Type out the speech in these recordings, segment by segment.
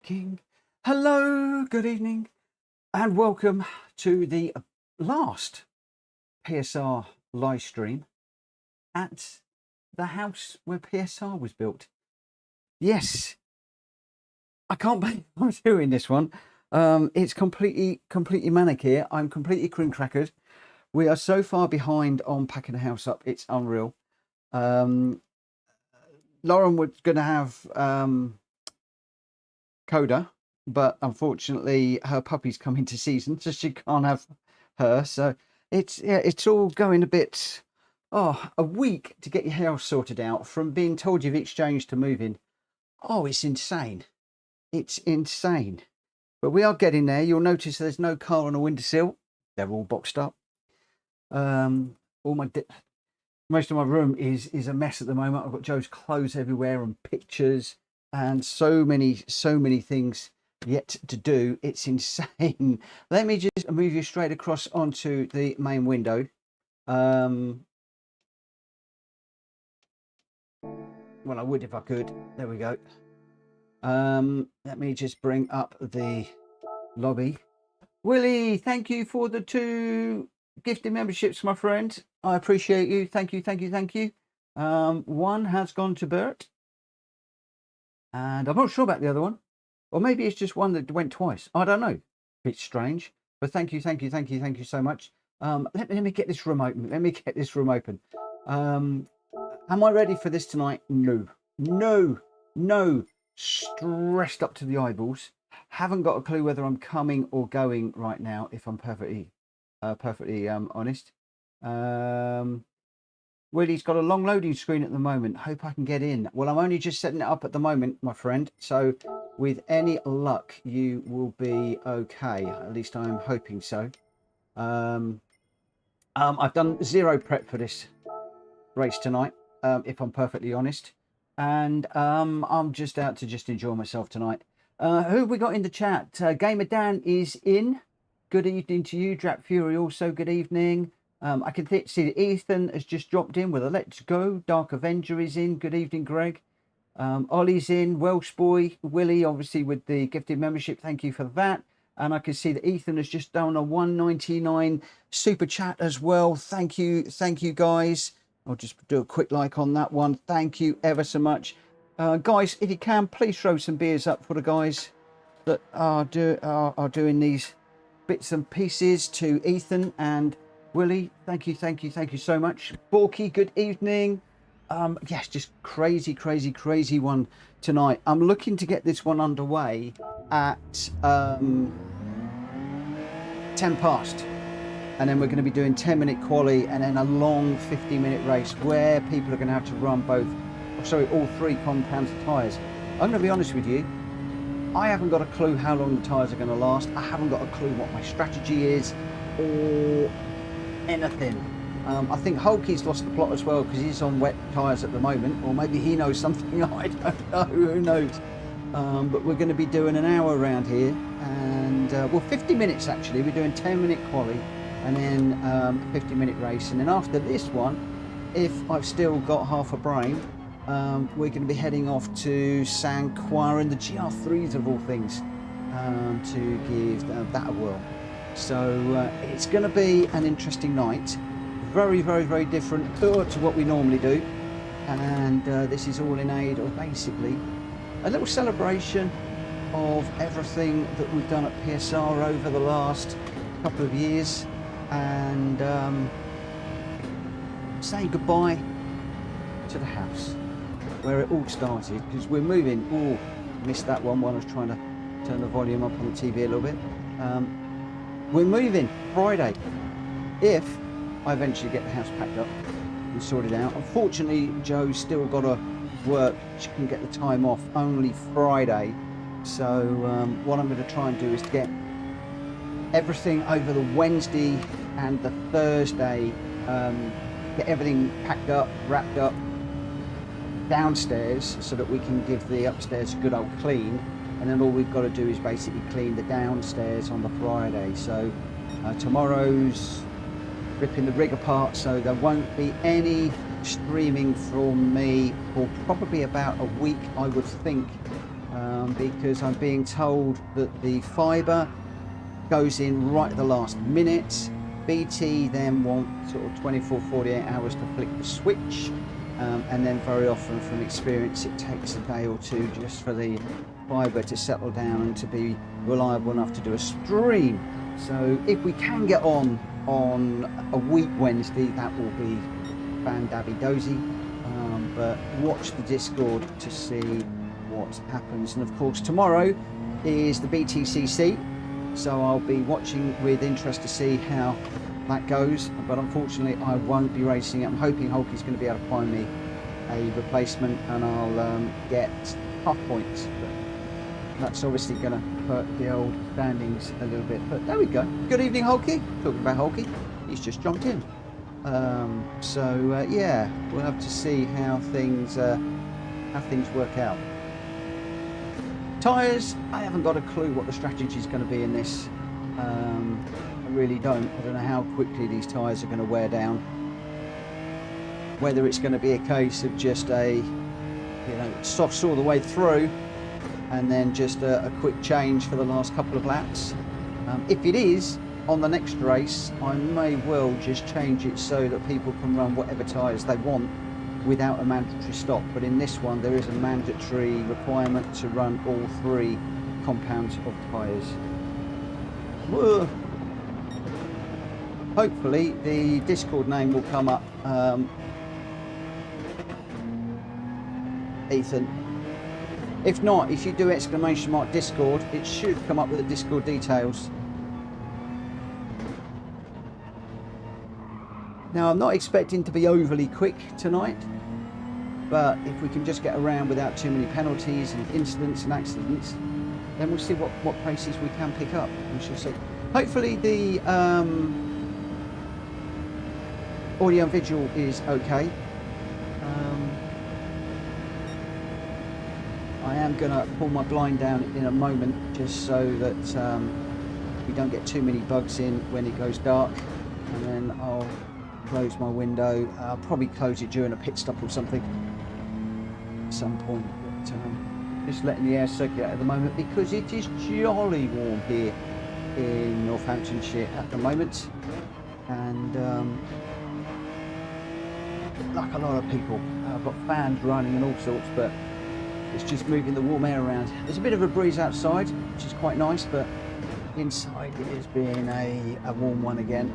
King. Hello, good evening, and welcome to the last PSR live stream at the house where PSR was built. Yes, I can't believe I'm doing this one. It's completely manic here. I'm completely crackered. We are so far behind on packing the house up. It's unreal. Lauren was going to have Coda, but unfortunately her puppy's come into season, so she can't have her. So it's all going a bit. Oh, a week to get your house sorted out from being told you've exchanged to moving. Oh, it's insane. It's insane. But we are getting there. You'll notice there's no car on a windowsill. They're all boxed up. Most of my room is a mess at the moment. I've got Joe's clothes everywhere and pictures and so many things yet to do. It's insane. Let me just move you straight across onto the main window. Well, I would if I could. There we go. Let me just bring up the lobby. Willie, thank you for the 2 gifted memberships, my friend. I appreciate you. Thank you. One has gone to Bert, and I'm not sure about the other one, or maybe it's just one that went twice. I don't know. It's strange, but thank you so much. Let me get this room open. Am I ready for this tonight? No. Stressed up to the eyeballs. Haven't got a clue whether I'm coming or going right now, if I'm perfectly honest. Willie's got a long loading screen at the moment. Hope I can get in. Well, I'm only just setting it up at the moment, my friend. So with any luck, you will be okay. At least I'm hoping so. I've done zero prep for this race tonight, if I'm perfectly honest. And I'm just out to just enjoy myself tonight. Who have we got in the chat? Gamer Dan is in. Good evening to you. Gr4 also, good evening. I can see that Ethan has just dropped in with a let's go. Dark Avenger is in. Good evening, Greg. Ollie's in. Welsh Boy. Willie, obviously, with the gifted membership. Thank you for that. And I can see that Ethan has just done a 1.99 super chat as well. Thank you, guys. I'll just do a quick like on that one. Thank you ever so much. Guys, if you can, please throw some beers up for the guys that are doing these bits and pieces. To Ethan and Willie, thank you so much. Borky, good evening. Yes, just crazy one tonight. I'm looking to get this one underway at 10 past. And then we're going to be doing 10-minute quali and then a long 50-minute race where people are going to have to run all 3 compounds of tyres. I'm going to be honest with you, I haven't got a clue how long the tyres are going to last. I haven't got a clue what my strategy is or anything. I think Hulky's lost the plot as well because he's on wet tyres at the moment, or maybe he knows something I don't know, who knows. But we're going to be doing an hour around here and, 50 minutes actually. We're doing 10-minute quali and then a 50-minute race. And then after this one, if I've still got half a brain, we're going to be heading off to San Croix and the Gr.3s of all things to give that a whirl. So it's going to be an interesting night. Very different to what we normally do. And this is all in aid of basically a little celebration of everything that we've done at PSR over the last couple of years. And saying goodbye to the house where it all started, because we're moving. Oh, missed that one while I was trying to turn the volume up on the TV a little bit. We're moving Friday if I eventually get the house packed up and sorted out. Unfortunately, Joe's still got to work. She can get the time off only Friday. So what I'm going to try and do is get everything over the Wednesday and the Thursday, get everything packed up, wrapped up downstairs so that we can give the upstairs a good old clean, and then all we've got to do is basically clean the downstairs on the Friday. So tomorrow's ripping the rig apart, so there won't be any streaming from me for probably about a week, I would think. because I'm being told that the fibre goes in right at the last minute. BT then want sort of 24, 48 hours to flick the switch, and then very often from experience it takes a day or two just for the fibre to settle down and to be reliable enough to do a stream. So if we can get on a week Wednesday, that will be fan-dabby-dozy, but watch the Discord to see what happens. And of course tomorrow is the BTCC, so I'll be watching with interest to see how that goes, but unfortunately I won't be racing it. I'm hoping Hulky's going to be able to find me a replacement and I'll get half points, but that's obviously going to hurt the old standings a little bit. But there we go. Good evening, Hulky. Talking about Hulky, he's just jumped in. Yeah, we'll have to see how things work out. Tyres, I haven't got a clue what the strategy is going to be in this. I really don't. I don't know how quickly these tyres are going to wear down. Whether it's going to be a case of just a, softs all the way through, and then just a quick change for the last couple of laps. If it is, on the next race, I may well just change it so that people can run whatever tyres they want without a mandatory stop. But in this one, there is a mandatory requirement to run all 3 compounds of tyres. Whoa. Hopefully, the Discord name will come up, Ethan. If not, if you do ! Discord, it should come up with the Discord details. Now, I'm not expecting to be overly quick tonight, but if we can just get around without too many penalties and incidents and accidents, then we'll see what places we can pick up. We shall see. Hopefully the audio and visual is okay. I am going to pull my blind down in a moment just so that we don't get too many bugs in when it goes dark, and then I'll close my window. I'll probably close it during a pit stop or something at some point, but just letting the air circulate at the moment because it is jolly warm here in Northamptonshire at the moment, and like a lot of people, I've got fans running and all sorts, but it's just moving the warm air around. There's a bit of a breeze outside, which is quite nice, but inside it is being a warm one again.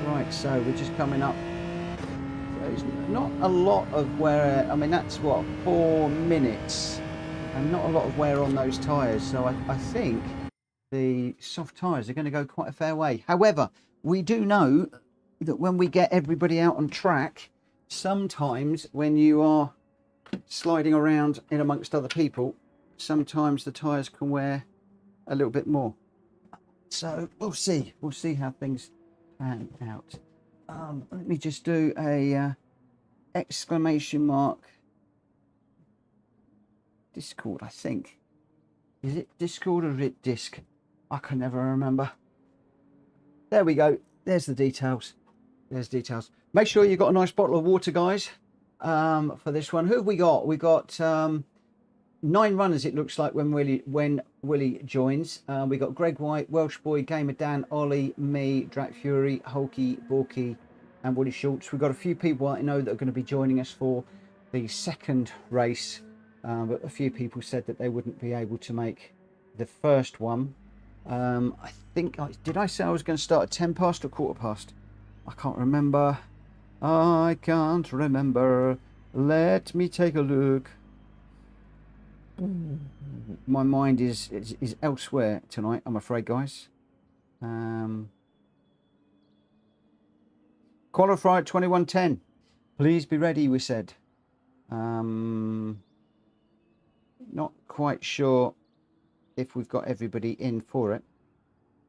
Right, so we're just coming up. There's not a lot of wear. I mean, that's what, 4 minutes, and not a lot of wear on those tyres. So I think the soft tyres are going to go quite a fair way. However, we do know that when we get everybody out on track, sometimes when you are sliding around in amongst other people, sometimes the tyres can wear a little bit more. So we'll see how things pan out. Let me just do a ! Discord, I think. Is it Discord or is it Disc? I can never remember. There we go. There's the details. There's details. Make sure you've got a nice bottle of water, guys, for this one. Who have we got? We got 9 runners, it looks like, when Willie joins. We got Greg White, Welsh Boy, Gamer Dan, Ollie, me, Gr4, Hulky, Borky, and Woody Schultz. We've got a few people I know that are going to be joining us for the second race, but a few people said that they wouldn't be able to make the first one. I think, did I say I was going to start at 10 past or quarter past? I can't remember. I can't remember. Let me take a look. My mind is elsewhere tonight, I'm afraid, guys. Qualifier 21:10. Please be ready, we said. Not quite sure if we've got everybody in for it.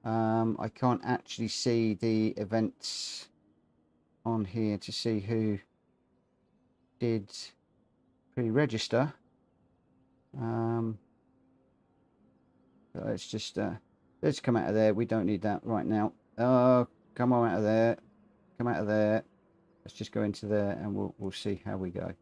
I can't actually see the events on here to see who did pre-register. Let's just let's come out of there. We don't need that right now. Come on out of there. Come out of there. Let's just go into there and we'll see how we go.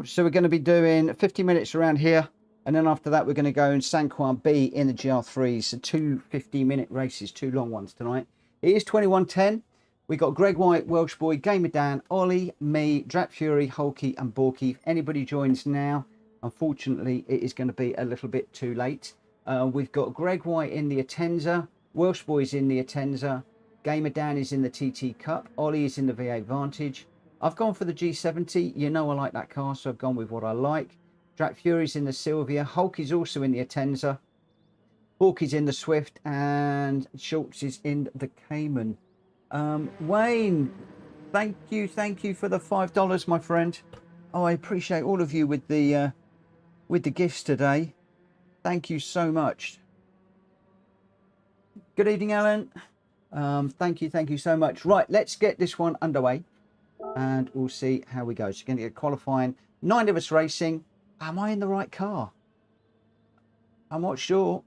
So we're going to be doing 50 minutes around here, and then after that we're going to go in San Juan B in the Gr3. So two 50-minute races, two long ones tonight. It is 21:10. We got Greg White, Welsh Boy, Gamer Dan, Ollie, me, Gr4, Hulky and Borky. If anybody joins now, unfortunately it is going to be a little bit too late. We've got Greg White in the Atenza, Welsh Boy's in the Atenza, Gamer Dan is in the TT Cup, Ollie is in the V8 Vantage. I've gone for the G70. You know I like that car, so I've gone with what I like. Gr4's in the Sylvia. Hulk is also in the Atenza. Borky's in the Swift. And Schultz is in the Cayman. Wayne, thank you for the $5, my friend. Oh, I appreciate all of you with the gifts today. Thank you so much. Good evening, Alan. Thank you so much. Right, let's get this one underway. And we'll see how we go. So we're going to get qualifying. 9 of us racing. Am I in the right car? I'm not sure.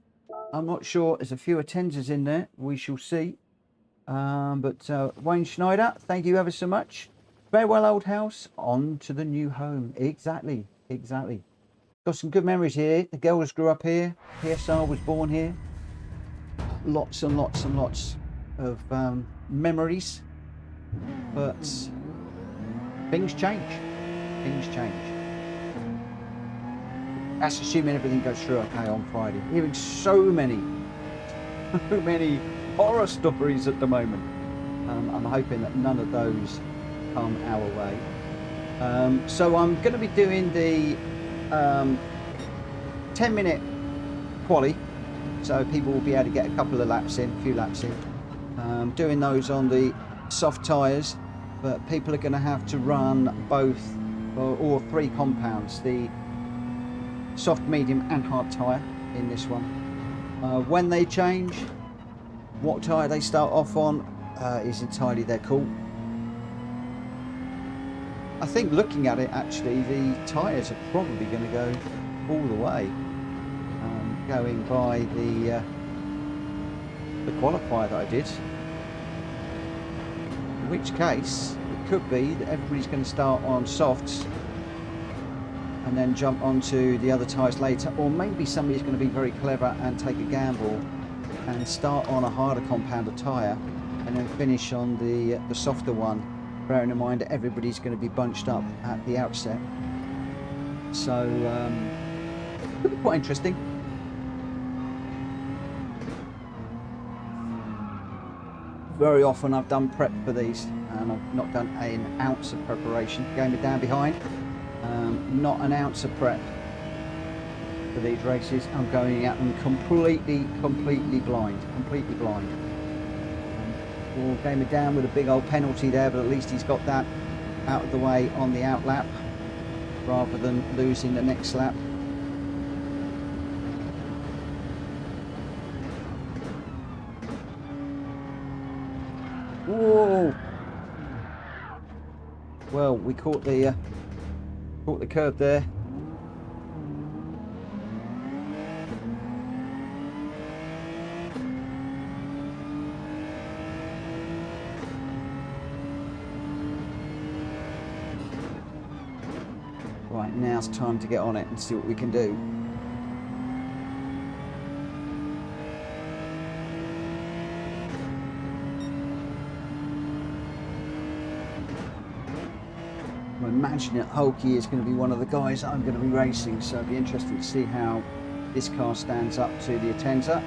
There's a few Atenzas in there. We shall see. But Wayne Schneider, thank you ever so much. Farewell, old house. On to the new home. Exactly. Got some good memories here. The girls grew up here. PSR was born here. Lots and lots of memories. But things change. That's assuming everything goes through okay on Friday. Hearing so many horror stories at the moment. I'm hoping that none of those come our way. So I'm going to be doing the 10-minute quali, so people will be able to get a couple of laps in, a few laps in. Doing those on the soft tyres, but people are going to have to run both or 3 compounds, the soft, medium and hard tyre in this one. When they change, what tyre they start off on is entirely their call. I think looking at it, actually, the tyres are probably going to go all the way, going by the qualifier that I did. In which case, it could be that everybody's going to start on softs and then jump onto the other tyres later, or maybe somebody's going to be very clever and take a gamble and start on a harder compounder tyre and then finish on the softer one, bearing in mind that everybody's going to be bunched up at the outset. So could be quite interesting. Very often I've done prep for these and I've not done an ounce of preparation. Gamer down behind, not an ounce of prep for these races. I'm going at them completely blind. Or Gamer down with a big old penalty there, but at least he's got that out of the way on the out lap rather than losing the next lap. Whoa! Well, we caught the curve there. Right, now's time to get on it and see what we can do. I'm imagining that Hulky is going to be one of the guys that I'm going to be racing, so it'll be interesting to see how this car stands up to the Atenza.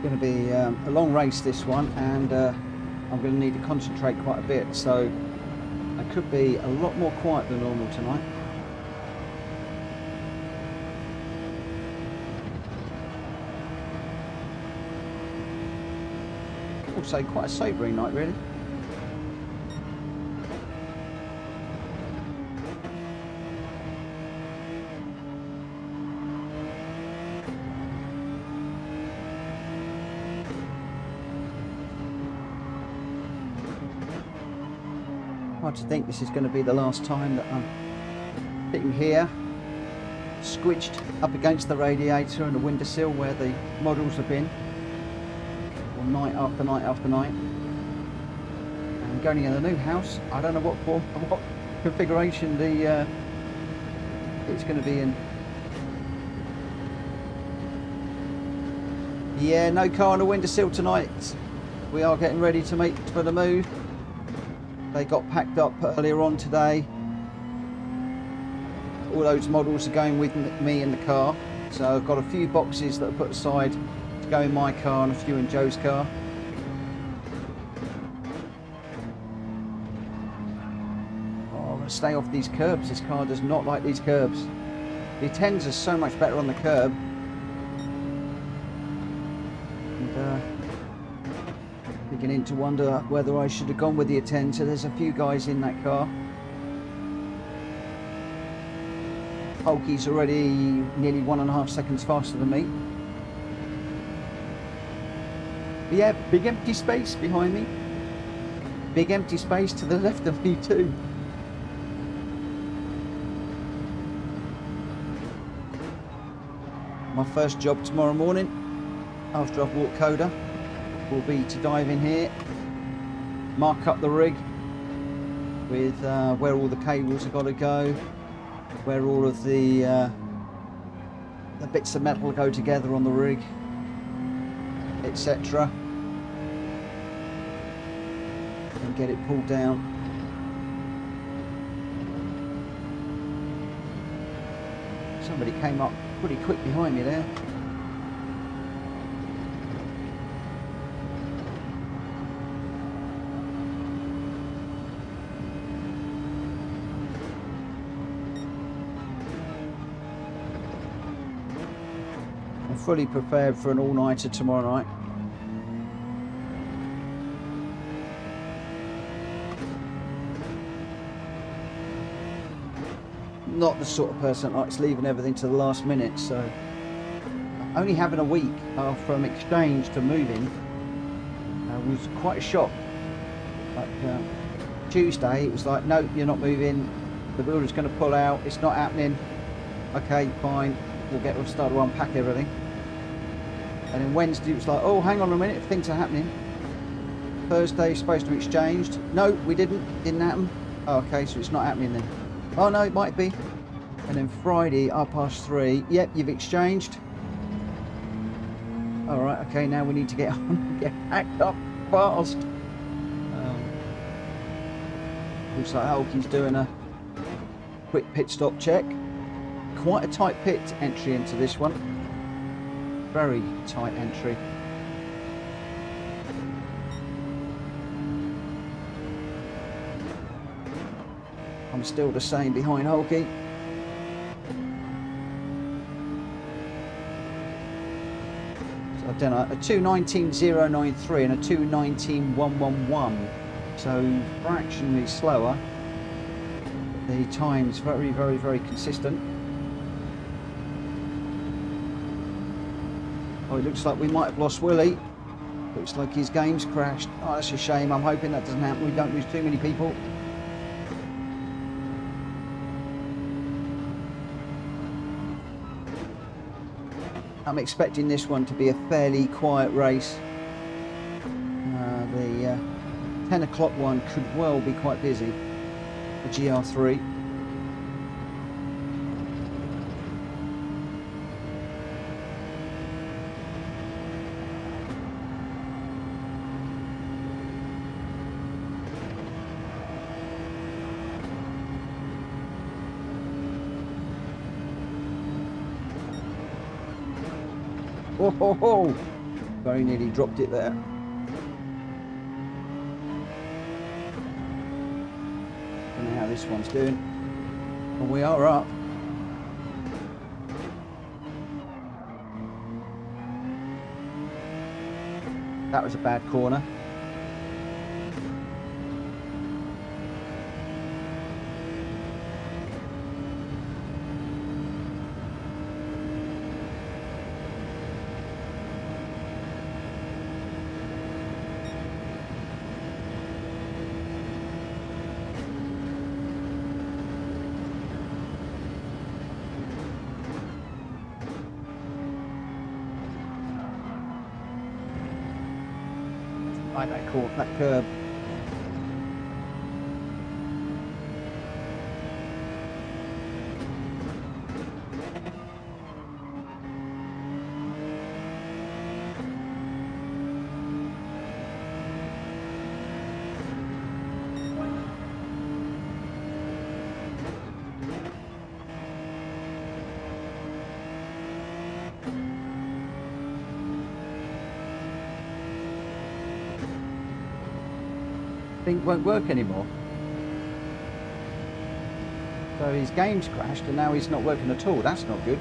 Going to be a long race, this one, and I'm going to need to concentrate quite a bit, so I could be a lot more quiet than normal tonight. would say quite a sobering night, really. Hard to think this is going to be the last time that I'm sitting here, squidged up against the radiator and the windowsill where the models have been, or night after night after night. And going in the new house, I don't know what form, what configuration it's going to be in. Yeah, no car on the windowsill tonight. We are getting ready to make for the move. They got packed up earlier on today. All those models are going with me in the car. So I've got a few boxes that are put aside to go in my car and a few in Joe's car. Oh, I'm going to stay off these curbs. This car does not like these curbs. The at.ends are so much better on the curb. And, beginning to wonder whether I should have gone with the at.end. So there's a few guys in that car. Hulky's already nearly 1.5 seconds faster than me. But yeah, big empty space behind me. Big empty space to the left of me too. My first job tomorrow morning, after I've walked Coda, will be to dive in here, mark up the rig with where all the cables have got to go, where all of the bits of metal go together on the rig, etc., and get it pulled down. Somebody came up pretty quick behind me there. Fully prepared for an all-nighter tomorrow night. Not the sort of person that likes leaving everything to the last minute, so only having a week from exchange to moving was quite a shock. Like Tuesday it was like, no, you're not moving, the builder's going to pull out, it's not happening. Okay, fine, we'll start to unpack everything. And then Wednesday it was like, oh, hang on a minute, things are happening. Thursday supposed to be exchanged. No, we didn't happen. Oh, okay, so it's not happening then. Oh no, it might be. And then Friday, 3:30, yep, you've exchanged. All right, okay, now we need to get on, get packed up fast. Looks like Hulky's doing a quick pit stop check. Quite a tight pit entry into this one. Very tight entry. I'm still the same behind Hulky. So I don't know, a 2:19.093 and a 2:19.111. So fractionally slower. The time's very, very, very consistent. Oh, it looks like we might have lost Willie. Looks like his game's crashed. Oh, that's a shame. I'm hoping that doesn't happen. We don't lose too many people. I'm expecting this one to be a fairly quiet race. The 10 o'clock one could well be quite busy. The Gr.3. Oh, ho, ho. Very nearly dropped it there. Don't know how this one's doing. But we are up. That was a bad corner. Right, that curb. Thing won't work anymore. So his game's crashed and now he's not working at all. That's not good.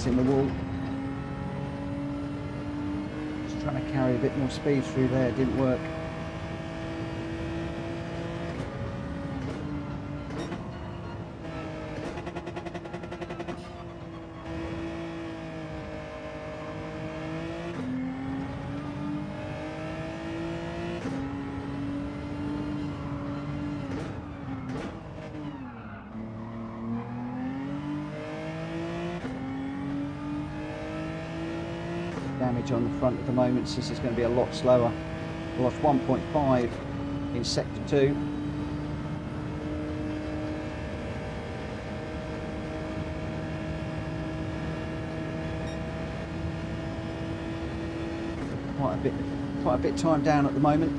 In the wall. Just trying to carry a bit more speed through there, didn't work. Damage on the front at the moment, so this is going to be a lot slower. We lost 1.5 in sector 2. Quite a bit time down at the moment.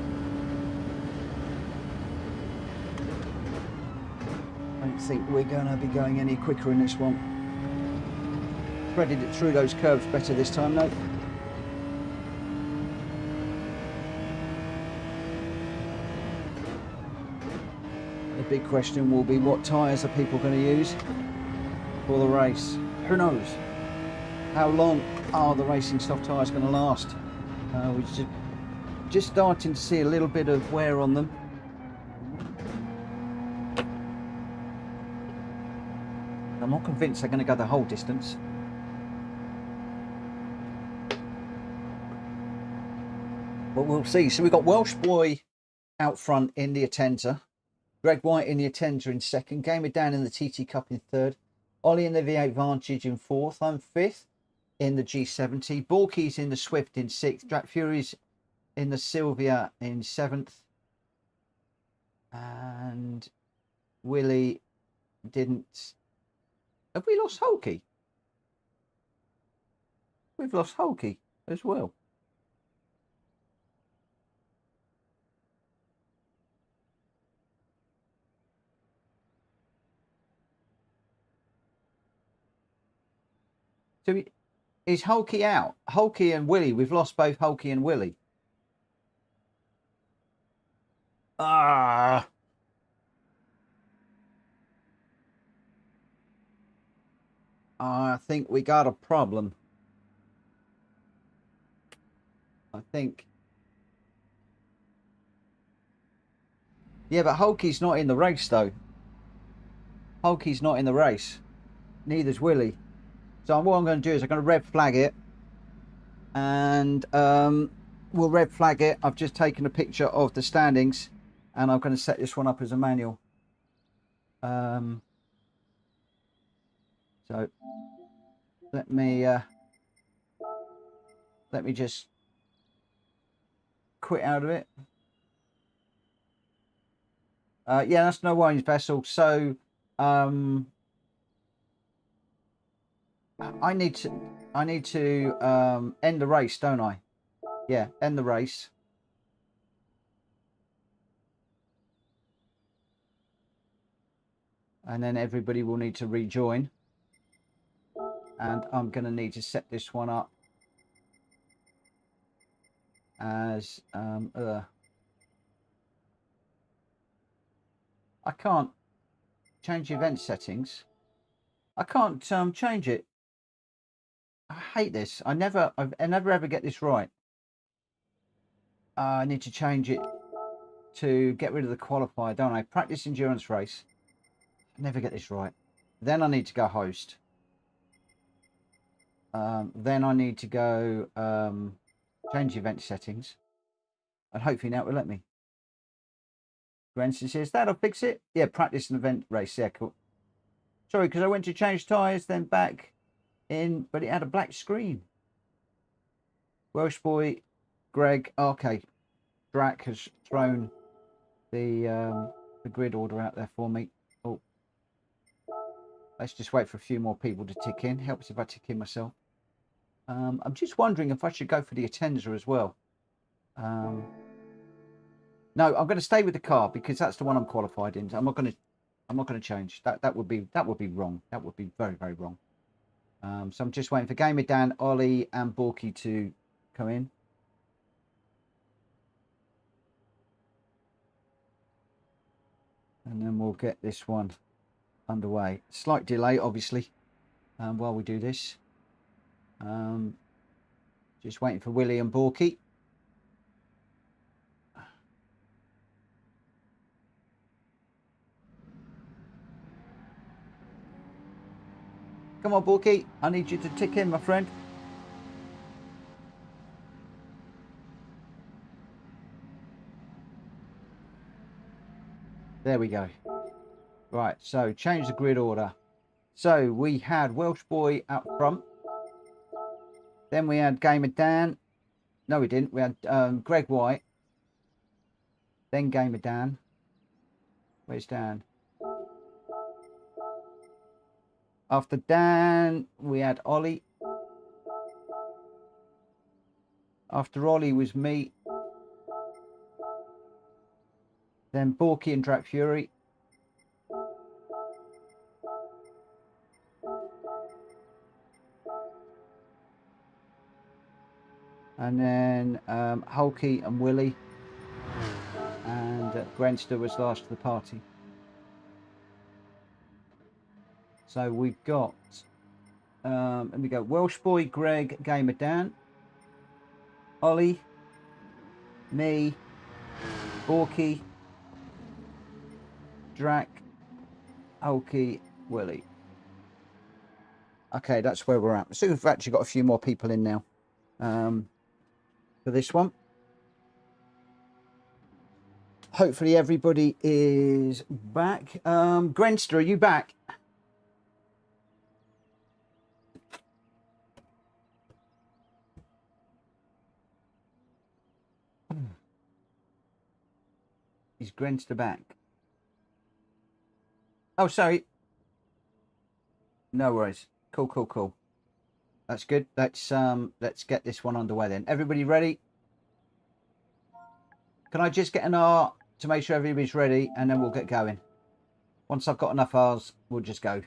I don't think we're going to be going any quicker in this one. Threaded it through those curves better this time though. The big question will be, what tyres are people going to use for the race? Who knows? How long are the racing soft tyres going to last? We're just starting to see a little bit of wear on them. I'm not convinced they're going to go the whole distance. But we'll see. So we've got Welsh Boy out front in the Attenter. Greg White in the Attenter in second. Gamer down in the TT Cup in third. Ollie in the V8 Vantage in fourth. I'm fifth in the G70. Borky's in the Swift in sixth. Gr4's in the Sylvia in seventh. And Willie didn't... Have we lost Hulky? We've lost Hulky as well. So is Hulky out? Hulky and Willie. We've lost both Hulky and Willie. I think we got a problem. I think. Yeah, but Hulky's not in the race though. Hulky's not in the race. Neither's Willie. So what I'm going to do is I'm going to red flag it. And we'll red flag it. I've just taken a picture of the standings. And I'm going to set this one up as a manual. So let me just quit out of it. Yeah, that's no worries, Vessel. So I need to end the race, don't I? Yeah, end the race. And then everybody will need to rejoin. And I'm going to need to set this one up as I can't change event settings. I can't change it. I hate this. I never ever get this right. I need to change it to get rid of the qualifier, don't I? Practice endurance race. I never get this right. Then I need to go host. Then I need to go change event settings. And hopefully now it will let me. Gr4 says, that'll fix it. Yeah, practice an event race. Yeah, cool. Sorry, because I went to change tyres, then back in, but it had a black screen. Welsh boy, Greg. Okay, Drac has thrown the grid order out there for me. Oh, let's just wait for a few more people to tick in. Helps if I tick in myself. I'm just wondering if I should go for the Atenza as well. No, I'm going to stay with the car because that's the one I'm qualified in. I'm not going to change. That would be wrong. That would be very, very wrong. So I'm just waiting for Gamer Dan, Ollie, and Borky to come in. And then we'll get this one underway. Slight delay, obviously, while we do this. Just waiting for Willie and Borky. Come on, Borky. I need you to tick in, my friend. There we go. Right, so change the grid order. So we had Welsh Boy up front. Then we had Gamer Dan. No, we didn't. We had Greg White. Then Gamer Dan. Where's Dan? After Dan, we had Ollie. After Ollie was me. Then Borky and Gr4. And then Hulky and Willie. And Gr4 was last to the party. So we've got, let me go, Welsh Boy, Greg, Gamer Dan, Ollie, me, Borky, Drac, Hulky, Willie. Okay, that's where we're at. So we've actually got a few more people in now for this one. Hopefully everybody is back. Gr4, are you back? Is Gr4 back? Oh, sorry. No worries. Cool. That's good. Let's get this one underway then. Everybody ready? Can I just get an R to make sure everybody's ready, and then we'll get going. Once I've got enough R's, we'll just go.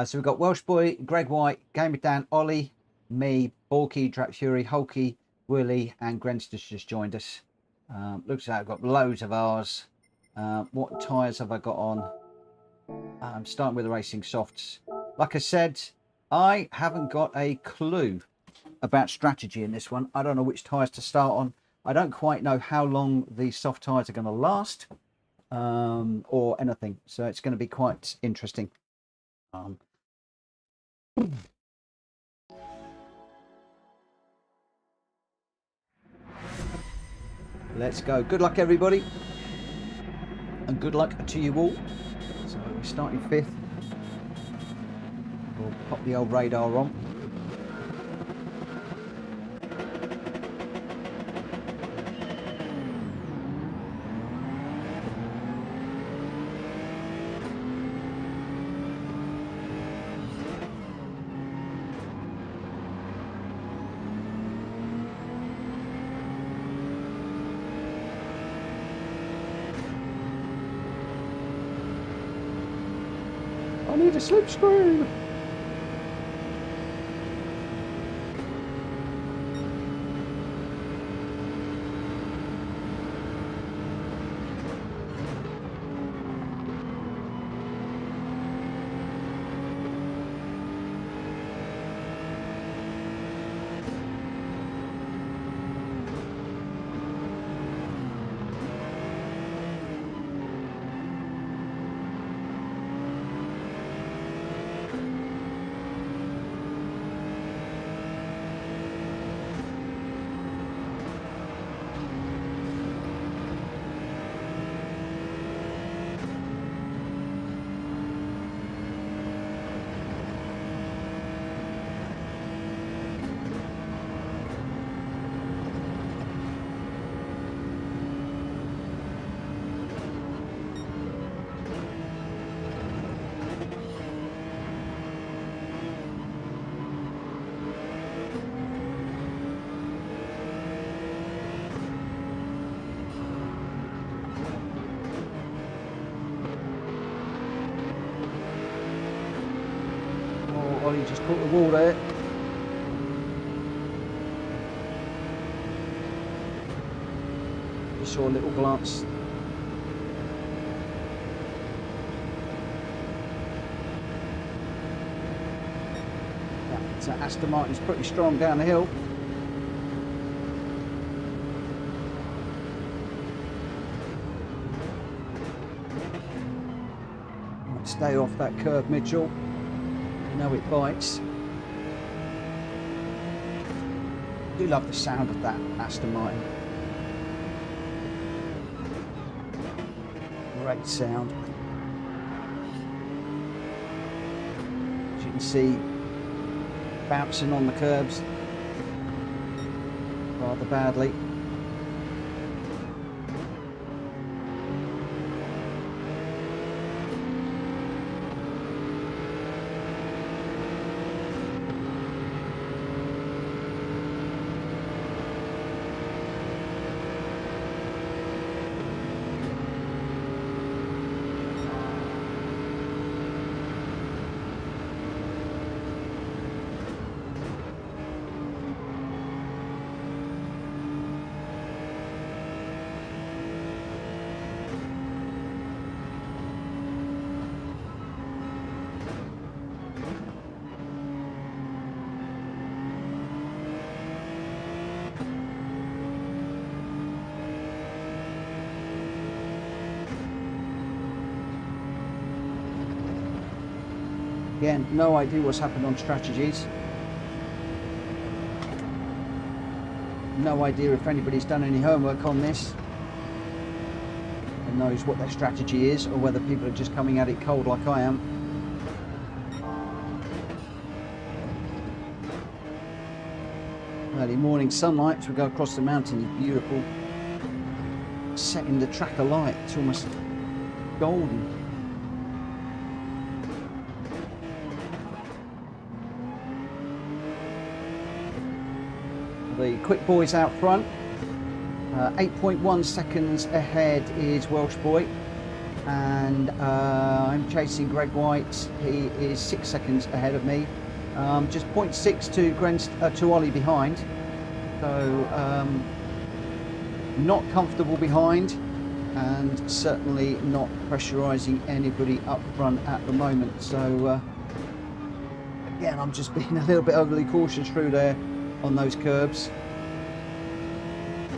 So we've got Welsh Boy, Greg White, Gamer Dan, Ollie, me, Borky, Gr4, Hulky, Willie, and Gr4's just joined us. Looks like I've got loads of R's. What tyres have I got on? I'm starting with the racing softs. Like I said, I haven't got a clue about strategy in this one. I don't know which tyres to start on. I don't quite know how long the soft tyres are going to last or anything. So it's going to be quite interesting. Let's go. Good luck, everybody. And good luck to you all. So we're starting 5th. We'll pop the old radar on. I need a slipstream. Qually just caught the wall there. Just saw a little glance. That Aston Martin's pretty strong down the hill. Stay off that curve, Mitchell. You know it bites. I do love the sound of that Aston Martin. Great sound. As you can see, bouncing on the curbs rather badly. Again, no idea what's happened on strategies. No idea if anybody's done any homework on this and knows what their strategy is, or whether people are just coming at it cold like I am. Early morning sunlight as we go across the mountain is beautiful. Setting the track alight, it's almost golden. The quick boys out front, 8.1 seconds ahead is Welsh Boy, and I'm chasing Greg White. He is 6 seconds ahead of me, just 0.6 to Ollie behind, so not comfortable behind, and certainly not pressurising anybody up front at the moment. So again, I'm just being a little bit overly cautious through there on those curbs.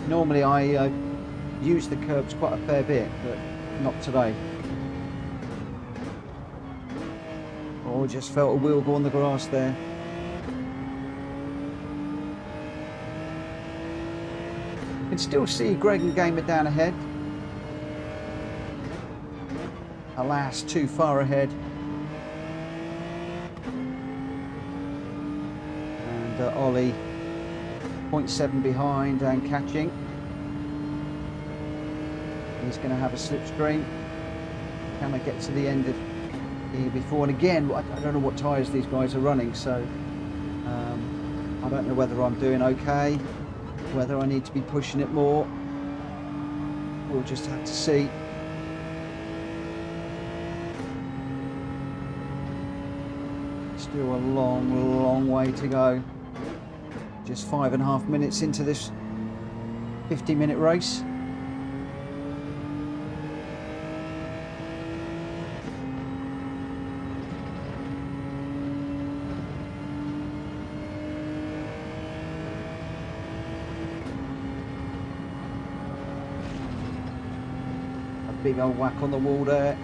Normally I use the curbs quite a fair bit, but not today. Oh, just felt a wheel go on the grass there. You can still see Greg and Gamer down ahead. Alas, too far ahead. And Ollie 0.7 behind and catching. He's going to have a slipstream. Can I get to the end of here before? And again, I don't know what tyres these guys are running, so I don't know whether I'm doing okay, whether I need to be pushing it more. We'll just have to see. Still a long, long way to go. Just 5.5 minutes into this 50-minute race. A big old whack on the wall there.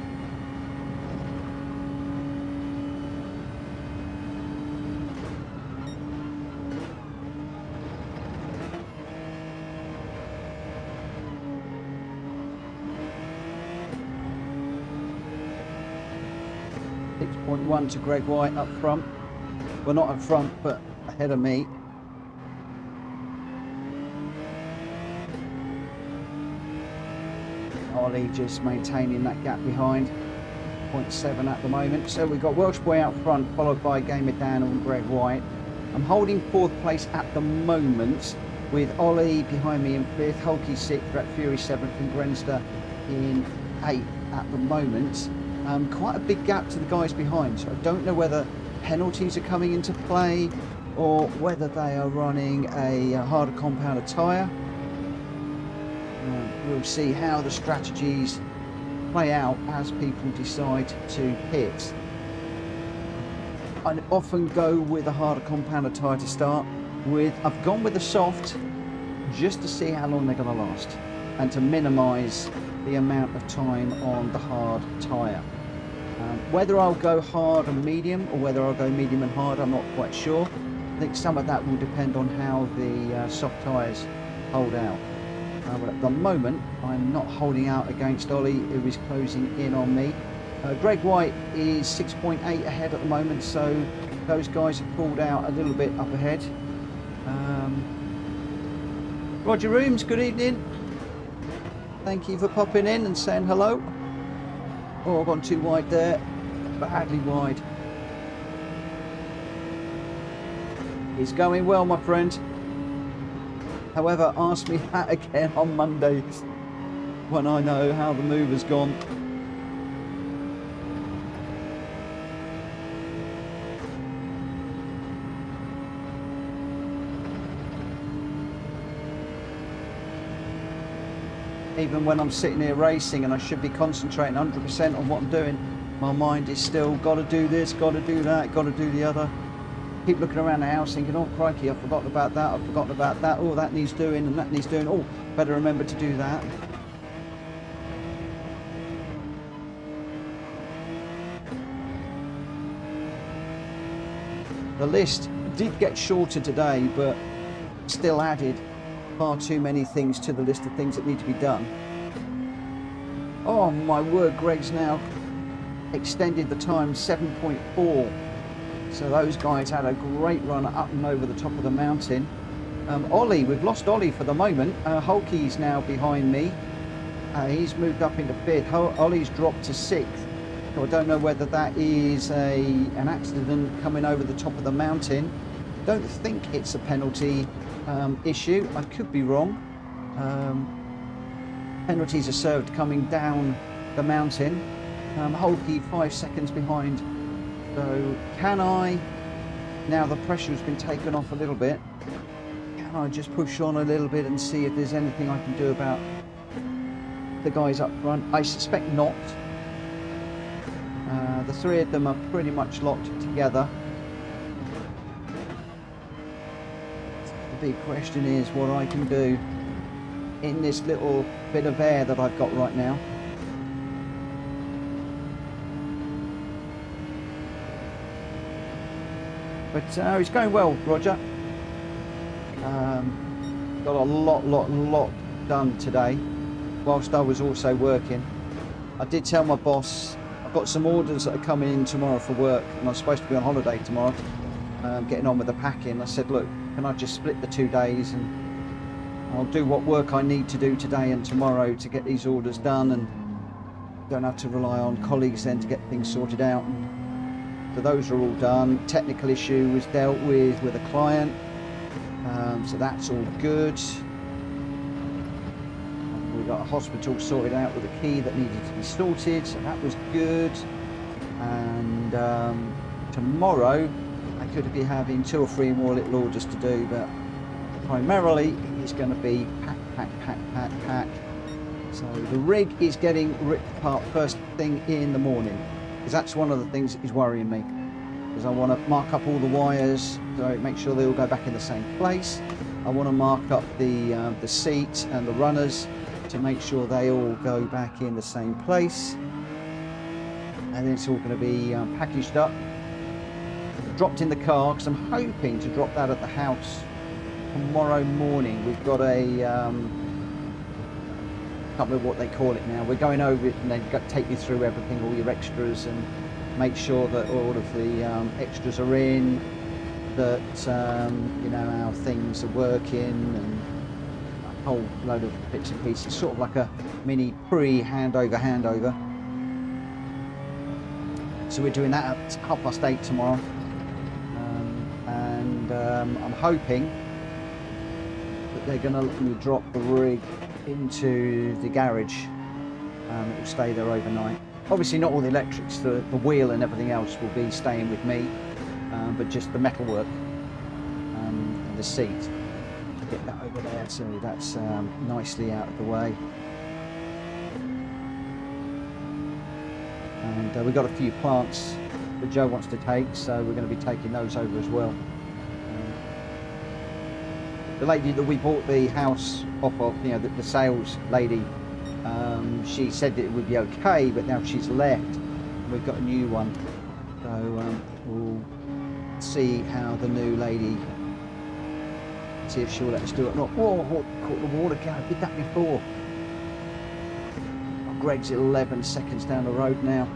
.1 to Greg White up front. Well, not up front, but ahead of me. Ollie just maintaining that gap behind. 0.7 at the moment. So we've got Welsh Boy out front, followed by Gamer Dan and Greg White. I'm holding 4th place at the moment, with Ollie behind me in 5th, Hulky 6th, Rat Fury 7th, and Grenster in 8th at the moment. Quite a big gap to the guys behind, so I don't know whether penalties are coming into play, or whether they are running a harder compound of tyre. We'll see how the strategies play out as people decide to pit. I often go with a harder compound of tyre to start with. I've gone with the soft just to see how long they're going to last and to minimise the amount of time on the hard tyre. Whether I'll go hard and medium or whether I'll go medium and hard, I'm not quite sure. I think some of that will depend on how the soft tyres hold out. But at the moment, I'm not holding out against Ollie, who is closing in on me. Greg White is 6.8 ahead at the moment, so those guys have pulled out a little bit up ahead. Roger Rooms, good evening. Thank you for popping in and saying hello. Oh, I've gone too wide there, badly wide. It's going well, my friend. However, ask me that again on Monday when I know how the move has gone. Even when I'm sitting here racing and I should be concentrating 100% on what I'm doing, my mind is still got to do this, got to do that, got to do the other. Keep looking around the house thinking, oh crikey, I've forgotten about that, I've forgotten about that, oh that needs doing and that needs doing, oh better remember to do that. The list did get shorter today, but still added far too many things to the list of things that need to be done. Oh my word, Greg's now extended the time 7.4. So those guys had a great run up and over the top of the mountain. Ollie, we've lost Ollie for the moment. Hulky's now behind me. He's moved up into 5th. Ollie's dropped to 6th. So I don't know whether that is an accident coming over the top of the mountain. Don't think it's a penalty issue. I could be wrong. Penalties are served coming down the mountain. Hulky 5 seconds behind. So can I, now the pressure has been taken off a little bit, can I just push on a little bit and see if there's anything I can do about the guys up front? I suspect not. The three of them are pretty much locked together. The big question is what I can do in this little bit of air that I've got right now. But it's going well, Roger. Got a lot done today, whilst I was also working. I did tell my boss, I've got some orders that are coming in tomorrow for work, and I'm supposed to be on holiday tomorrow, getting on with the packing. I said, look, can I just split the 2 days and I'll do what work I need to do today and tomorrow to get these orders done, and don't have to rely on colleagues then to get things sorted out. So those are all done. Technical issue was dealt with a client, so that's all good. We got a hospital sorted out with a key that needed to be sorted, so that was good. And tomorrow I could be having 2 or 3 more little orders to do, but primarily it's going to be pack. So the rig is getting ripped apart first thing in the morning, because that's one of the things that is worrying me, because I want to mark up all the wires, so make sure they all go back in the same place. I want to mark up the seat and the runners to make sure they all go back in the same place, and then it's all going to be packaged up, dropped in the car, because I'm hoping to drop that at the house tomorrow morning. We've got a can't remember what they call it now. We're going over it and they take you through everything, all your extras, and make sure that all of the extras are in, that you know, our things are working, and a whole load of bits and pieces, sort of like a mini pre-handover. So we're doing that at 8:30 tomorrow, and I'm hoping that they're going to let me drop the rig into the garage. It will stay there overnight. Obviously not all the electrics, the wheel and everything else will be staying with me. but just the metalwork and the seat. Get that over there, so that's nicely out of the way. And we've got a few plants that Joe wants to take, so we're going to be taking those over as well. The lady that we bought the house off of, you know, the sales lady, she said that it would be okay, but now she's left and we've got a new one. So we'll see how the new lady, see if she'll let us do it or not. Whoa, caught the water can. I did that before. Oh, Greg's 11 seconds down the road now.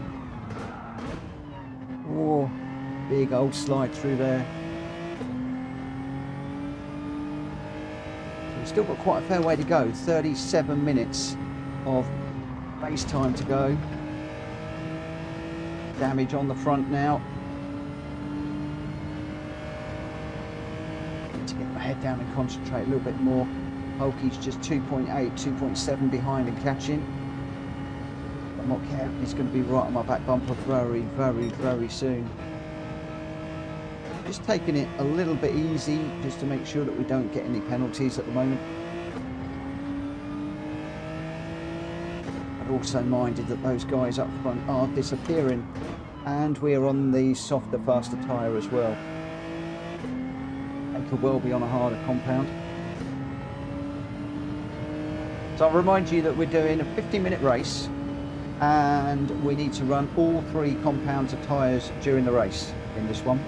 Whoa, big old slide through there. We've still got quite a fair way to go. 37 minutes of race time to go. Damage on the front now. Need to get my head down and concentrate a little bit more. Hulky's just 2.8, 2.7 behind and catching. If I'm not careful, he's going to be right on my back bumper very, very, very soon. Just taking it a little bit easy, just to make sure that we don't get any penalties at the moment. I've also minded that those guys up front are disappearing, and we're on the softer, faster tyre as well. They could well be on a harder compound. So I'll remind you that we're doing a 15-minute race, and we need to run all 3 compounds of tyres during the race in this one.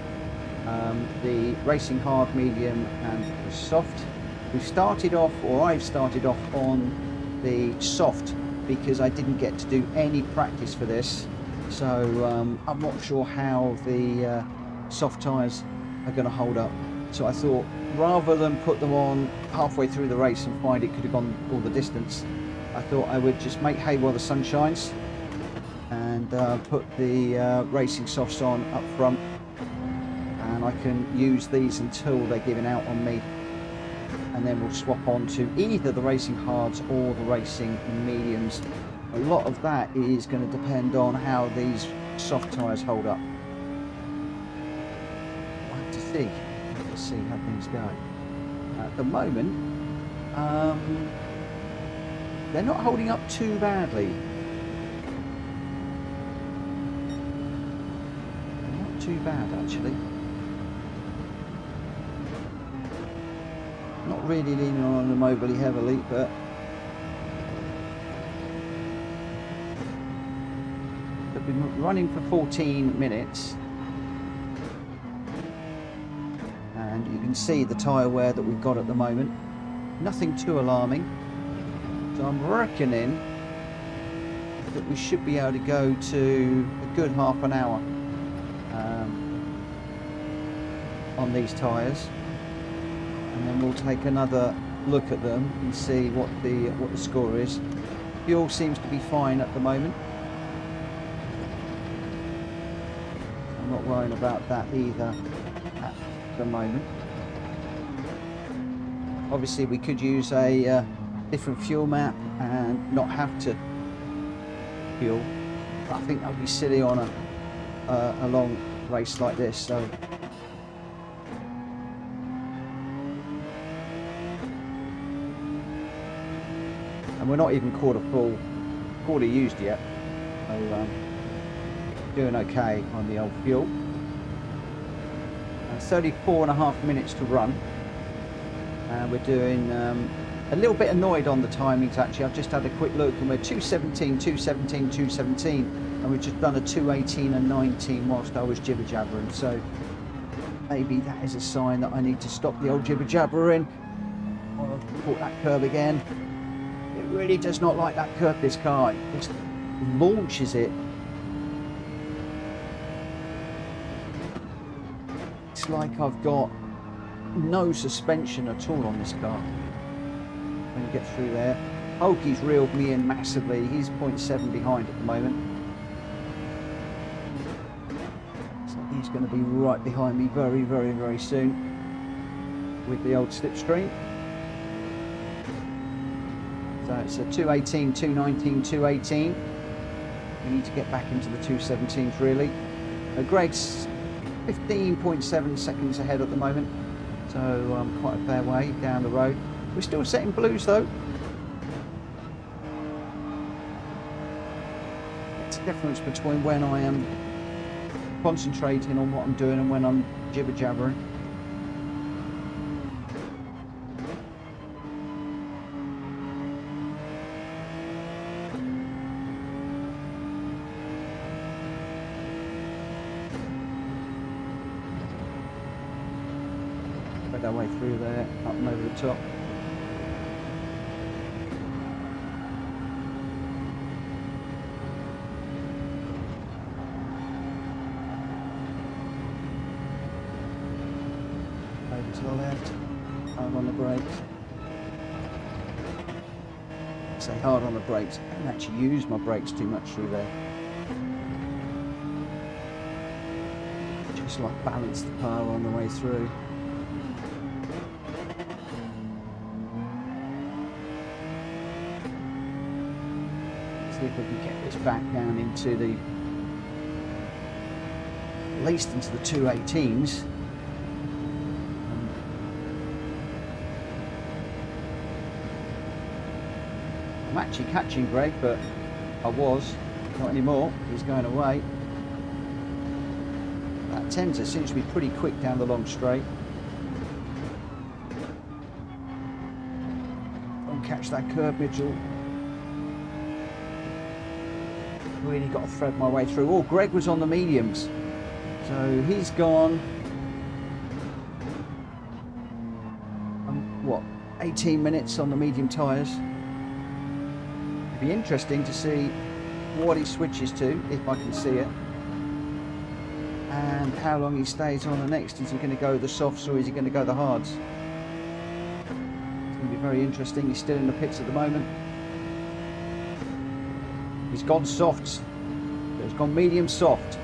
The racing hard, medium and the soft. We've started off, or I've started off on the soft because I didn't get to do any practice for this, so I'm not sure how the soft tyres are going to hold up. So I thought, rather than put them on halfway through the race and find it could have gone all the distance, I thought I would just make hay while the sun shines and put the racing softs on up front, and I can use these until they're giving out on me, and then we'll swap on to either the racing hards or the racing mediums. A lot of that is going to depend on how these soft tyres hold up. We'll have to see. Let's see how things go. At the moment, they're not holding up too badly. Not too bad, actually. Not really leaning on them overly heavily, but they've been running for 14 minutes. And you can see the tyre wear that we've got at the moment. Nothing too alarming. So I'm reckoning that we should be able to go to a good half an hour on these tyres, and then we'll take another look at them and see what the score is. Fuel seems to be fine at the moment. I'm not worrying about that either at the moment. Obviously we could use a different fuel map and not have to fuel, but I think that would be silly on a long race like this. So and we're not even quarter used yet, so doing okay on the old fuel. 34.5 minutes to run, and we're doing a little bit annoyed on the timings actually. I've just had a quick look and we're 2:17, 2:17, 2:17, and we've just done a 2:18 and 19 whilst I was jibber jabbering, so maybe that is a sign that I need to stop the old jibber jabbering. I'll put that curb again. It really does not like that curb, this car. It just launches it. It's like I've got no suspension at all on this car. When you get through there, Hulky's reeled me in massively. He's 0.7 behind at the moment, so he's going to be right behind me very, very, very soon with the old slipstream. So it's a 2:18, 2:19, 2:18. We need to get back into the 2:17s really. Greg's 15.7 seconds ahead at the moment, so quite a fair way down the road. We're still setting blues though. It's a difference between when I am concentrating on what I'm doing and when I'm jibber jabbering. Our way through there, up and over the top. Over to the left, hard on the brakes. I say hard on the brakes, I don't actually use my brakes too much through there. Just like balance the car on the way through. If we can get this back down into the, at least into the 218s. I'm actually catching Greg, but I was, not anymore, he's going away. That Tenza seems to be pretty quick down the long straight. Don't catch that curb, Mitchell. Really got to thread my way through. Oh, Greg was on the mediums, so he's gone. What, 18 minutes on the medium tyres. It'd be interesting to see what he switches to, if I can see it, and how long he stays on the next. Is he going to go the softs or is he going to go the hards? It's going to be very interesting. He's still in the pits at the moment. He's gone softs, so he's gone medium soft.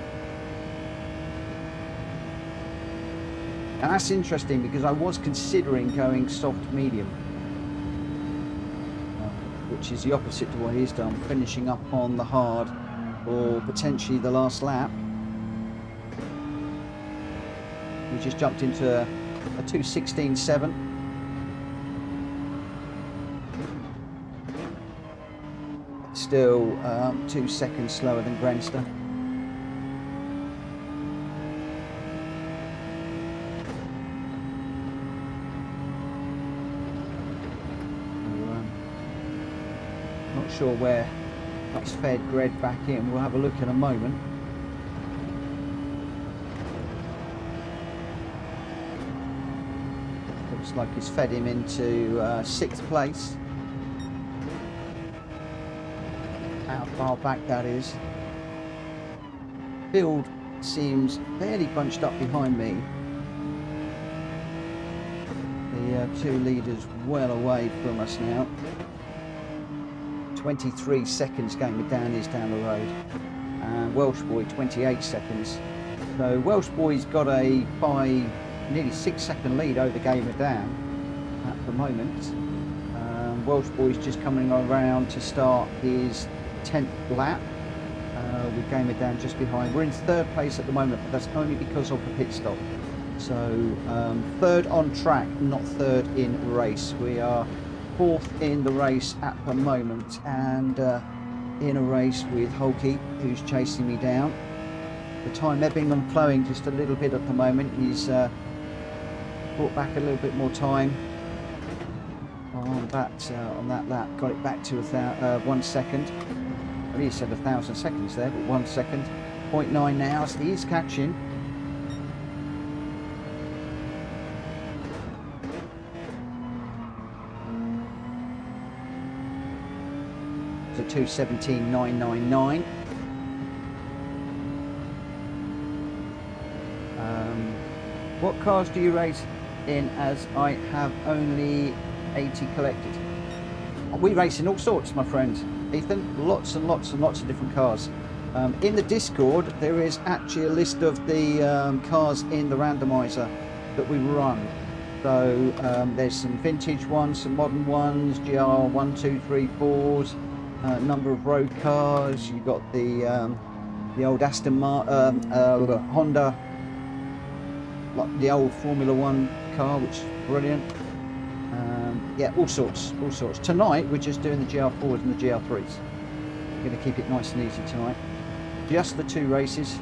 And that's interesting because I was considering going soft medium, which is the opposite to what he's done, finishing up on the hard or potentially the last lap. We just jumped into a 2:16.7. Still 2 seconds slower than Gr4. Not sure where that's fed Gr4 back in. We'll have a look in a moment. Looks like it's fed him into 6th place. How far back that is. Field seems fairly bunched up behind me. The two leaders well away from us now. 23 seconds going down is down the road, and Welsh Boy 28 seconds. So Welsh Boy's got a nearly 6 second lead over Gamer down at the moment. Welsh Boy's just coming around to start his 10th lap, with Gamer down just behind. We're in 3rd place at the moment, but that's only because of the pit stop. So 3rd on track, not 3rd in race. We are 4th in the race at the moment, and in a race with Hulky, who's chasing me down. The time ebbing and flowing just a little bit at the moment. He's brought back a little bit more time on that lap. Got it back to 1 second. I really said 1,000 seconds there, but 1 second. 0.9 now. So he's catching. So 2:17.999. What cars do you race in, as I have only 80 collected? We race in all sorts, my friend Ethan. Lots and lots and lots of different cars. In the Discord there is actually a list of the cars in the randomizer that we run. So there's some vintage ones, some modern ones, GR1, 2, 3, 4s, a number of road cars. You've got the old Honda like the old Formula 1 car, which is brilliant. Yeah, all sorts. Tonight we're just doing the Gr4s and the Gr3s. We're going to keep it nice and easy tonight. Just the 2 races.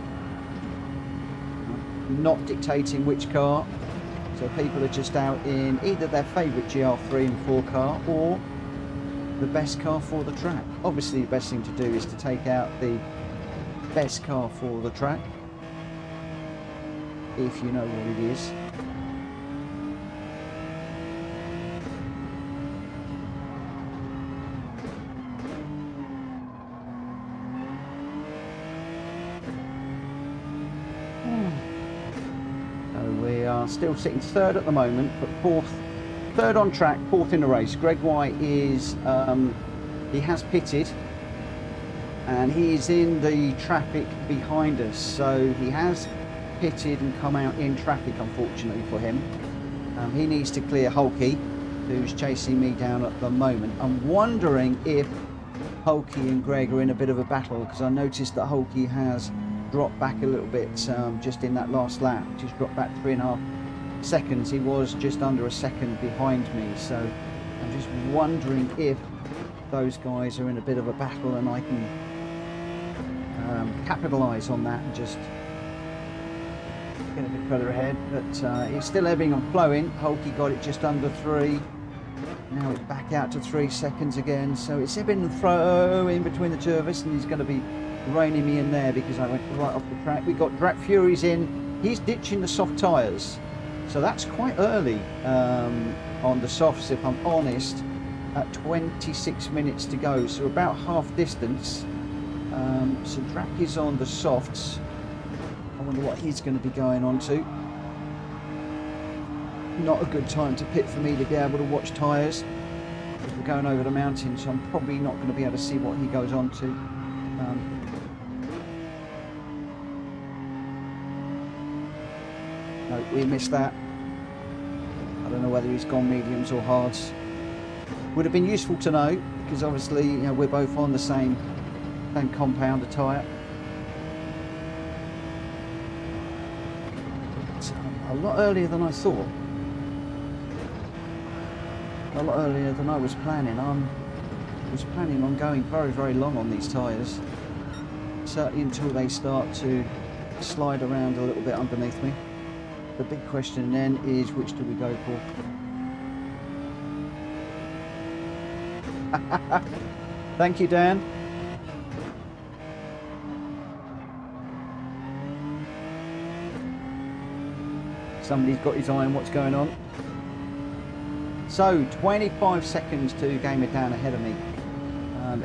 Not dictating which car. So people are just out in either their favourite Gr3 and 4 car or the best car for the track. Obviously the best thing to do is to take out the best car for the track, if you know what it is. Still sitting 3rd at the moment, but 3rd on track, 4th in the race. Gr4 is, he has pitted and he is in the traffic behind us, so he has pitted and come out in traffic, unfortunately for him. He needs to clear Hulky, who's chasing me down at the moment. I'm wondering if Hulky and Greg are in a bit of a battle, because I noticed that Hulky has dropped back a little bit just in that last lap. Just dropped back 3.5 seconds. He was just under a second behind me, so I'm just wondering if those guys are in a bit of a battle and I can capitalise on that and just get a bit further ahead. But it's still ebbing and flowing. Hulky got it just under 3. Now it's back out to 3 seconds again, so it's ebbing and flowing between the 2 of us, and he's going to be reining me in there because I went right off the track. We got Gr4's in. He's ditching the soft tyres, so that's quite early on the softs, if I'm honest. At 26 minutes to go, so about half distance. So Drac is on the softs. I wonder what he's going to be going on to. Not a good time to pit for me to be able to watch tyres, because we're going over the mountain, so I'm probably not going to be able to see what he goes on to. No, we missed that. I don't know whether he's gone mediums or hards. Would have been useful to know, because obviously, you know, we're both on the same compound of tyre. It's a lot earlier than I thought. A lot earlier than I was planning. I was planning on going very, very long on these tyres. Certainly until they start to slide around a little bit underneath me. The big question then is, which do we go for? Thank you, Dan. Somebody's got his eye on what's going on. So 25 seconds to Gamer Dan ahead of me.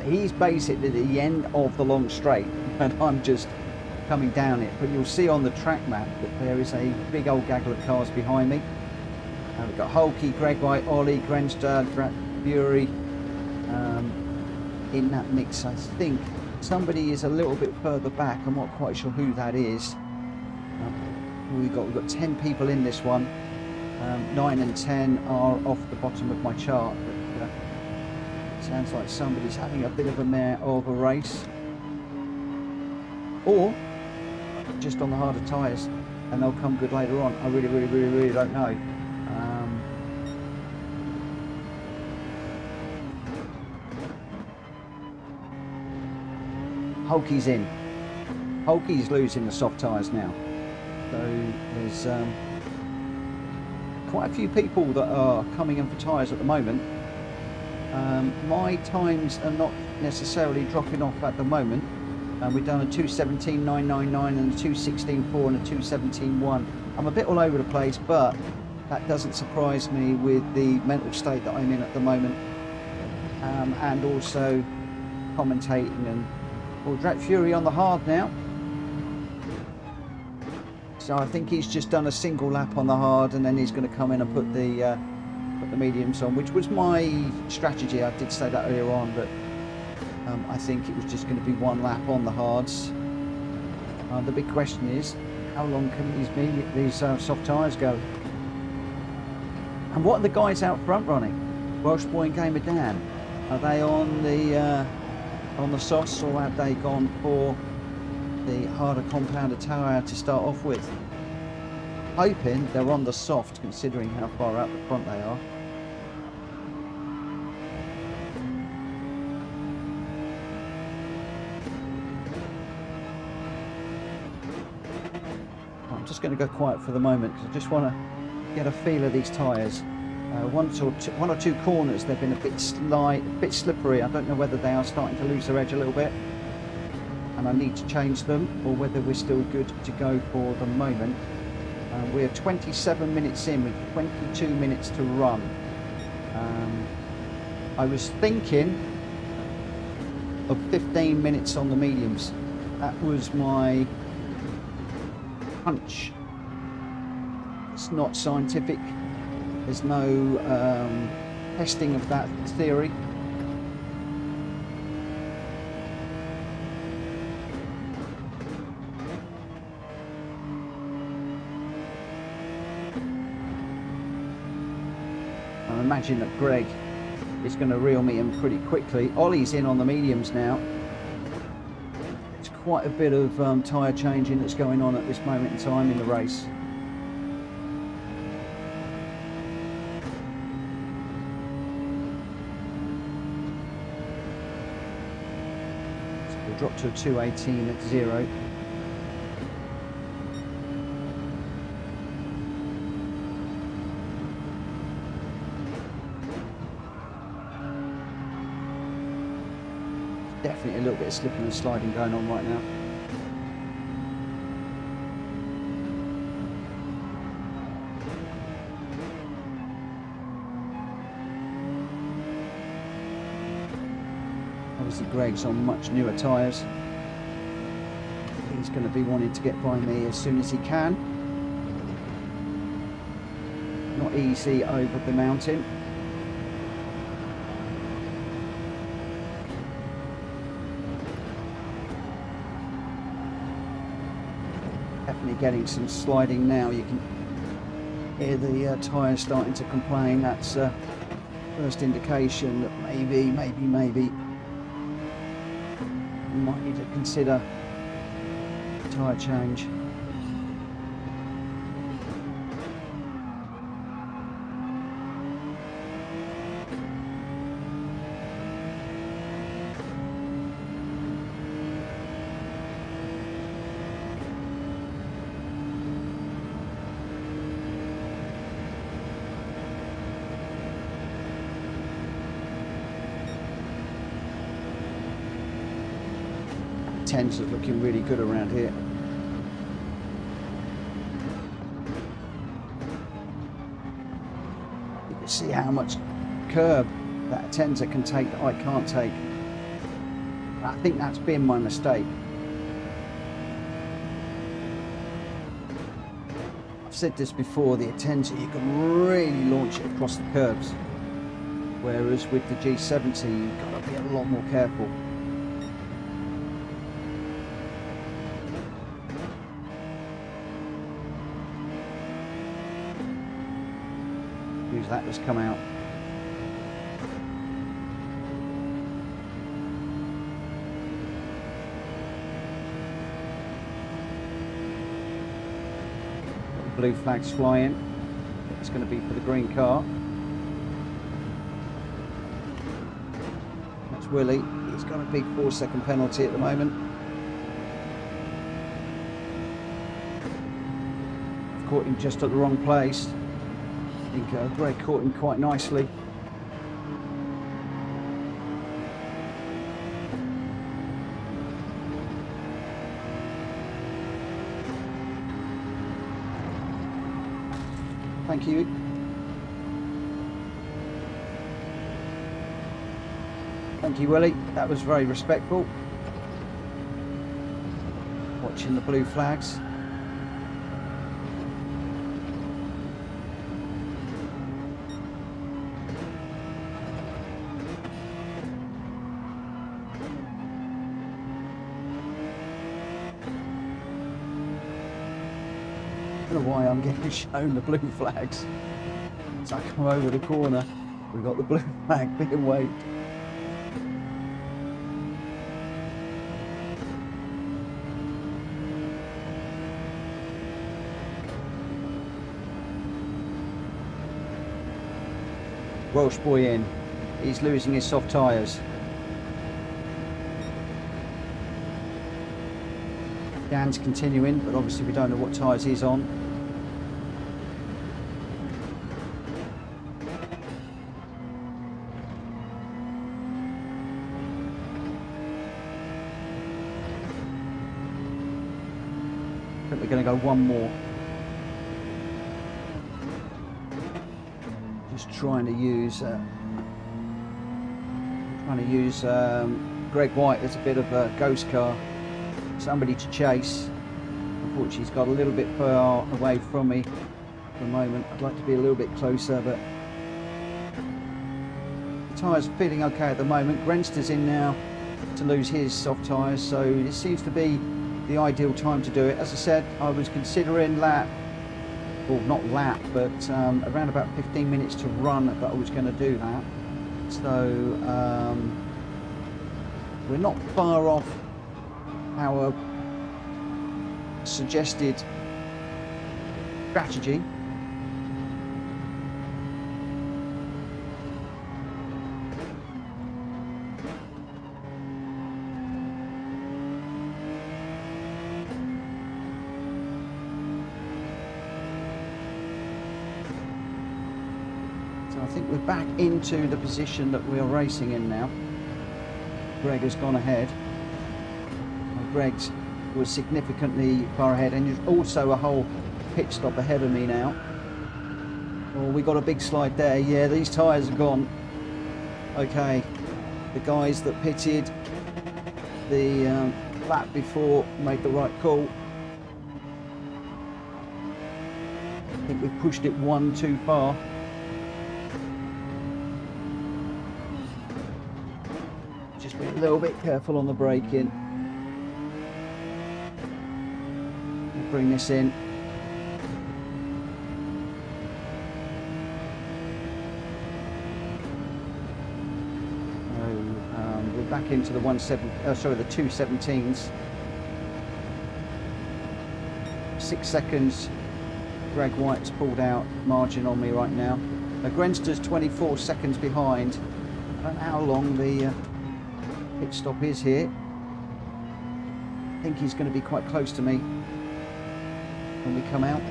He's basically at the end of the long straight and I'm just coming down it, but you'll see on the track map that there is a big old gaggle of cars behind me. We've got Hulky, Gr4, Ollie, Grenster, Gr4 in that mix. I think somebody is a little bit further back. I'm not quite sure who that is. We've got 10 people in this one. 9 and 10 are off the bottom of my chart, but it sounds like somebody's having a bit of a mare of a race, or just on the harder tyres, and they'll come good later on. I really don't know. Hulky's in. Hulky's losing the soft tyres now. So there's quite a few people that are coming in for tyres at the moment. My times are not necessarily dropping off at the moment. We've done a 2:17.999 and a 2:16.4 and a 2:17.1. I'm a bit all over the place, but that doesn't surprise me with the mental state that I'm in at the moment, and also commentating. And well, Gr4 on the hard now. So I think he's just done a single lap on the hard, and then he's going to come in and put the mediums on, which was my strategy. I did say that earlier on, but I think it was just going to be one lap on the hards. The big question is, how long can these soft tyres go? And what are the guys out front running? Welsh Boy and Gamer Dan, are they on the softs, or have they gone for the harder compounded tyre to start off with? hoping they're on the soft, considering how far out the front they are. I'm just going to go quiet for the moment because I just want to get a feel of these tyres. One or two corners, they've been a bit slippery. I don't know whether they are starting to lose their edge a little bit and I need to change them, or whether we're still good to go for the moment. We're 27 minutes in with 22 minutes to run. I was thinking of 15 minutes on the mediums. That was my hunch. It's not scientific. There's no testing of that theory. I imagine that Greg is going to reel me in pretty quickly. Ollie's in on the mediums now. It's quite a bit of tyre changing that's going on at this moment in time in the race. So we'll drop to a 218 at 0. Definitely a little bit of slipping and sliding going on right now. Obviously Greg's on much newer tyres. He's going to be wanting to get by me as soon as he can. Not easy over the mountain. Getting some sliding now. You can hear the tyres starting to complain. That's first indication that maybe you might need to consider a tyre change. Tens are looking really good around here. You can see how much curb that Tenza can take that I can't take. I think that's been my mistake. I've said this before, the Tenza, you can really launch it across the curbs, whereas with the G70 you've got to be a lot more careful. That has come out. Blue flags flying. It's going to be for the green car. That's Willie. He's got a big 4-second penalty at the moment. I've caught him just at the wrong place. I think Greg caught him quite nicely. Thank you. Thank you, Willie. That was very respectful. Watching the blue flags. I don't know why I'm getting shown the blue flags. As I come over the corner, we've got the blue flag being waved. Welsh boy in. He's losing his soft tyres. Dan's continuing, but obviously we don't know what tyres he's on. I think we're going to go one more. Just trying to use Gr4 as a bit of a ghost car, somebody to chase. Unfortunately, he's got a little bit far away from me at the moment. I'd like to be a little bit closer, but the tyres are feeling okay at the moment. Grenster's in now to lose his soft tyres, so this seems to be the ideal time to do it. As I said, I was considering lap, well, not lap, but around about 15 minutes to run that I was going to do that. So we're not far off our suggested strategy. I think we're back into the position that we are racing in now. Greg has gone ahead. Greg's was significantly far ahead, and there's also a whole pit stop ahead of me now. Oh, we got a big slide there. Yeah, these tyres are gone. Okay, the guys that pitted the lap before made the right call. I think we've pushed it one too far. Just be a little bit careful on the braking. We'll bring this in. We're back into the 217s. 6 seconds. Greg White's pulled out margin on me right now. Grenster's 24 seconds behind. I don't know how long the pit stop is here. I think he's going to be quite close to me when we come out.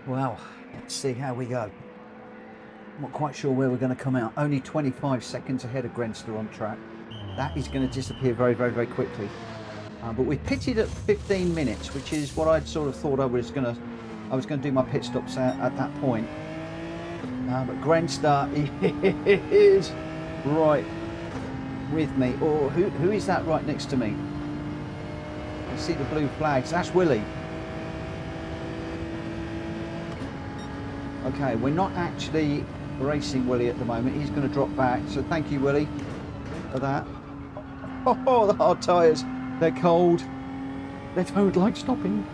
Well, let's see how we go. I'm not quite sure where we're going to come out. Only 25 seconds ahead of Grenster on track. That is going to disappear very, very, very quickly. But we pitted at 15 minutes, which is what I'd sort of thought I was going to do my pit stops at that point. But Grenster is right with me. Or who is that right next to me? I see the blue flags. That's Willie. Okay, we're not actually racing Willie at the moment. He's going to drop back. So thank you, Willie, for that. Oh, the hard tyres. They're cold. They don't like stopping.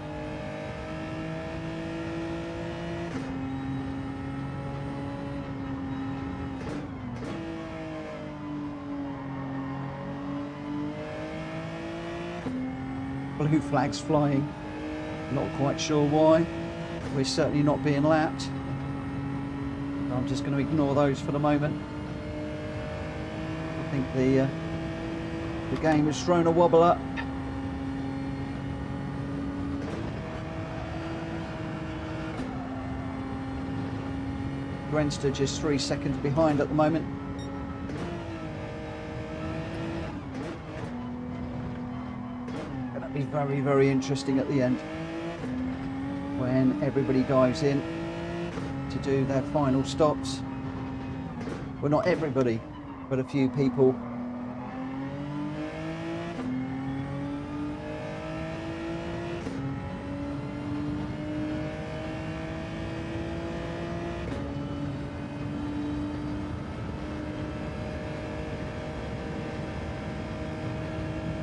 Blue flags flying. Not quite sure why. We're certainly not being lapped. I'm just going to ignore those for the moment. I think the game has thrown a wobbler. Grenster just 3 seconds behind at the moment. Going to be very, very interesting at the end when everybody dives in to do their final stops. Well, not everybody, but a few people.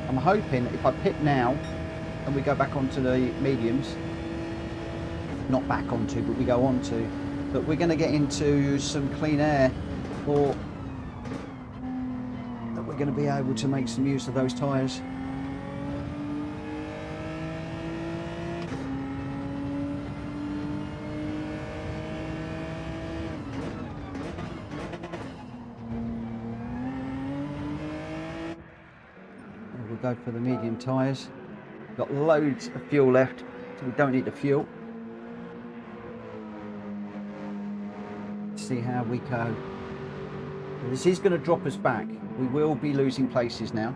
I'm hoping if I pit now and we go back onto the mediums, not back onto, but we go onto, that we're going to get into some clean air, or that we're going to be able to make some use of those tyres. We'll go for the medium tyres. Got loads of fuel left, so we don't need the fuel. See how we go. This is going to drop us back. We will be losing places now.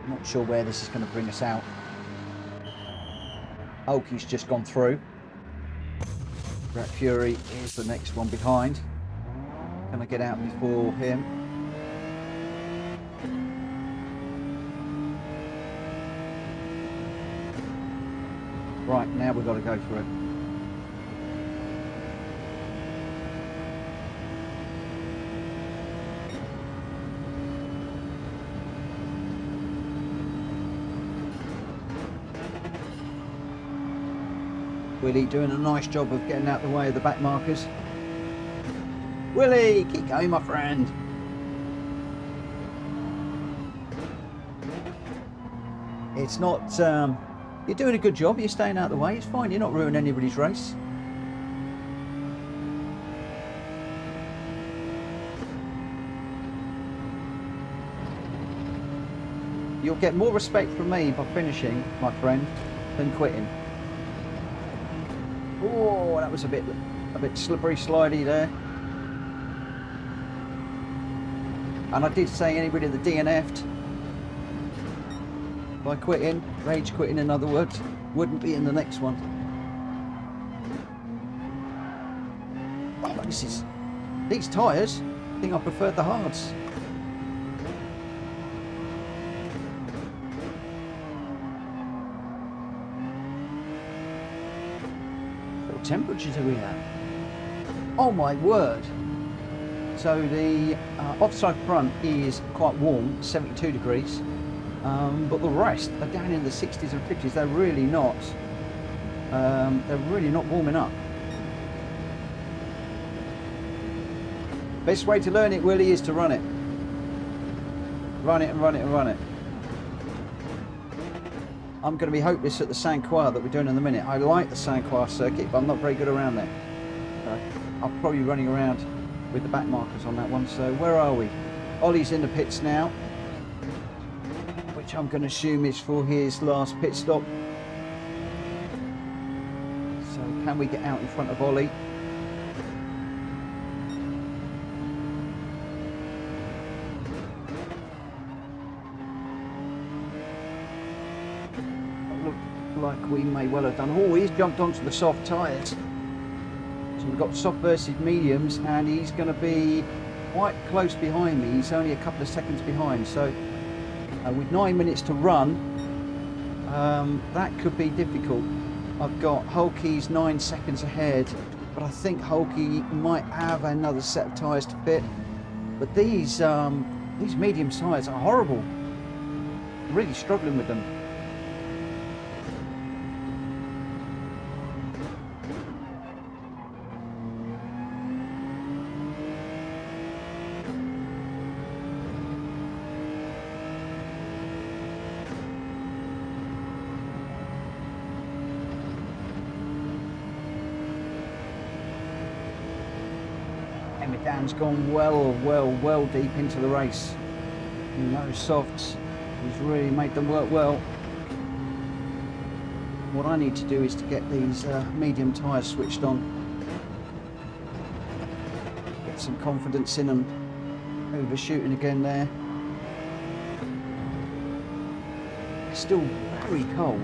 Not sure where this is going to bring us out. Oakey's just gone through. Gr4 is the next one behind. Can I get out before him? Right, now we've got to go for it. Willie doing a nice job of getting out the way of the back markers. Willie, keep going, my friend. It's not... you're doing a good job, you're staying out of the way, it's fine, you're not ruining anybody's race. You'll get more respect from me by finishing, my friend, than quitting. Oh, that was a bit slippery slidey there. And I did say anybody that DNF'd by quitting, rage quitting in other words, wouldn't be in the next one. Oh, these tyres, I think I preferred the hards. What temperatures are we at? Oh my word. So the offside front is quite warm, 72 degrees. But the rest are down in the 60s and 50s. They're really not warming up. Best way to learn it, Willie, is to run it. Run it and run it and run it. I'm going to be hopeless at the Croix that we're doing in a minute. I like the Croix circuit, but I'm not very good around there. So I'll probably be running around with the back markers on that one. So where are we? Ollie's in the pits now, which I'm going to assume is for his last pit stop. So can we get out in front of Ollie? Looked like we may well have done. Oh, he's jumped onto the soft tyres. So we've got soft versus mediums, and he's going to be quite close behind me. He's only a couple of seconds behind. So with 9 minutes to run, that could be difficult. I've got Hulkey's 9 seconds ahead, but I think Hulkey might have another set of tyres to fit. But these medium tyres are horrible. I'm really struggling with them. Dan's gone well deep into the race. And those softs, he's really made them work well. What I need to do is to get these medium tyres switched on. Get some confidence in them. Overshooting again there. It's still very cold.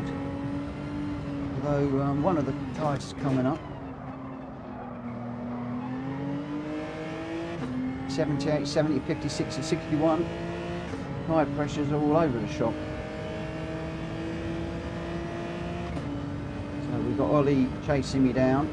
Although one of the tyres is coming up. 78, 70, 56 and 61. Tyre pressures are all over the shop. So we've got Ollie chasing me down.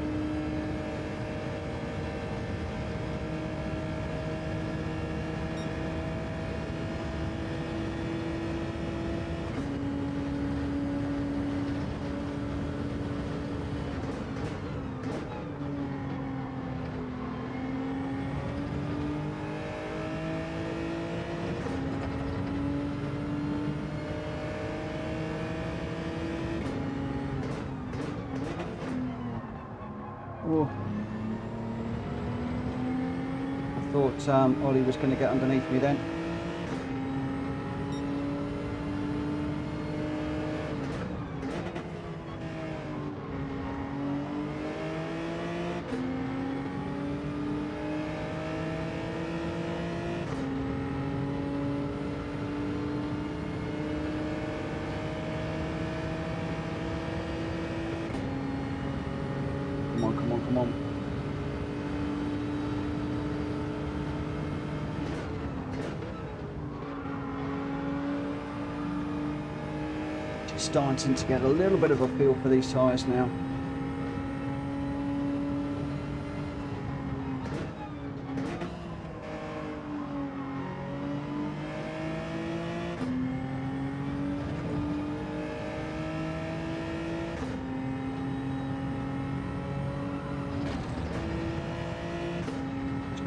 Oh. I thought Ollie was going to get underneath me then. Come on. Just starting to get a little bit of a feel for these tyres now.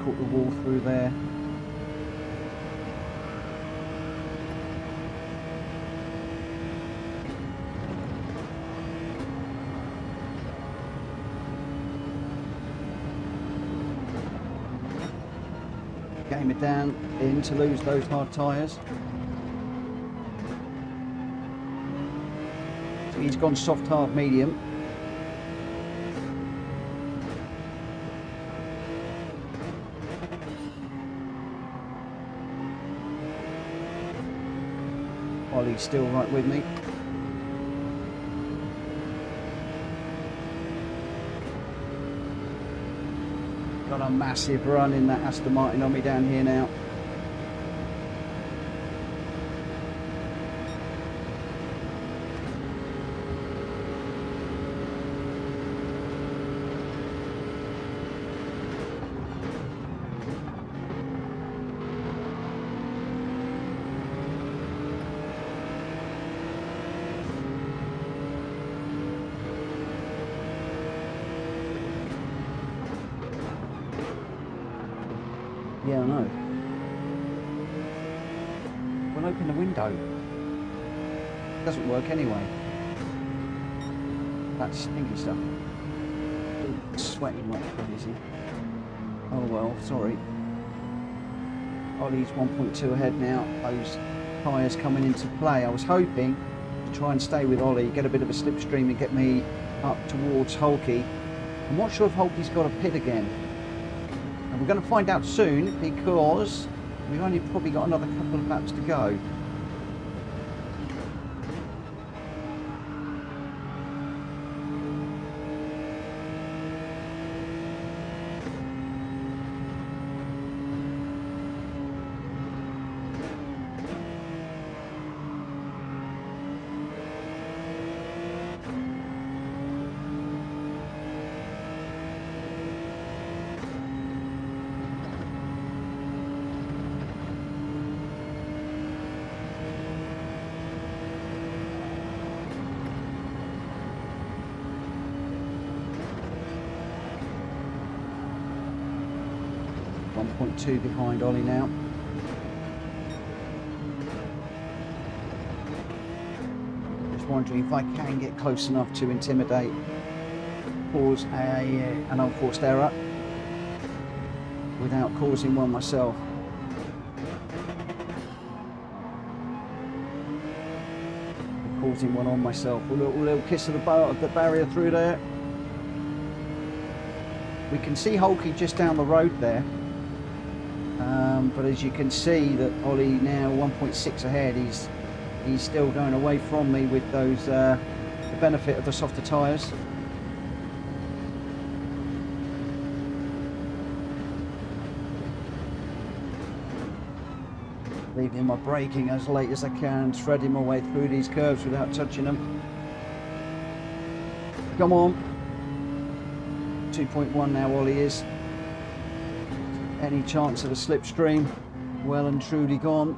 Caught the wall through there. Game it down in to lose those hard tyres. So he's gone soft, hard, medium. Ollie's still right with me. Got a massive run in that Aston Martin on me down here now. Yeah, I know. We'll open the window. It doesn't work anyway. That stinky stuff. Sweating like crazy. Oh well, sorry. Ollie's 1.2 ahead now. Those tyres coming into play. I was hoping to try and stay with Ollie, get a bit of a slipstream and get me up towards Hulky. I'm not sure if Hulky's got a pit again. We're going to find out soon because we've only probably got another couple of laps to go. .2 behind Ollie now. Just wondering if I can get close enough to intimidate, cause an unforced error without causing one myself. Causing one on myself. A little kiss of the barrier through there. We can see Hulky just down the road there. But as you can see that Ollie now 1.6 ahead, he's still going away from me with those the benefit of the softer tyres. Leaving my braking as late as I can, threading my way through these curves without touching them. Come on. 2.1 now Ollie is. Any chance of a slipstream, well and truly gone.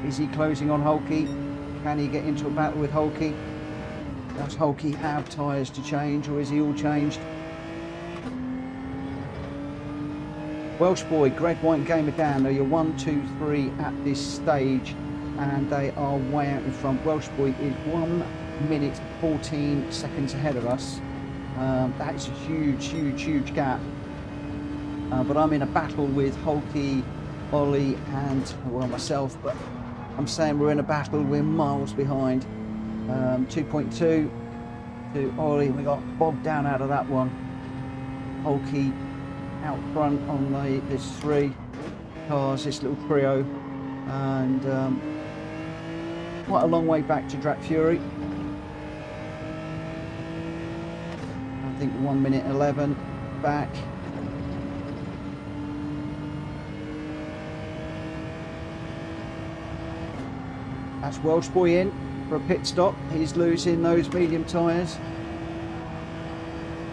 Is he closing on Hulky? Can he get into a battle with Hulky? Does Hulky have tyres to change, or is he all changed? Welsh boy, Gr4 Gamer Dan, are you 1, 2, 3 at this stage? and they are way out in front. Welsh Boy is 1 minute 14 seconds ahead of us. That is a huge gap. But I'm in a battle with Holkey, Ollie, and well, myself. But I'm saying we're in a battle. We're miles behind. 2.2 to Ollie. We got bogged down out of that one. Holkey out front on there's 3 cars. This little trio, and quite a long way back to Gr4. I think 1 minute 11 back. That's Welsh Boy in for a pit stop. He's losing those medium tyres.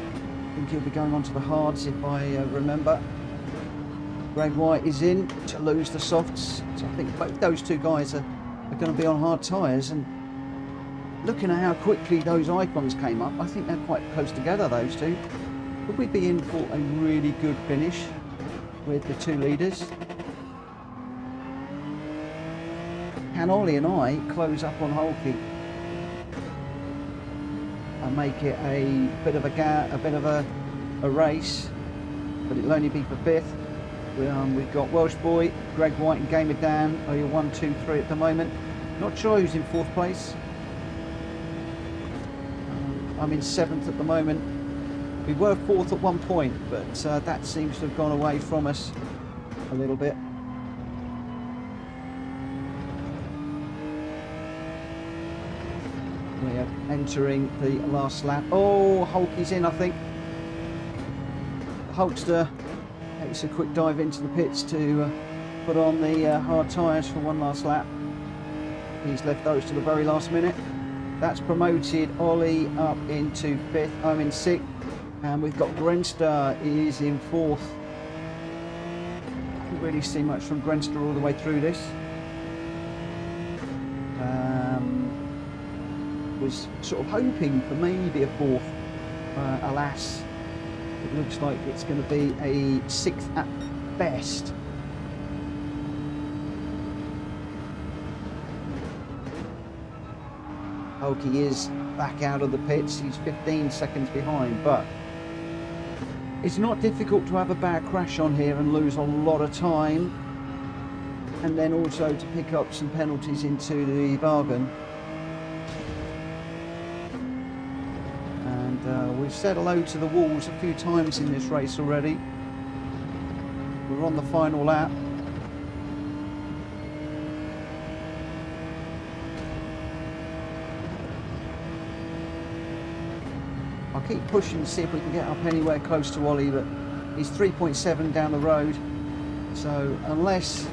I think he'll be going on to the hards if I remember. Gr4 is in to lose the softs. So I think both those 2 guys are going to be on hard tyres. And looking at how quickly those icons came up, I think they're quite close together, those 2. Could we be in for a really good finish with the 2 leaders? Can Ollie and I close up on Holkey and make it a bit of a race, but it'll only be for 5th. We've got Welsh Boy, Gr4 and Gamer Dan are your 1, 2, 3 at the moment. Not sure who's in 4th place. I'm in 7th at the moment. We were 4th at one point, but that seems to have gone away from us a little bit. We are entering the last lap. Oh, Holkey's in, I think. The Hulkster takes a quick dive into the pits to put on the hard tyres for one last lap. He's left those to the very last minute. That's promoted Ollie up into 5th. I'm in 6th. And we've got Gr4 is in 4th. I can't really see much from Gr4 all the way through this. Was sort of hoping for maybe a 4th. Alas, it looks like it's going to be a 6th at best. Holkey is back out of the pits. He's 15 seconds behind, but it's not difficult to have a bad crash on here and lose a lot of time, and then also to pick up some penalties into the bargain. And we've said hello to the walls a few times in this race already. We're on the final lap. I'll keep pushing to see if we can get up anywhere close to Ollie, but he's 3.7 down the road. So unless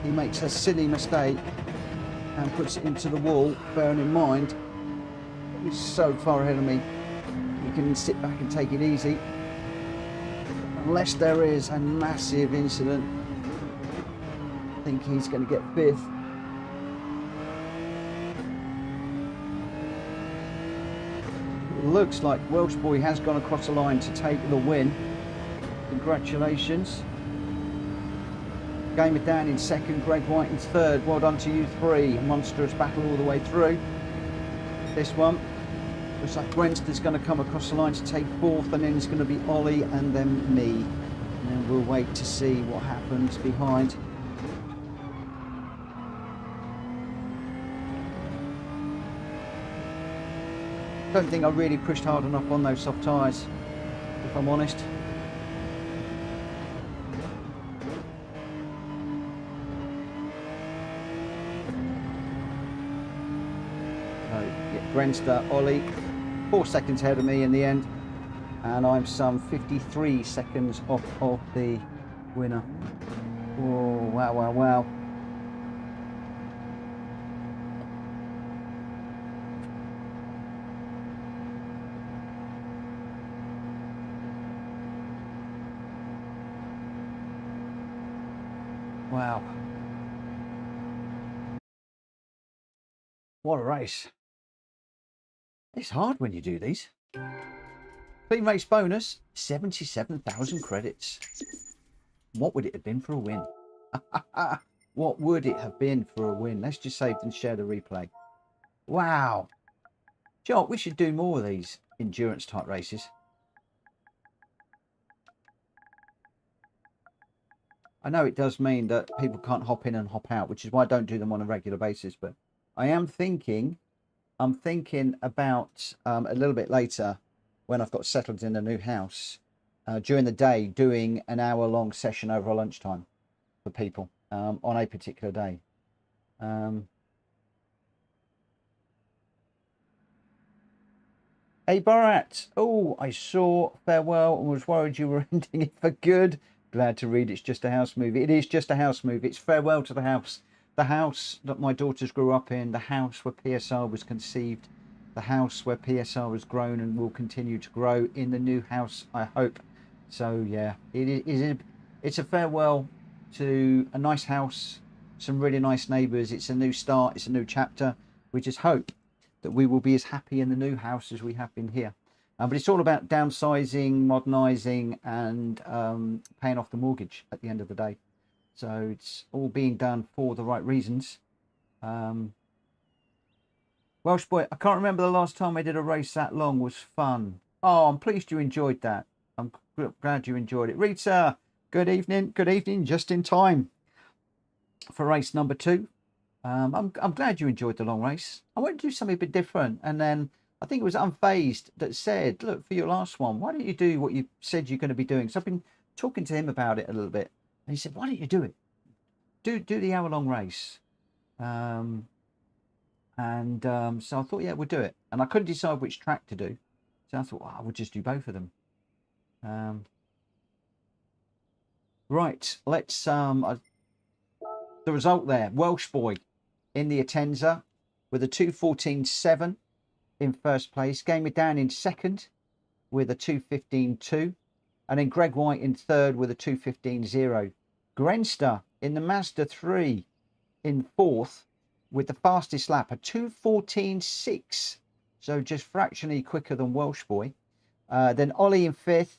he makes a silly mistake and puts it into the wall, bearing in mind he's so far ahead of me, you can sit back and take it easy. Unless there is a massive incident, I think he's going to get 5th. Looks like Welsh Boy has gone across the line to take the win. Congratulations. Gamer Dan in 2nd, Gr4 in 3rd. Well done to you 3. A monstrous battle all the way through. This one looks like Gr4's going to come across the line to take 4th, and then it's going to be Ollie and then me. And then we'll wait to see what happens behind. I don't think I really pushed hard enough on those soft tyres, if I'm honest. Yeah, Gr4, Ollie, 4 seconds ahead of me in the end, and I'm some 53 seconds off of the winner. Oh, wow, wow, wow. Wow. What a race. It's hard when you do these. Clean race bonus, 77,000 credits. What would it have been for a win? What would it have been for a win? Let's just save and share the replay. Wow. Joel, we should do more of these endurance type races. I know it does mean that people can't hop in and hop out, which is why I don't do them on a regular basis. But I am thinking, I'm thinking about a little bit later when I've got settled in a new house during the day, doing an hour-long session over lunchtime for people on a particular day. Hey Barat, oh, I saw Farewell and was worried you were ending it for good. Glad to read it's just a house movie. It is just a house movie. It's farewell to the house that my daughters grew up in, the house where PSR was conceived, the house where PSR has grown and will continue to grow in the new house, I hope. So yeah, it's a farewell to a nice house, some really nice neighbours. It's a new start. It's a new chapter. We just hope that we will be as happy in the new house as we have been here. But it's all about downsizing, modernising and paying off the mortgage at the end of the day. So it's all being done for the right reasons. Welsh boy, I can't remember the last time I did a race that long. It was fun. Oh, I'm pleased you enjoyed that. I'm glad you enjoyed it. Rita, good evening. Good evening, just in time for race number 2. I'm glad you enjoyed the long race. I wanted to do something a bit different. And then I think it was Unfazed that said, look, for your last one, why don't you do what you said you're going to be doing? So I've been talking to him about it a little bit. And he said, why don't you do it? Do the hour-long race. So I thought, yeah, we'll do it. And I couldn't decide which track to do. So I thought, well, I would just do both of them. Right, let's... the result there, Welsh boy in the Atenza with a 2:14.7 in first place. Gamer down in second with a 2:15.2. And then Greg White in third with a 2:15.0. Grenster in the Mazda 3 in fourth with the fastest lap, a 2:14.6. So just fractionally quicker than Welsh boy. Then Ollie in fifth.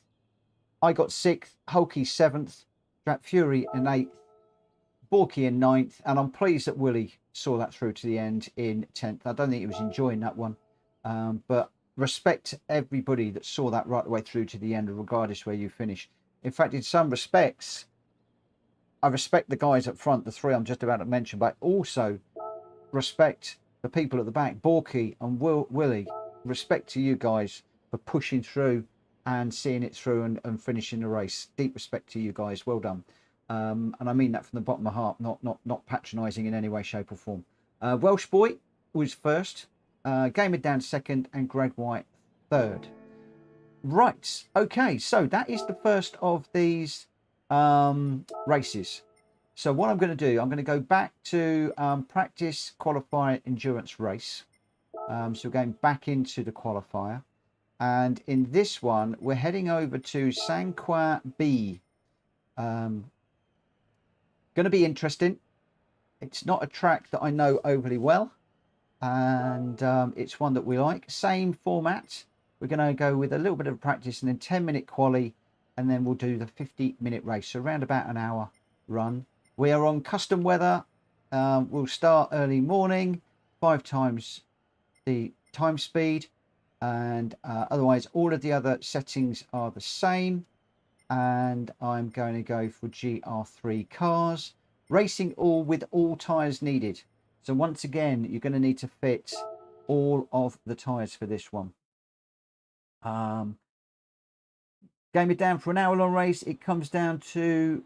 I got sixth. Hulky seventh. Jack Fury in eighth. Borky in ninth. And I'm pleased that Willie saw that through to the end in 10th. I don't think he was enjoying that one. But respect to everybody that saw that right the way through to the end, regardless where you finish. In fact, in some respects, I respect the guys up front, the three I'm just about to mention, but also respect the people at the back, Borky and Willie. Respect to you guys for pushing through and seeing it through and finishing the race. Deep respect to you guys. Well done. And I mean that from the bottom of my heart, not patronising in any way, shape or form. Welsh boy was first, Gamer down second, and Greg White third. Right, okay, so that is the first of these races. So what I'm going to do, I'm going to go back to practice qualifier endurance race. So we're going back into the qualifier. And in this one, we're heading over to Sanqua B. Going to be interesting. It's not a track that I know overly well. And it's one that we like. Same format. We're going to go with a little bit of practice and then 10-minute quali. And then we'll do the 50-minute race. So around about an hour run. We are on custom weather. We'll start early morning. 5 times the time speed. And otherwise, all of the other settings are the same. And I'm going to go for Gr3 cars. Racing all with all tyres needed. So once again, you're going to need to fit all of the tyres for this one. Game it down for an hour-long race. It comes down to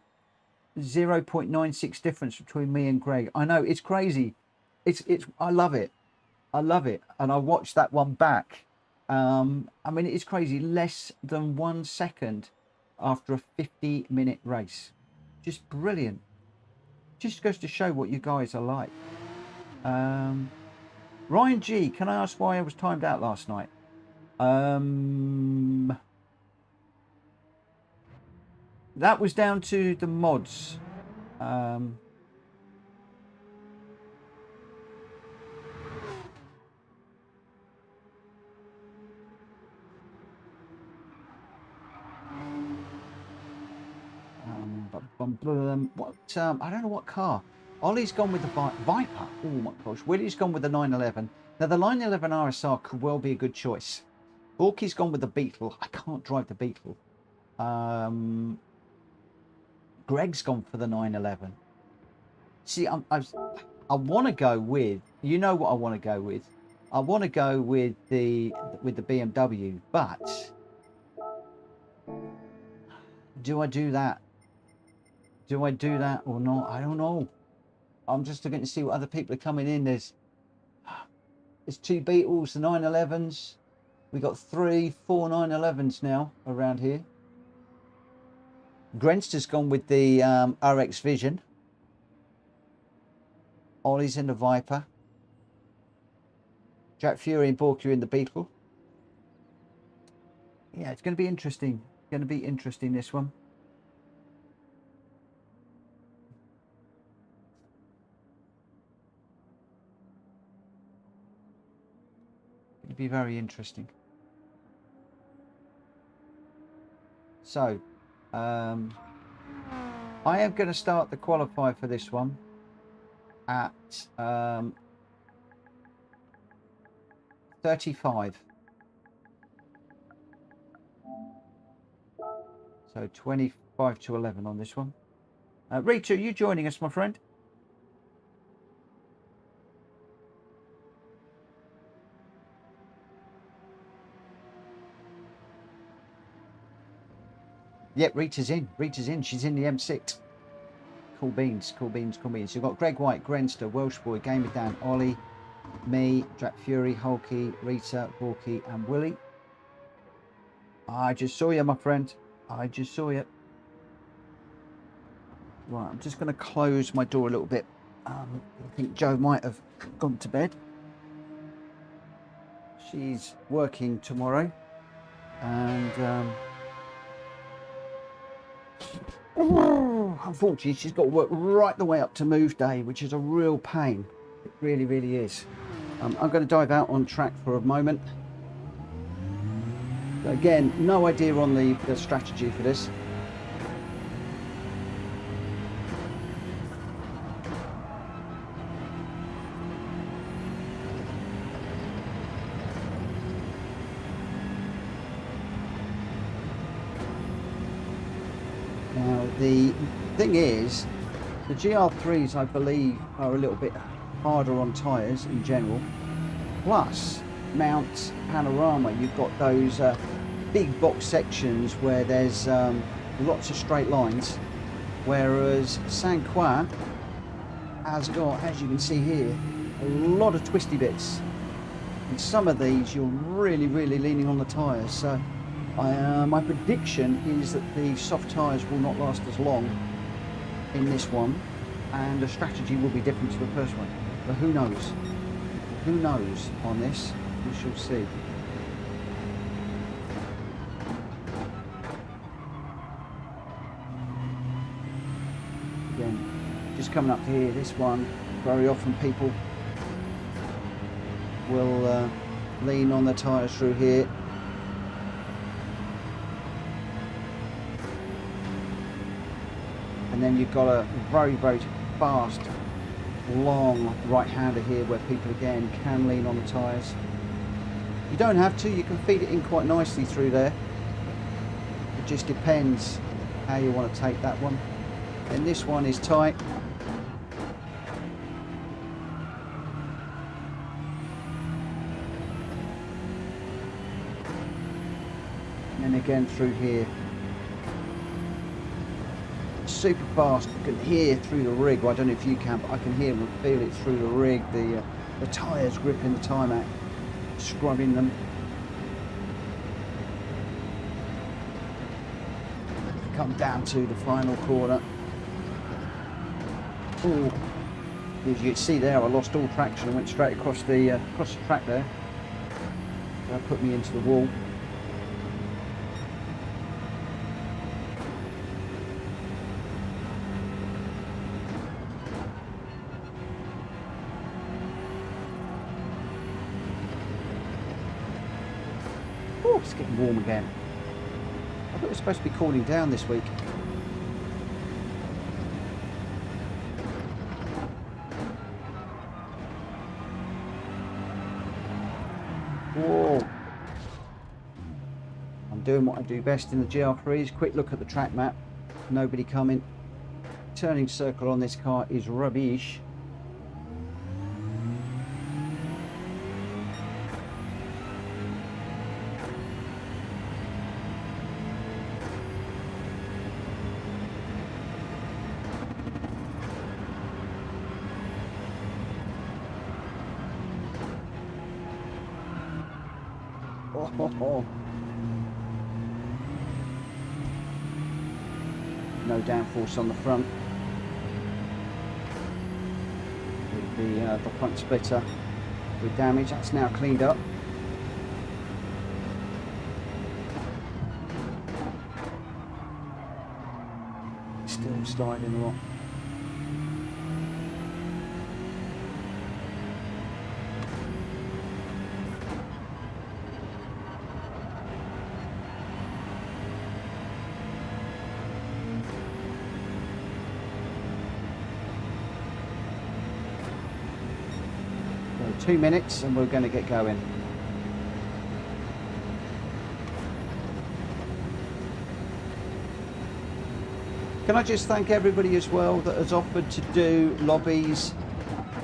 0.96 difference between me and Greg. I know, it's crazy. I love it. I love it. And I watched that one back. I mean, it's crazy. Less than 1 second after a 50-minute race. Just brilliant. Just goes to show what you guys are like. Ryan G, can I ask why I was timed out last night? That was down to the mods. What? I don't know what car. Ollie's gone with the Viper. Oh my gosh. Willie's gone with the 911. Now the 911 RSR could well be a good choice. Borky's gone with the Beetle. I can't drive the Beetle. Greg's gone for the 911. See, I want to go with, you know what I want to go with. I want to go with the BMW, but do I do that? Do I do that or not? I don't know. I'm just looking to see what other people are coming in. There's 2 Beetles, the 911s. We got 3, 4 911s now around here. Grenster's gone with the RX Vision. Ollie's in the Viper. Jack Fury and Borky in the Beetle. Yeah, it's going to be interesting. It's going to be interesting, this one. It'll be very interesting. So, I am going to start the qualifier for this one at 35. So 25 to 11 on this one. Rita, are you joining us, my friend? Yep, Rita's in. Rita's in. She's in the M6. Cool beans, cool beans, cool beans. You've got Greg White, Grenster, Welsh Boy, Gamer Dan, Ollie, me, Jack Fury, Hulky, Rita, Borky, and Willie. I just saw you, my friend. I just saw you. Right, I'm just going to close my door a little bit. I think Joe might have gone to bed. She's working tomorrow. And unfortunately, she's got to work right the way up to move day, which is a real pain. It really, really is. I'm going to dive out on track for a moment. Again, no idea on the strategy for this. Now, the thing is, the Gr3s, I believe, are a little bit harder on tyres in general. Plus, Mount Panorama, you've got those big box sections where there's lots of straight lines, whereas St. Croix has got, as you can see here, a lot of twisty bits. And some of these you're really, really leaning on the tyres. So my prediction is that the soft tyres will not last as long in this one, and the strategy will be different to the first one. But who knows? Who knows on this? We shall see. Again, just coming up here, this one, very often people will lean on the tyres through here. And then you've got a very, very fast, long right-hander here where people again can lean on the tyres. You don't have to, you can feed it in quite nicely through there. It just depends how you want to take that one. And this one is tight. And then again through here. Super fast. You can hear through the rig. Well, I don't know if you can, but I can hear and feel it through the rig. The tyres gripping the tarmac, scrubbing them. Come down to the final corner. Ooh. As you can see there, I lost all traction and went straight across the track there. That put me into the wall. It's getting warm again. I thought it was supposed to be cooling down this week. Whoa. I'm doing what I do best in the Gr3s. Quick look at the track map. Nobody coming. Turning circle on this car is rubbish. Oh. No downforce on the front. With the front splitter with damage. That's now cleaned up. Still sliding a lot. So 2 minutes and we're going to get going. Can I just thank everybody as well that has offered to do lobbies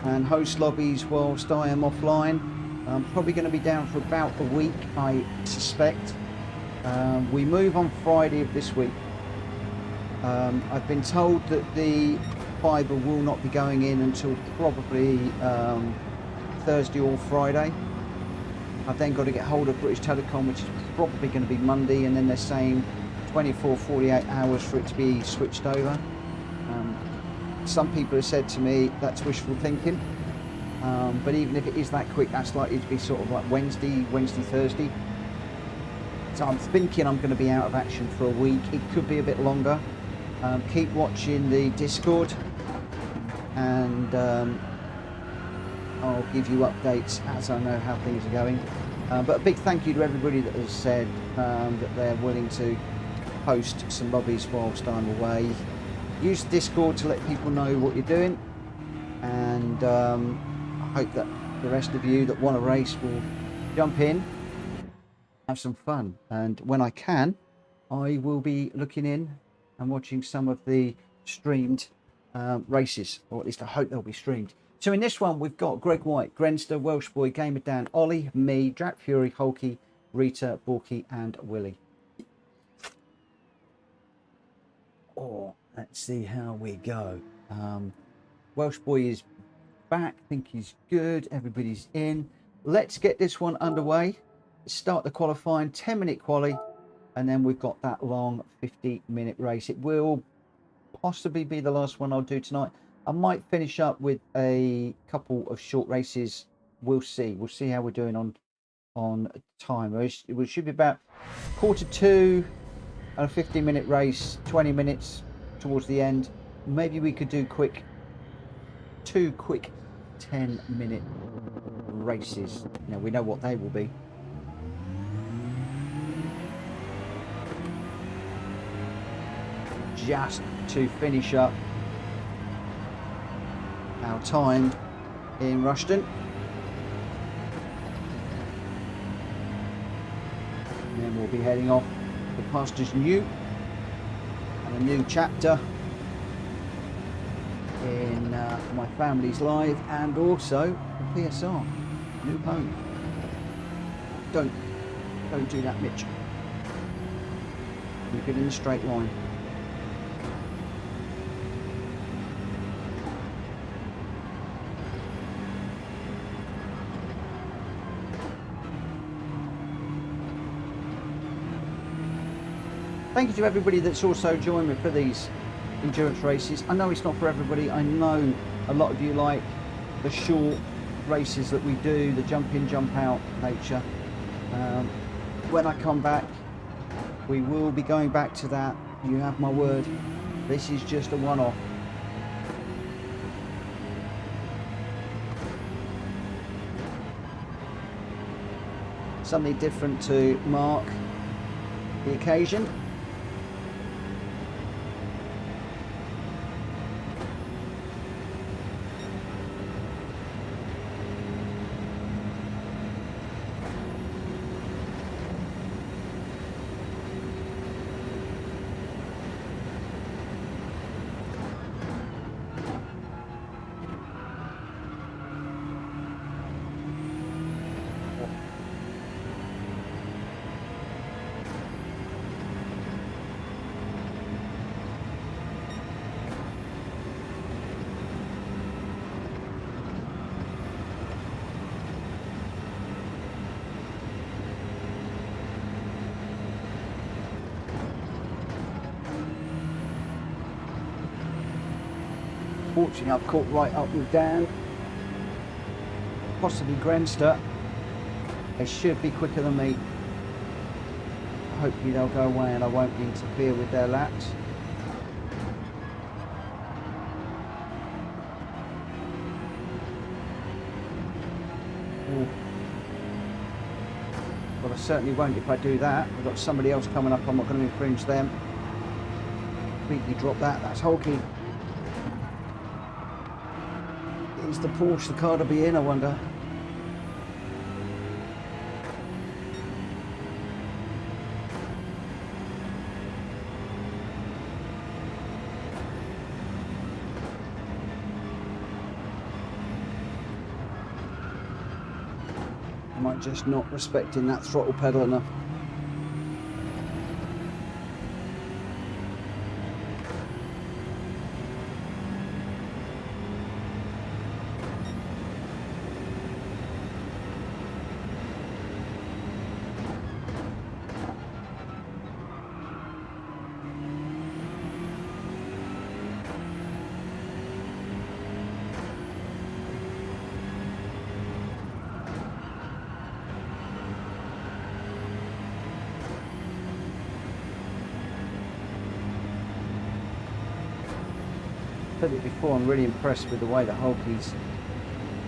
and host lobbies whilst I am offline. I'm probably going to be down for about a week, I suspect. We move on Friday of this week. I've been told that the fibre will not be going in until probably Thursday or Friday. I've then got to get hold of British Telecom, which is probably going to be Monday, and then they're saying 24, 48 hours for it to be switched over. Some people have said to me that's wishful thinking, but even if it is that quick, that's likely to be sort of like Wednesday, Thursday. So I'm thinking I'm going to be out of action for a week. It could be a bit longer. Keep watching the Discord, and I'll give you updates as I know how things are going. But a big thank you to everybody that has said that they're willing to host some lobbies whilst I'm away. Use Discord to let people know what you're doing, and I hope that the rest of you that want to race will jump in, have some fun, and when I can, I will be looking in and watching some of the streamed races, or at least I hope they'll be streamed. So in this one we've got Greg White, Grenster, Welsh Boy, Gamer Dan, Ollie, me, Jack Fury, Hulky, Rita, Borky and Willie. Oh, let's see how we go. Welsh Boy is back. I think he's good. Everybody's in. Let's get this one underway. Start the qualifying, 10-minute quali, and then we've got that long 50-minute race. It will possibly be the last one I'll do tonight. I might finish up with a couple of short races. We'll see. We'll see how we're doing on time. It should be about 1:45 and a 50-minute race, 20 minutes towards the end. Maybe we could do two quick 10-minute races. Now we know what they will be. Just to finish up our time in Rushden. And then we'll be heading off to Pastures New and a new chapter in my family's live, and also the PSR, new home. Don't do that, Mitch. Keep it in a straight line. Thank you to everybody that's also joined me for these endurance races. I know it's not for everybody. I know a lot of you like the short races that we do, the jump in, jump out nature. When I come back, we will be going back to that. You have my word. This is just a one-off. Something different to mark the occasion. Unfortunately, I've caught right up with Dan, possibly Gr4. They should be quicker than me. Hopefully they'll go away and I won't interfere with their laps. Well, I certainly won't if I do that. We've got somebody else coming up. I'm not going to infringe them. Completely drop that. That's Hulky. Is the Porsche the car to be in, I wonder? I might just not respecting that throttle pedal enough. I've said it before, I'm really impressed with the way that Hulky's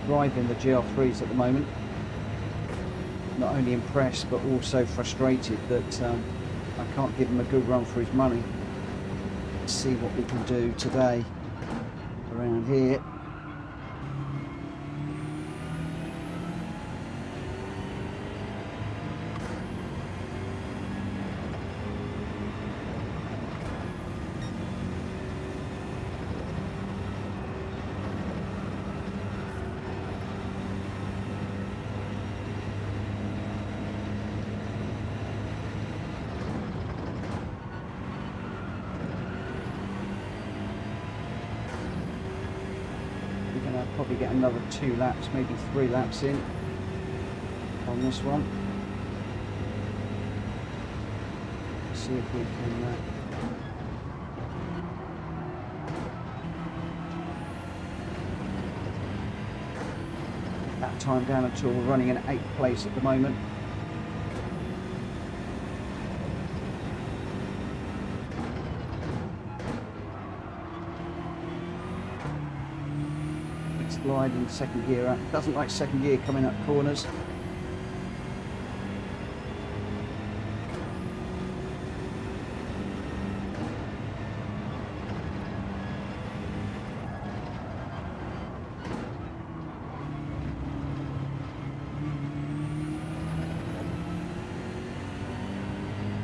driving the Gr3s at the moment. Not only impressed but also frustrated that I can't give him a good run for his money. Let's see what we can do today around here. Probably get another 2 laps, maybe 3 laps in on this one. See if we can get that time down until we're running in 8th place at the moment. Glide in second gear up. Doesn't like second gear coming up corners.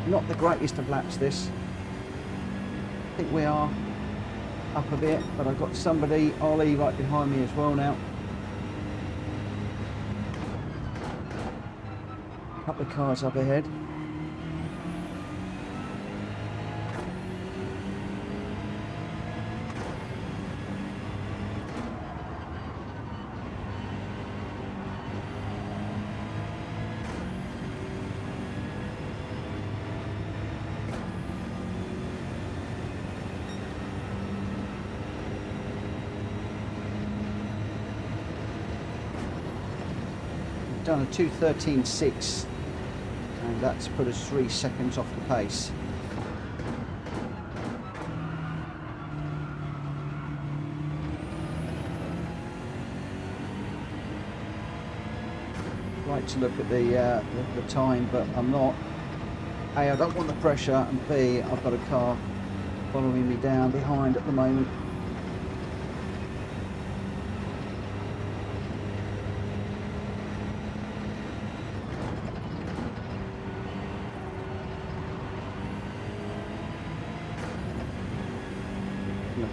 Not the greatest of laps this. I think we are up a bit, but I've got somebody, Ollie, right behind me as well now. A couple of cars up ahead. Done a 2:13.6 and that's put us 3 seconds off the pace. I'd like to look at the time, but I'm not. A, I don't want the pressure, and B, I've got a car following me down behind at the moment.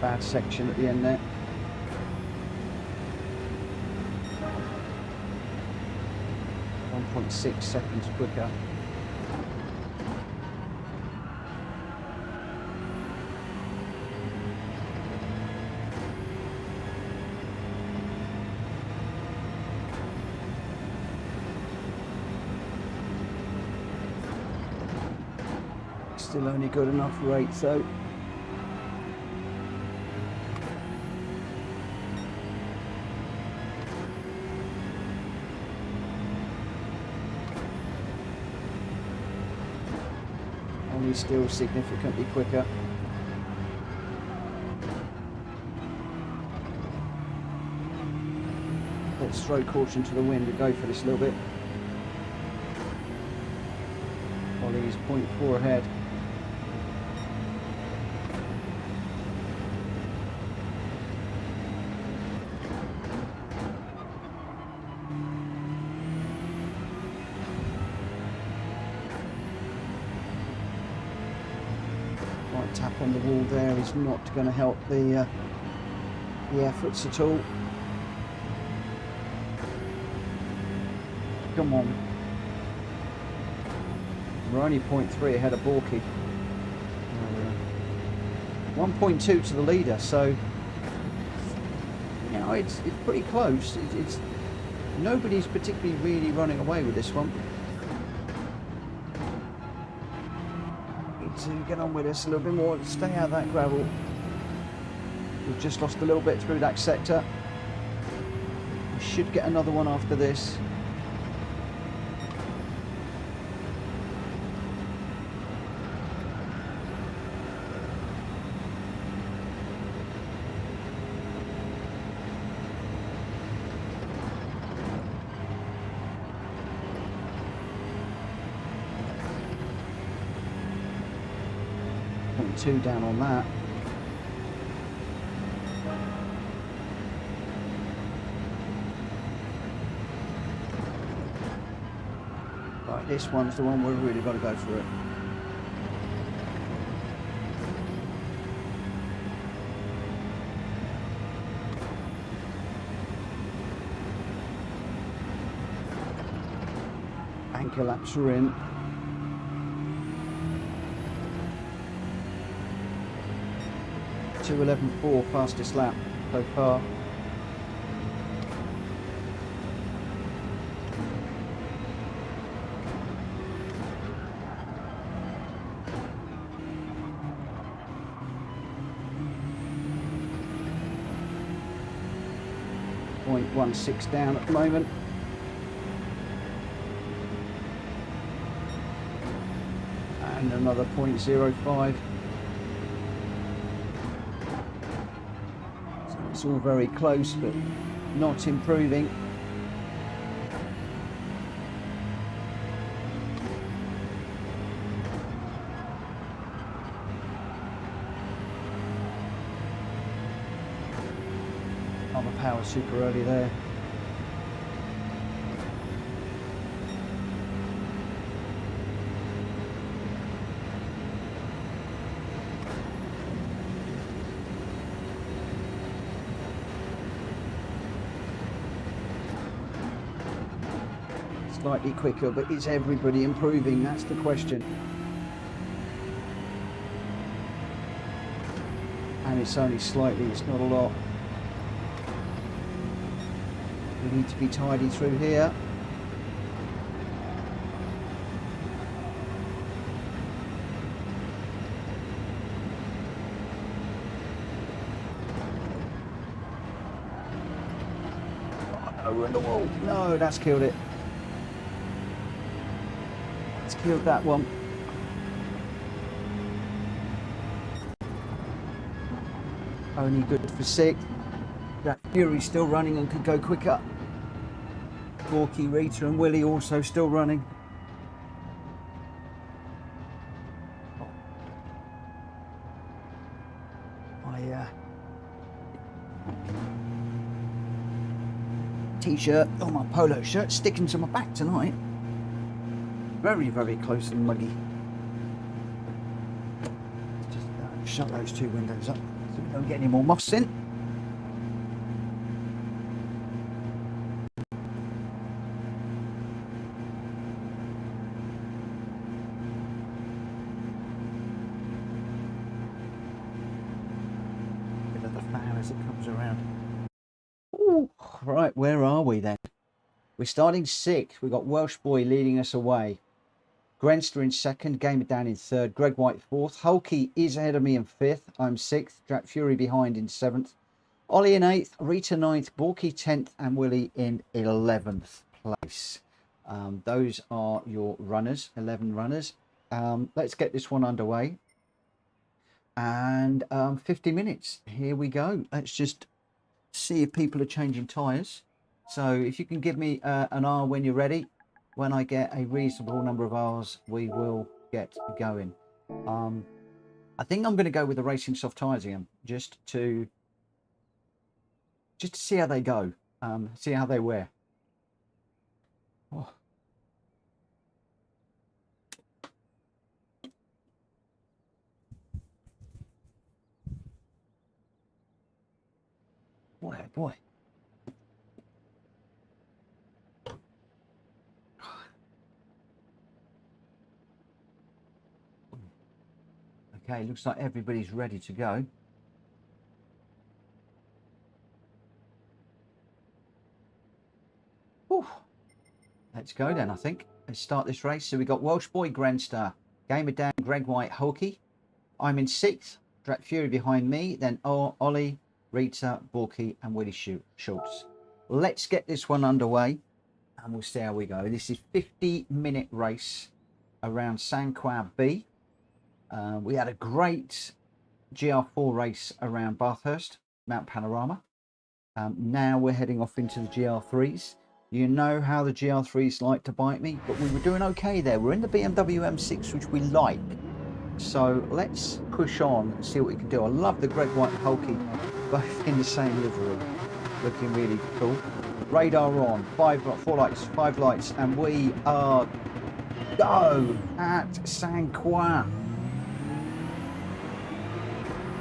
Bad section at the end there. .6 seconds quicker. Still only good enough rate though. Qually's still significantly quicker. Let's throw caution to the wind and go for this a little bit. Qually's 0.4 ahead. Right tap on the wall there is not going to help the efforts at all. Come on. We're only 0.3 ahead of Borky. 1.2 to the leader, so you know it's pretty close. It's nobody's particularly really running away with this one. Need to get on with this a little bit more. Stay out of that gravel. We've just lost a little bit through that sector. We should get another one after this. Two down on that. Right, this one's the one we've really got to go for it. Anchor laps are in. 2:11.4 fastest lap so far. .16 down at the moment. And another 0.05. It's all very close, but not improving. On the power super early there. Slightly quicker, but is everybody improving? That's the question. And it's only slightly, it's not a lot. We need to be tidy through here. Oh, we're in the wall. No, that's killed it. Killed that one. Only good for 6th. That Fury's still running and could go quicker. Borky, Rita and Willie also still running. My t-shirt, or my polo shirt, sticking to my back tonight. Very, very close and muggy. Just shut those two windows up so we don't get any more moths in. Bit of the fan as it comes around. Ooh, right, where are we then? We're starting 6th. We've got Welsh Boy leading us away. Gr4 in 2nd, Gamer Down in 3rd, Greg White 4th. Hulky is ahead of me in 5th. I'm 6th. Gr4 behind in 7th. Ollie in 8th, Rita 9th, Borky 10th, and Willie in 11th place. Those are your runners, 11 runners. let's get this one underway. And 50 minutes, here we go. Let's just see if people are changing tyres. So if you can give me an R when you're ready. When I get a reasonable number of R's, we will get going. I think I'm going to go with the racing soft tyres again, just to see how they go, see how they wear. Oh. Boy, oh boy. Okay, looks like everybody's ready to go. Whew. Let's go then, I think. Let's start this race. So we got Welsh Boy Grandster, Gamer Dan, Greg White, Hulky. I'm in 6th. Gr4 behind me. Then Ollie, Rita, Borky, and Willie Schultz. Let's get this one underway, and we'll see how we go. This is 50-minute race around San Croix B. We had a great Gr4 race around Bathurst, Mount Panorama. Now we're heading off into the Gr3s. You know how the Gr3s like to bite me, but we were doing okay there. We're in the BMW M6, which we like. So let's push on and see what we can do. I love the Greg White and Hulky, both in the same livery. Looking really cool. Radar on, 4 lights, 5 lights, and we are go at San Croix.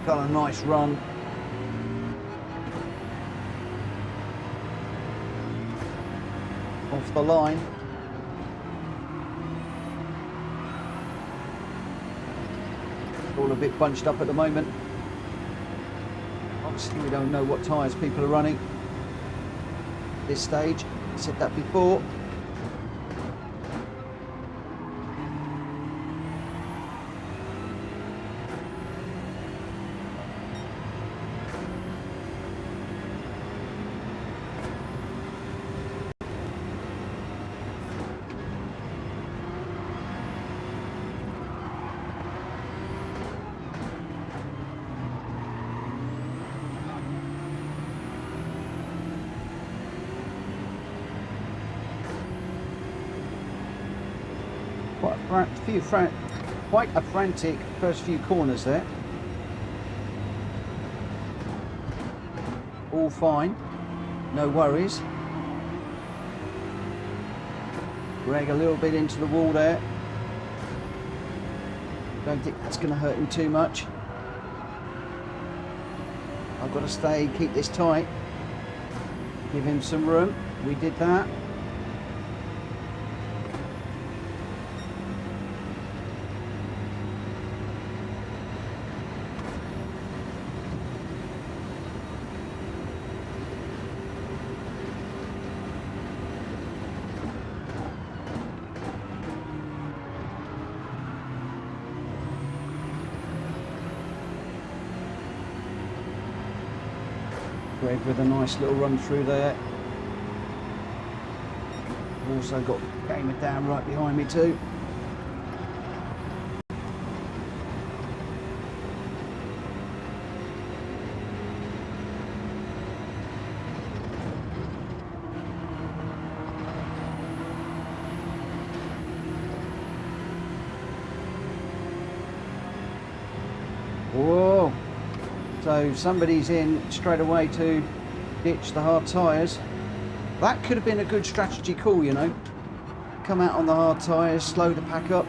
Got a nice run. Off the line. All a bit bunched up at the moment. Obviously we don't know what tyres people are running at this stage. I said that before. Quite a frantic first few corners there. All fine, no worries. Greg a little bit into the wall there. Don't think that's going to hurt him too much. I've got to stay, keep this tight. Give him some room. We did that. Greg with a nice little run through there. Also got Gamer down right behind me too. Whoa! So somebody's in straight away to ditch the hard tyres. That could have been a good strategy call, you know. Come out on the hard tyres, slow the pack up,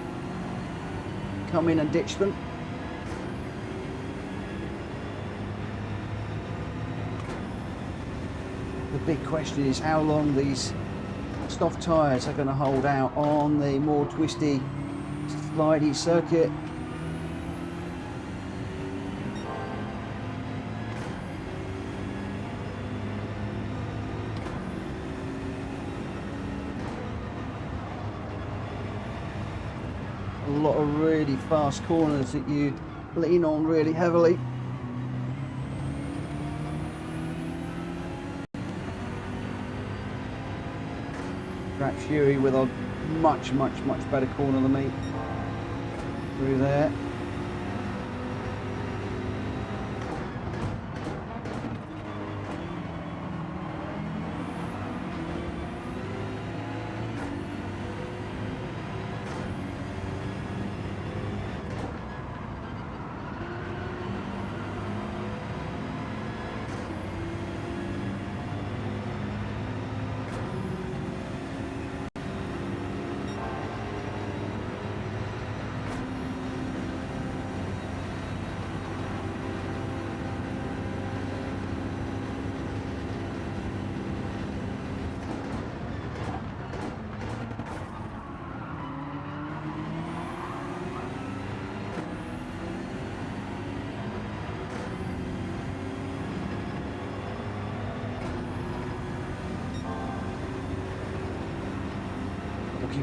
come in and ditch them. The big question is how long these soft tyres are going to hold out on the more twisty, slidey circuit. A lot of really fast corners that you lean on really heavily. Gr4 with a much better corner than me. through there.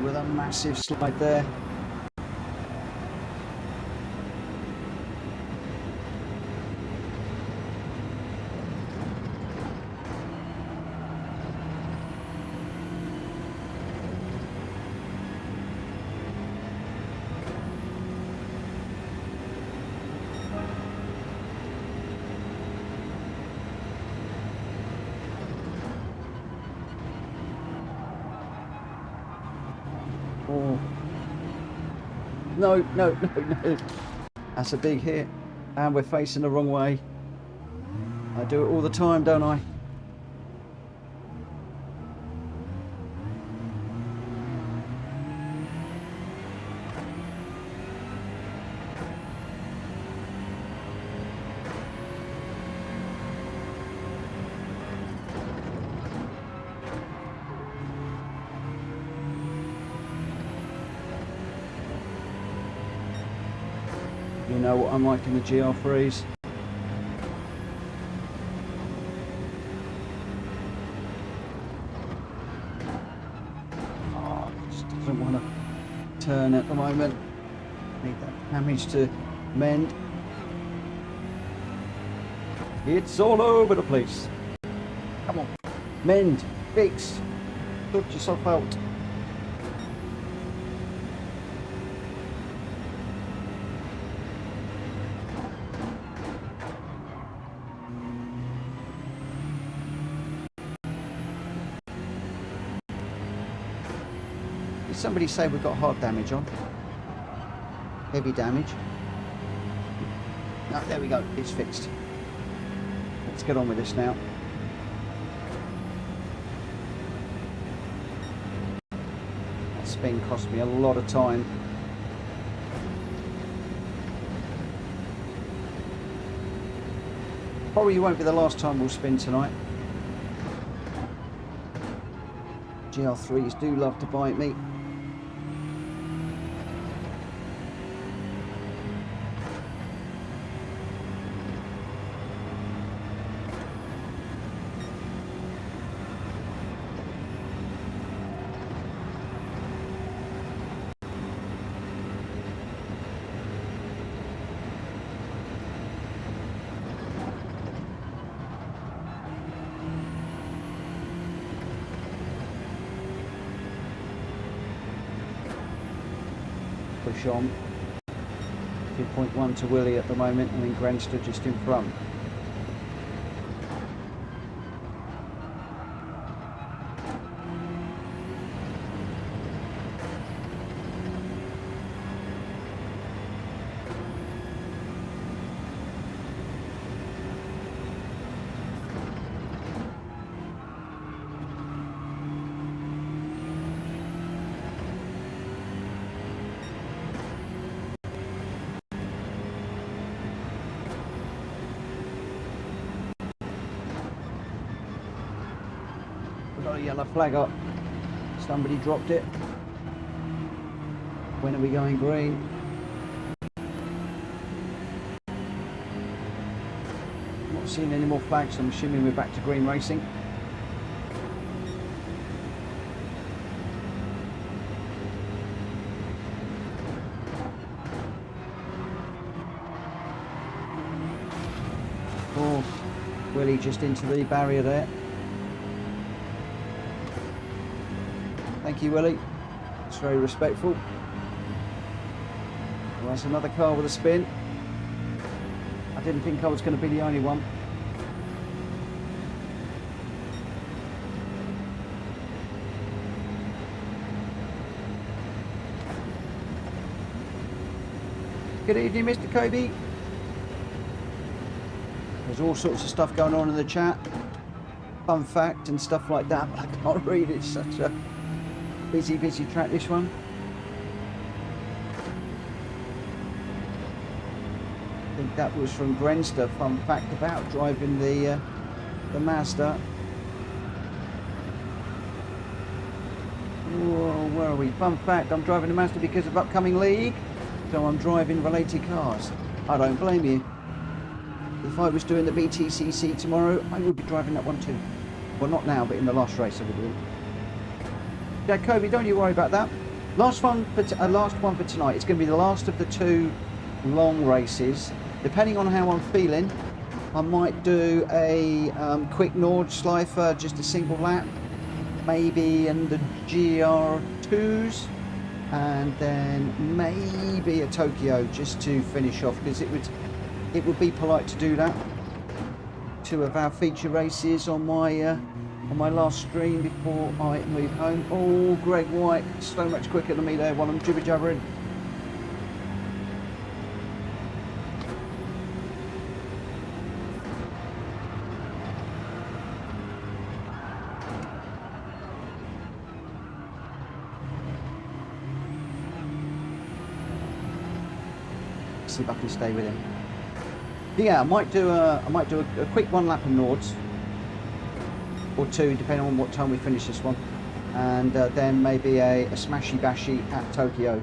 With a massive slide there. Oh. No, no, no, no. That's a big hit. And we're facing the wrong way. I do it all the time, don't I? You know what I'm like in the Gr3s. Oh, just doesn't want to turn at the moment. Need that damage to mend. It's all over the place. Come on, mend, fix, sort yourself out. Somebody say we've got hard damage on. Heavy damage. No, there we go, it's fixed. Let's get on with this now. That spin cost me a lot of time. Probably won't be the last time we'll spin tonight. Gr3s do love to bite me. Push on. 2.1 to Willie at the moment, and then Gr4 just in front. Got a yellow flag up. Somebody dropped it. When are we going green? Not seeing any more flags. I'm assuming we're back to green racing. Oh, Willie just into the barrier there. Thank you, Willie. It's very respectful. that's another car with a spin. I didn't think I was going to be the only one. Good evening, Mr. Kobe. There's all sorts of stuff going on in the chat. Fun fact and stuff like that, but I can't read it. It's such a busy track, this one. I think that was from Grenster. Fun fact about driving the Mazda. Whoa, where are we? Fun fact, I'm driving the Mazda because of upcoming league, so I'm driving related cars. I don't blame you. If I was doing the BTCC tomorrow, I would be driving that one too. Well, not now, but in the last race I would do. Yeah, Kobe, don't you worry about that. Last one for tonight. It's going to be the last of the 2 long races. Depending on how I'm feeling, I might do a quick Nordschleife, just a single lap, maybe in the Gr2s, and then maybe a Tokyo just to finish off, because it would be polite to do that. 2 of our feature races on my last stream before I move home. Oh, Greg White, so much quicker than me there while I'm jibber jabbering. See if I can stay with him. Yeah, I might do a quick 1 lap of Nords, or 2, depending on what time we finish this one, and then maybe a smashy bashy at Tokyo.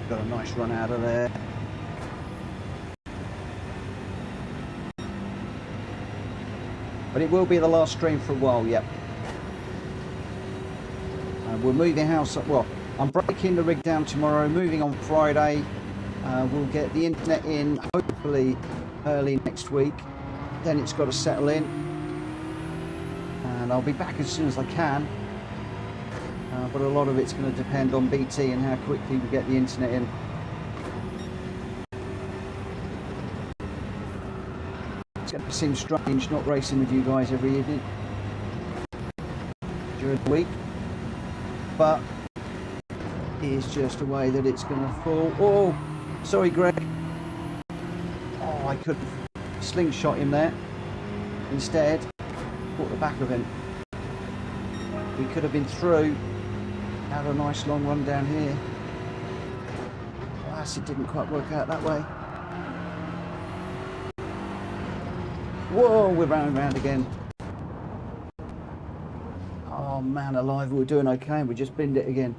Got a nice run out of there. But it will be the last stream for a while, yep. We're moving house, well, I'm breaking the rig down tomorrow, moving on Friday. We'll get the internet in, hopefully, early next week. Then it's got to settle in. And I'll be back as soon as I can. But a lot of it's going to depend on BT and how quickly we get the internet in. It's going to seem strange not racing with you guys every evening during the week, but it is just a way that it's going to fall. Oh, sorry, Greg. Oh, I could have slingshot him there. Instead, caught the back of him. We could have been through. Had a nice long run down here. Alas, it didn't quite work out that way. Whoa, we're round again. Oh man alive, we were doing okay, we just binned it again.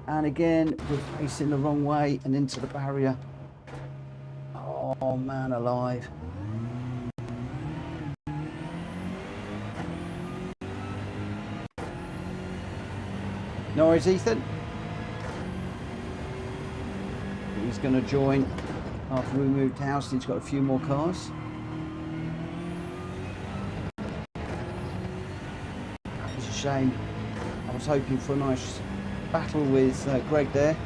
And again, we're facing the wrong way and into the barrier. Oh man alive. No worries, Ethan. He's going to join after we moved house. He's got a few more cars. It's a shame. I was hoping for a nice battle with Greg there.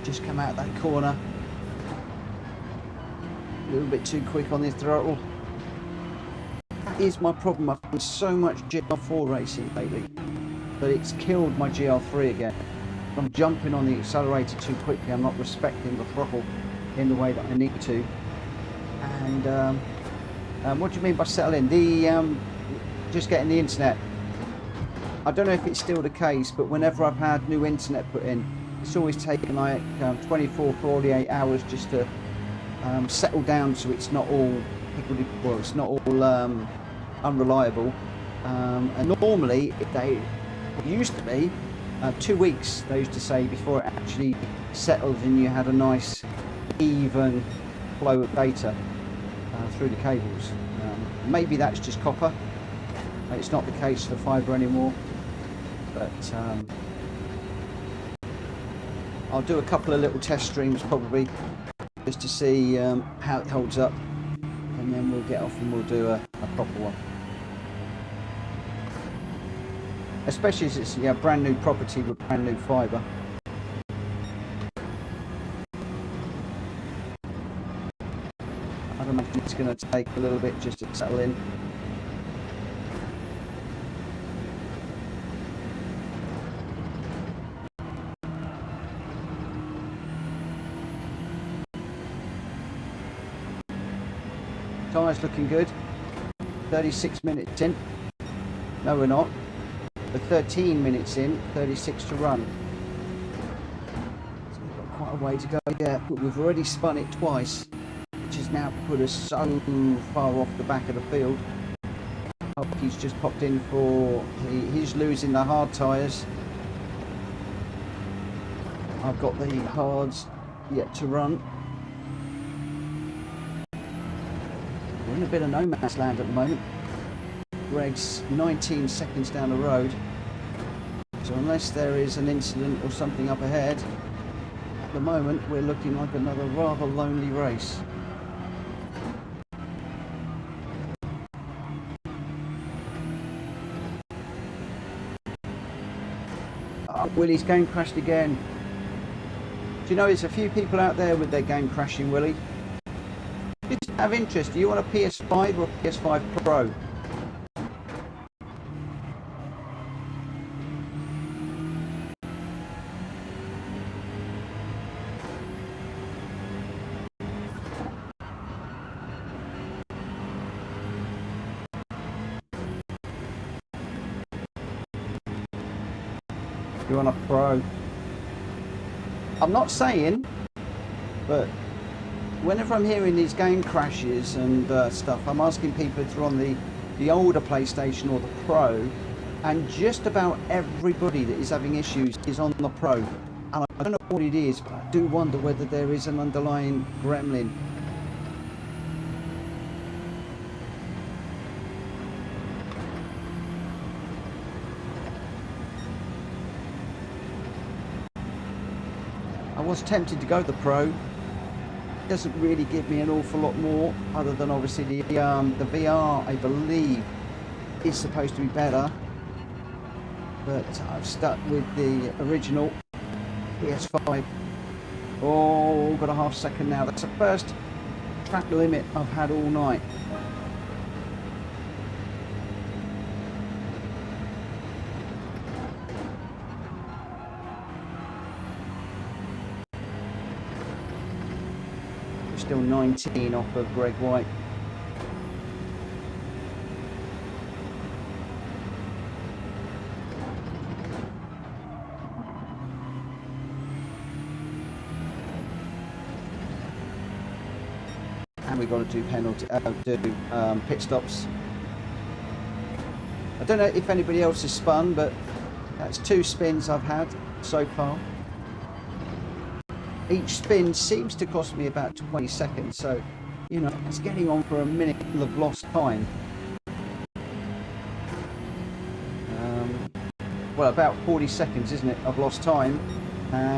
Just come out that corner. A little bit too quick on the throttle. That is my problem. I've done so much Gr4 racing lately that it's killed my Gr3 again. I'm jumping on the accelerator too quickly. I'm not respecting the throttle in the way that I need to. And what do you mean by settle in? The just getting the internet. I don't know if it's still the case, but whenever I've had new internet put in, it's always taken like 24, 48 hours just to settle down, so it's not all well, it's not all unreliable. And normally it used to be 2 weeks, they used to say, before it actually settled and you had a nice even flow of data through the cables. Maybe that's just copper. It's not the case for fibre anymore, but I'll do a couple of little test streams probably, just to see how it holds up, and then we'll get off and we'll do a proper one. Especially as it's brand new property with brand new fibre. I'd imagine it's going to take a little bit just to settle in. Tyres looking good. 36 minutes in. No, we're not. We're 13 minutes in, 36 to run. So we've got quite a way to go. Yeah, but we've already spun it twice, which has now put us so far off the back of the field. Oh, he's just popped in for... He's losing the hard tyres. I've got the hards yet to run. We're in a bit of no man's land at the moment. Greg's 19 seconds down the road, so unless there is an incident or something up ahead, at the moment we're looking like another rather lonely race. Oh, Willie's game crashed again. Do you know there's a few people out there with their game crashing, Willie? Just out of interest, do you want a PS5 or a PS5 Pro? You want a Pro? I'm not saying, but whenever I'm hearing these game crashes and stuff, I'm asking people if they're on the older PlayStation or the Pro, and just about everybody that is having issues is on the Pro. And I don't know what it is, but I do wonder whether there is an underlying gremlin. I was tempted to go the Pro. It doesn't really give me an awful lot more, other than obviously the VR, I believe, is supposed to be better. But I've stuck with the original PS5. Oh, got a half second now. That's the first track limit I've had all night. Still 19 off of Greg White. And we've got to do pit stops. I don't know if anybody else has spun, but that's 2 spins I've had so far. Each spin seems to cost me about 20 seconds, so, you know, it's getting on for a minute of lost time. Well, about 40 seconds, isn't it, of lost time,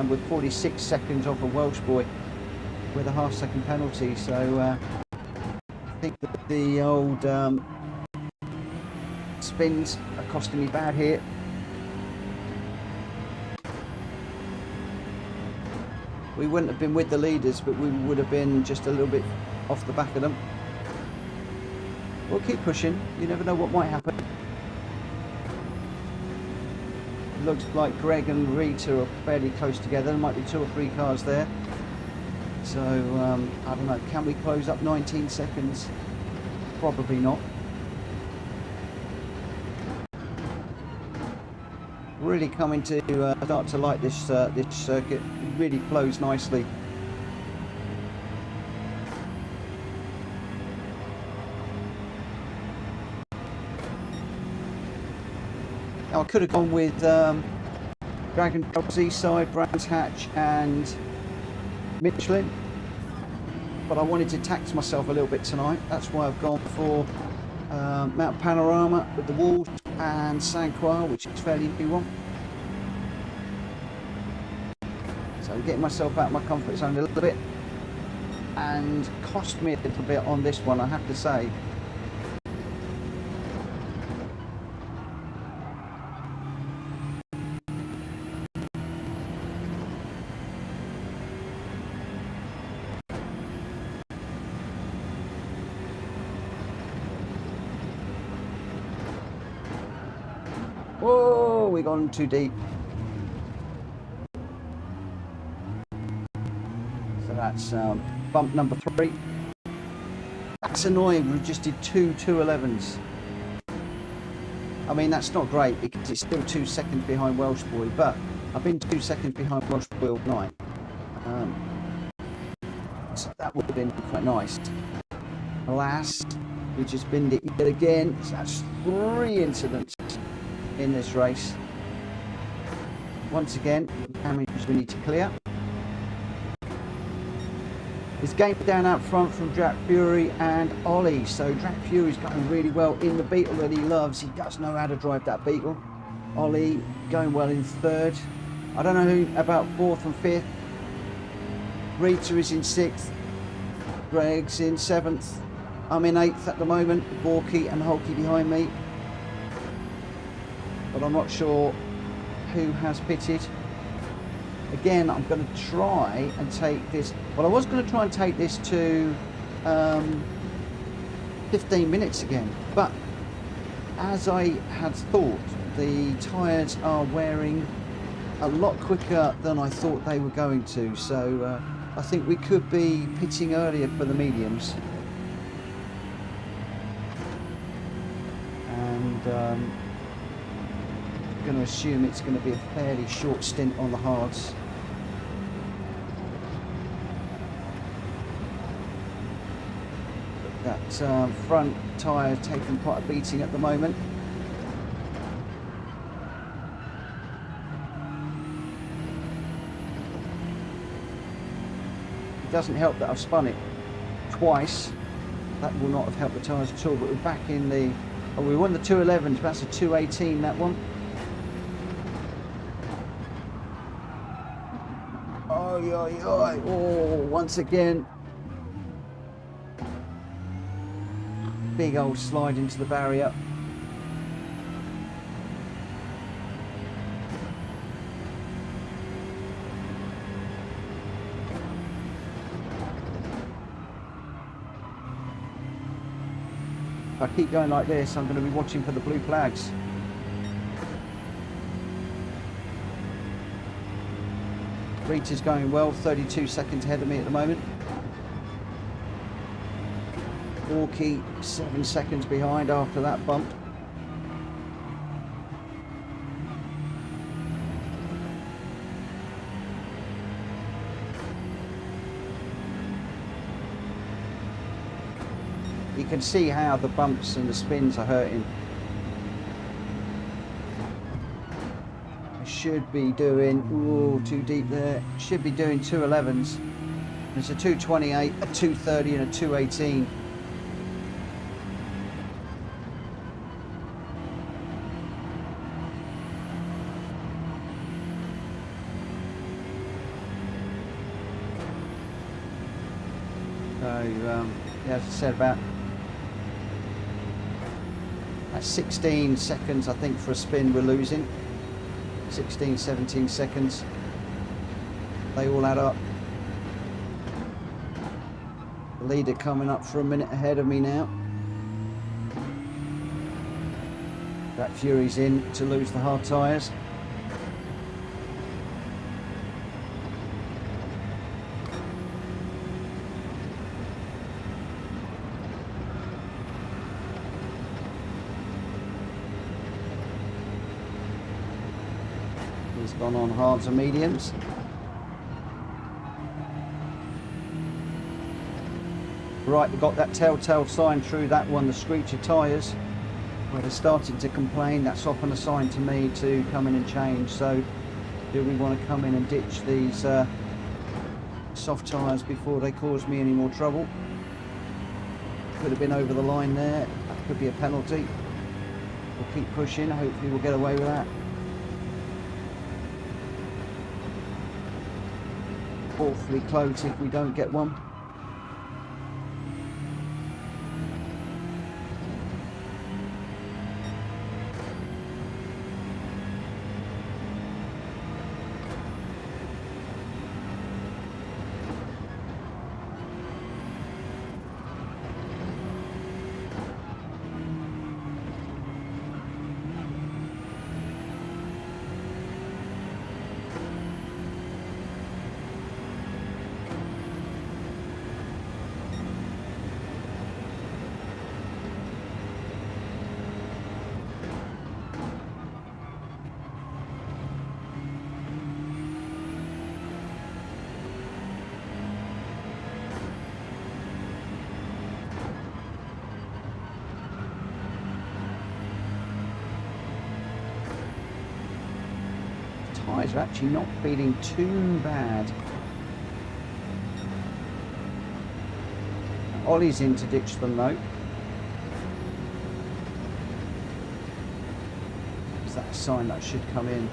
with 46 seconds off a Welsh boy with a half-second penalty, so I think that the old spins are costing me bad here. We wouldn't have been with the leaders, but we would have been just a little bit off the back of them. We'll keep pushing. You never know what might happen. It looks like Greg and Gr4 are fairly close together. There might be 2 or 3 cars there. So, I don't know. Can we close up 19 seconds? Probably not. Really coming to start to like this this circuit. It really flows nicely. Now I could have gone with Dragon Z side, Brands Hatch and Michelin, but I wanted to tax myself a little bit tonight. That's why I've gone for Mount Panorama with the walls and Croix, which is fairly new one. So getting myself out of my comfort zone a little bit, and cost me a little bit on this one, I have to say. Whoa, we've gone too deep. So that's bump number 3. That's annoying, we just did 2.11s. I mean, that's not great because it's still 2 seconds behind Welsh Boy, but I've been 2 seconds behind Welsh Boy all night. So that would have been quite nice. Alas, we just binned it yet again. So that's 3 incidents in this race. Once again, damage we need to clear. It's game down out front from Gr4 and Ollie. So Gr4's going really well in the Beetle that he loves. He does know how to drive that Beetle. Ollie going well in 3rd. I don't know who about 4th and 5th. Rita is in 6th. Greg's in 7th. I'm in 8th at the moment. Borky and Hulky behind me. But I'm not sure who has pitted. Again, I'm going to try and take this. Well, I was going to try and take this to 15 minutes again. But as I had thought, the tyres are wearing a lot quicker than I thought they were going to. So I think we could be pitting earlier for the mediums. And I'm going to assume it's going to be a fairly short stint on the hards. That front tyre taking quite a beating at the moment. It doesn't help that I've spun it twice. That will not have helped the tyres at all, but we're back in the... Oh, we won the 2.11s, but that's a 2.18, that one. Oh, once again. Big old slide into the barrier. If I keep going like this, I'm going to be watching for the blue flags. Rita's going well, 32 seconds ahead of me at the moment. Walkie 7 seconds behind after that bump. You can see how the bumps and the spins are hurting. I should be doing, ooh, too deep there. Should be doing 2.11s. There's a 2.28, a 2.30 and a 2.18. So, yeah, as I said, about 16 seconds, I think, for a spin we're losing. 16, 17 seconds. They all add up. The leader coming up for a minute ahead of me now. Gr4's in to lose the hard tyres. He's gone on hards and mediums. Right, we got that telltale sign through that one, the screech of tyres. Where they're starting to complain, that's often a sign to me to come in and change. So do we want to come in and ditch these soft tyres before they cause me any more trouble? Could have been over the line there, that could be a penalty. We'll keep pushing, hopefully we'll get away with that. awfully close if we don't get one. Tyres are actually not feeling too bad. Ollie's in to ditch them though. Is that a sign that should come in?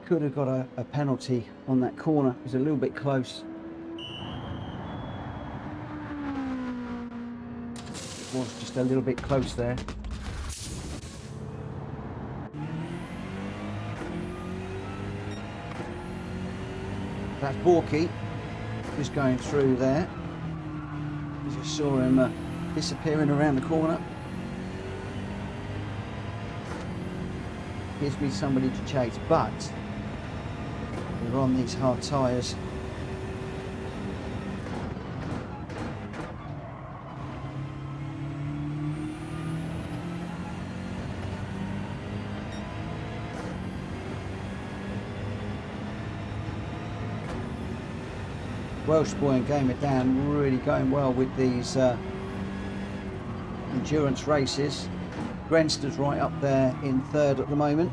Could have got a penalty on that corner. It was a little bit close. It was just a little bit close there. That's Borky just going through there. I just saw him disappearing around the corner. Gives me somebody to chase, but we're on these hard tyres. Welsh boy and Gamer Dan really going well with these endurance races. Grenster's right up there in third at the moment.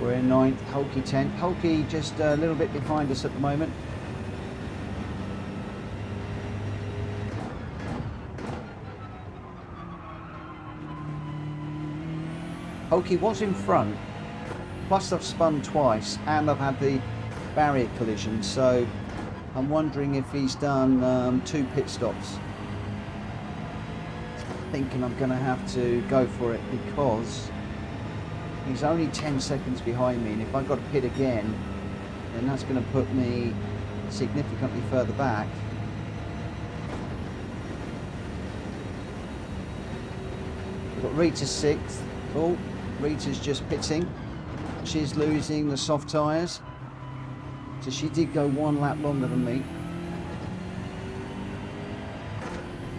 We're in ninth, Hulky 10th. Hulky just a little bit behind us at the moment. Hulky was in front, plus I've spun twice and I've had the barrier collision, so I'm wondering if he's done 2 pit stops. Thinking I'm going to have to go for it because he's only 10 seconds behind me, and if I've got to pit again, then that's going to put me significantly further back. We've got Rita 6th. Oh, Rita's just pitting. She's losing the soft tyres. So she did go 1 lap longer than me.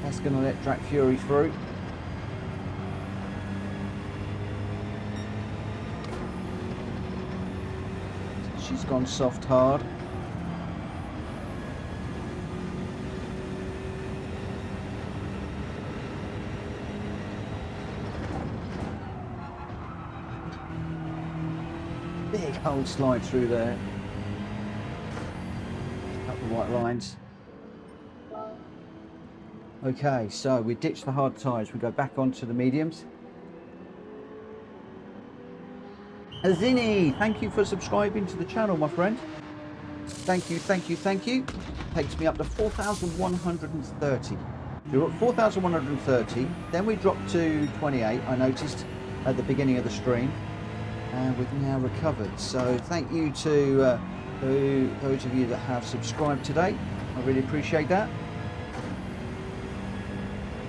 That's going to let Gr4 through. She's gone soft hard. Big old slide through there. Up the white lines. Okay, so we ditch the hard tyres. We go back onto the mediums. Azini, thank you for subscribing to the channel, my friend. Thank you, thank you, thank you. Takes me up to 4,130. We're at 4,130. Then we dropped to 28, I noticed at the beginning of the stream. And we've now recovered. So thank you to those of you that have subscribed today. I really appreciate that.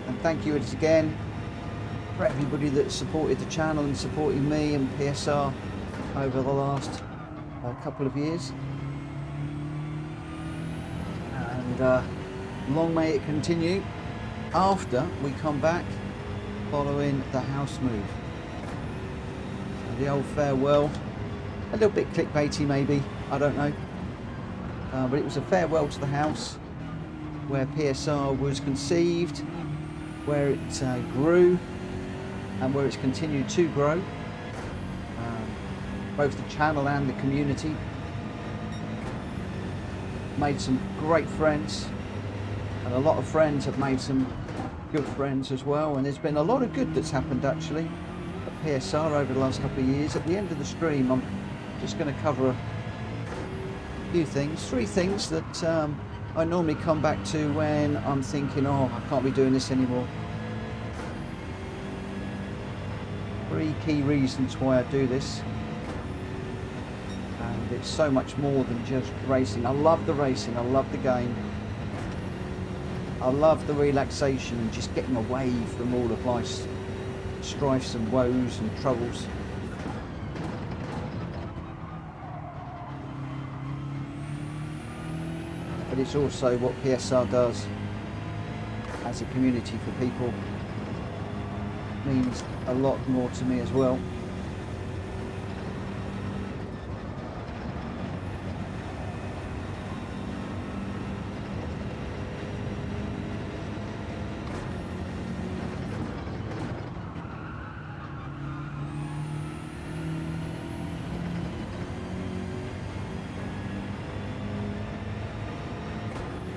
And thank you again for everybody that supported the channel and supporting me and PSR over the last couple of years, and long may it continue after we come back following the house move. So the old farewell, a little bit clickbaity maybe, I don't know, but it was a farewell to the house where PSR was conceived, where it grew, and where it's continued to grow, both the channel and the community. Made some great friends, and a lot of friends have made some good friends as well, and there's been a lot of good that's happened actually at PSR over the last couple of years. At the end of the stream I'm just going to cover a few things, 3 things that I normally come back to when I'm thinking, oh, I can't be doing this anymore. 3 key reasons why I do this, and it's so much more than just racing. I love the racing, I love the game, I love the relaxation and just getting away from all of life's strifes and woes and troubles. But it's also what PSR does as a community for people. Means a lot more to me as well.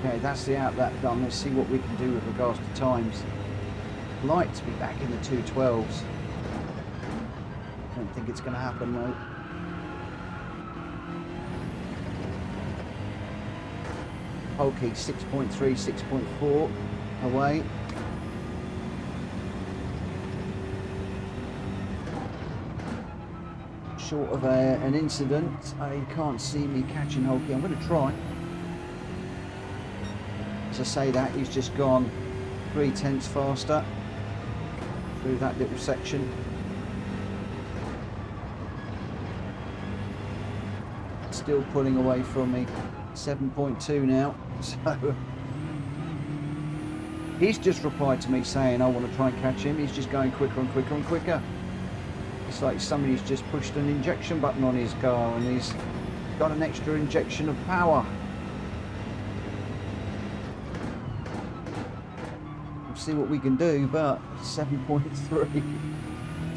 Okay, that's the outlet done. Let's see what we can do with regards to times. I'd like to be back in the 212s. I don't think it's going to happen though. Polkey 6.3, 6.4 away. Short of an incident, I can't see me catching Holkey. I'm going to try. As I say that, he's just gone 0.3 faster through that little section. Still pulling away from me. 7.2 now. So he's just replied to me saying I want to try and catch him. He's just going quicker and quicker and quicker. It's like somebody's just pushed an injection button on his car and he's got an extra injection of power. We'll see what we can do, but 7.3.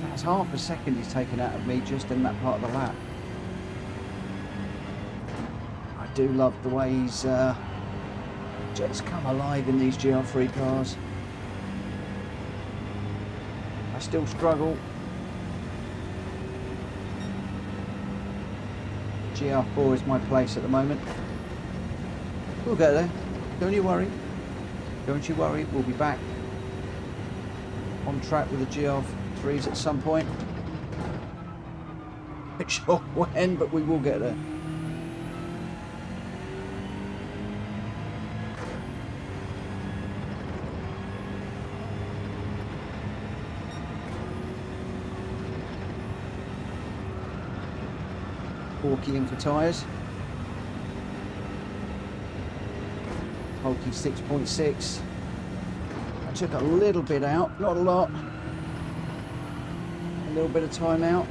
That's half a second he's taken out of me just in that part of the lap. I do love the way he's just come alive in these Gr.3 cars. I still struggle. Gr4 is my place at the moment. We'll get there. Don't you worry. Don't you worry. We'll be back on track with the Gr3s at some point. Not sure when, but we will get there. Porky in for tyres. Polkey 6.6. I took a little bit out, not a lot. A little bit of time out.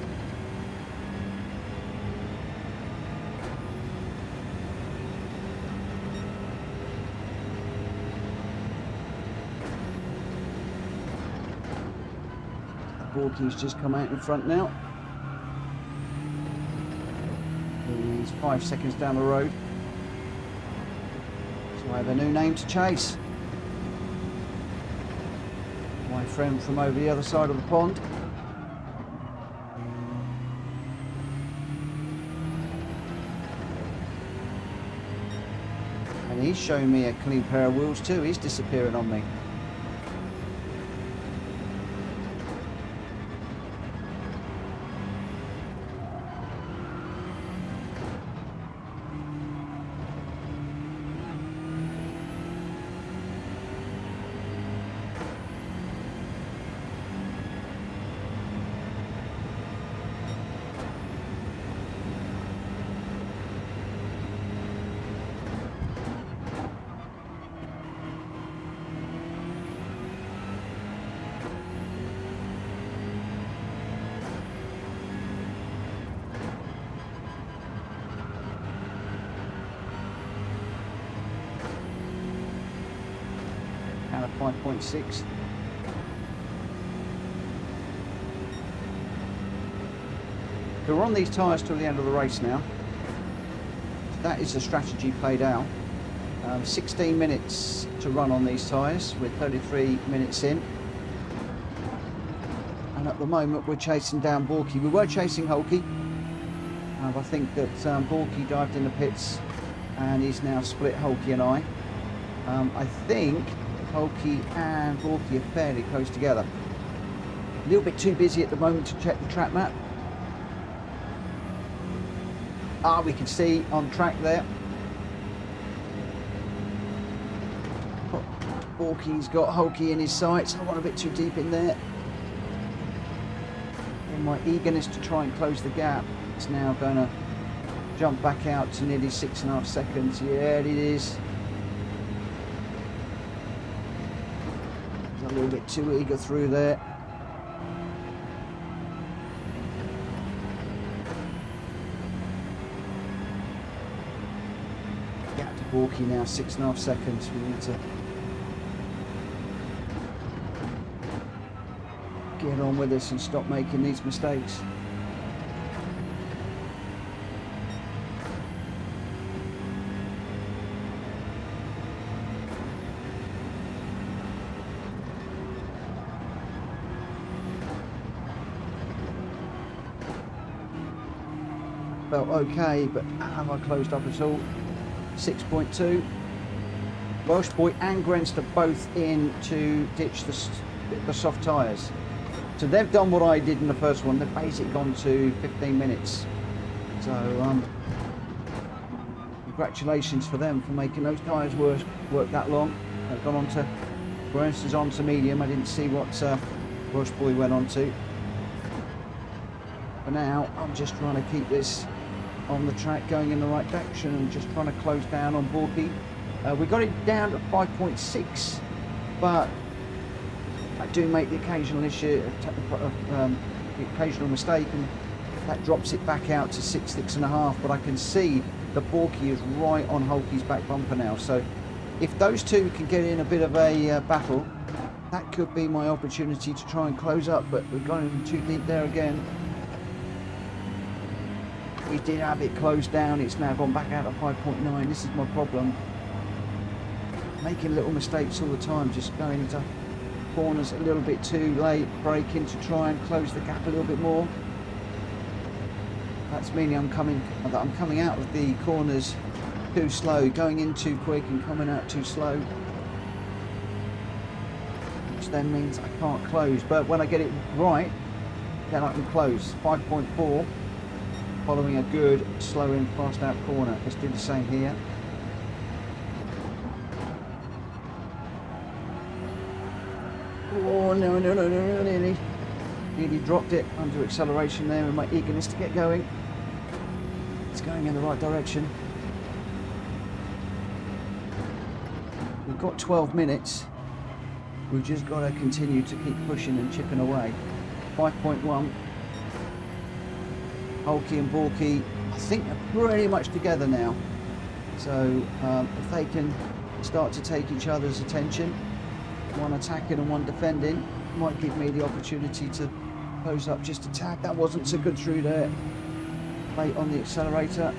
Porky's just come out in front now. He's 5 seconds down the road. So I have a new name to chase. My friend from over the other side of the pond. And he's showing me a clean pair of wheels too. He's disappearing on me. 5.6. So we're on these tyres till the end of the race now. So that is the strategy played out. 16 minutes to run on these tyres. We're 33 minutes in. And at the moment we're chasing down Borky. We were chasing Holkey. I think that Borky dived in the pits and he's now split Holkey and I. I think Holkey and Borky are fairly close together. A little bit too busy at the moment to check the track map. We can see on track there. Borky's got Holkey in his sights. I want a bit too deep in there. In my eagerness to try and close the gap, it's now going to jump back out to nearly 6.5 seconds. Yeah, it is. A little bit too eager through there. Gap to Borky now, 6.5 seconds. We need to get on with this and stop making these mistakes. Felt okay, but have I closed up at all? 6.2. Welsh Boy and Grenster both in to ditch the soft tyres. So they've done what I did in the first one. They've basically gone to 15 minutes. So congratulations for them for making those tyres work that long. They've gone on to, Grenster's on to medium. I didn't see what Welsh Boy went on to. For now, I'm just trying to keep this on the track going in the right direction and just trying to close down on Borky. We got it down to 5.6, but I do make the occasional issue, the occasional mistake, and that drops it back out to 6.5. But I can see the Borky is right on Holkey's back bumper now. So if those two can get in a bit of a battle, that could be my opportunity to try and close up. But we've gone in too deep there again. We did have it closed down. It's now gone back out at 5.9. This is my problem. Making little mistakes all the time, just going into corners a little bit too late, braking to try and close the gap a little bit more. That's meaning I'm coming out of the corners too slow, going in too quick and coming out too slow, which then means I can't close. But when I get it right, then I can close. 5.4, following a good slow in, fast out corner. Let's do the same here. Oh, no, nearly dropped it under acceleration there in my eagerness to get going. It's going in the right direction. We've got 12 minutes. We've just got to continue to keep pushing and chipping away. 5.1. Holkey and Borky, I think they're pretty much together now. So if they can start to take each other's attention, one attacking and one defending, might give me the opportunity to close up just a tad. That wasn't so good through there. Late on the accelerator.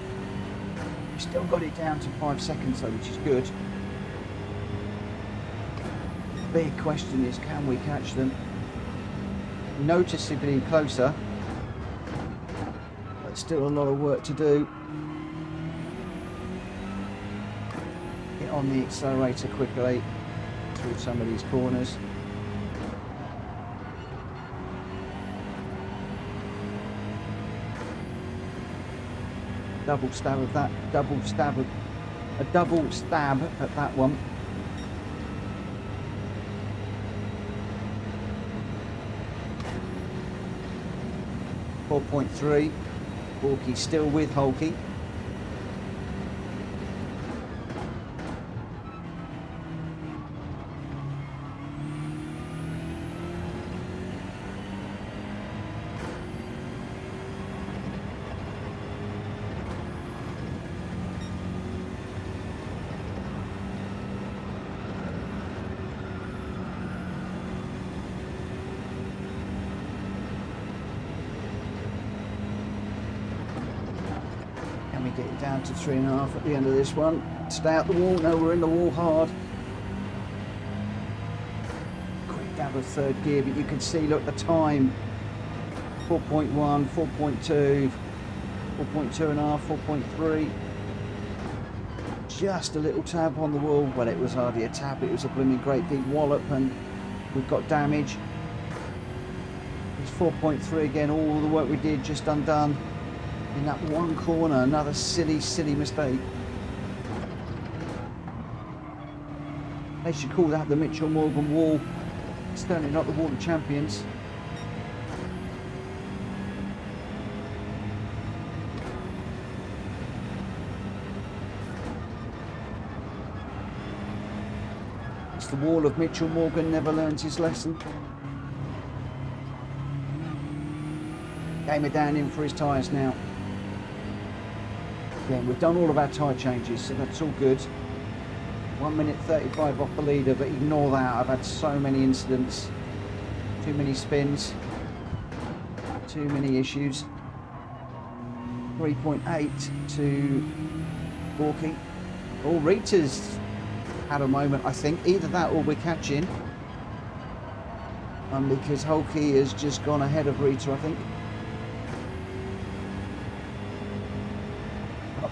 We still got it down to 5 seconds though, which is good. The big question is, can we catch them? Noticeably closer, but still a lot of work to do. Get on the accelerator quickly through some of these corners. Double stab of that, a double stab at that one. .3. Borky still with Holkey. Get it down to 3.5 at the end of this one. Stay out the wall. No, we're in the wall hard. Quick down to third gear, but you can see, look, the time. 4.1, 4.2, 4.2.5, 4.3. Just a little tab on the wall. Well, it was hardly a tab. It was a blooming great big wallop, and we've got damage. It's 4.3 again. All the work we did just undone. In that one corner, another silly mistake. They should call that the Mitchell Morgan Wall. It's certainly not the Wall of Champions. It's the wall of Mitchell Morgan, never learns his lesson. Gamer down in for his tyres now. Again, we've done all of our tyre changes, so that's all good. 1 minute 35 off the leader, but ignore that. I've had so many incidents, too many spins, too many issues. 3.8 to Borky. Oh, Rita's had a moment, I think. Either that or we're catching. Because Hulky has just gone ahead of Rita, I think.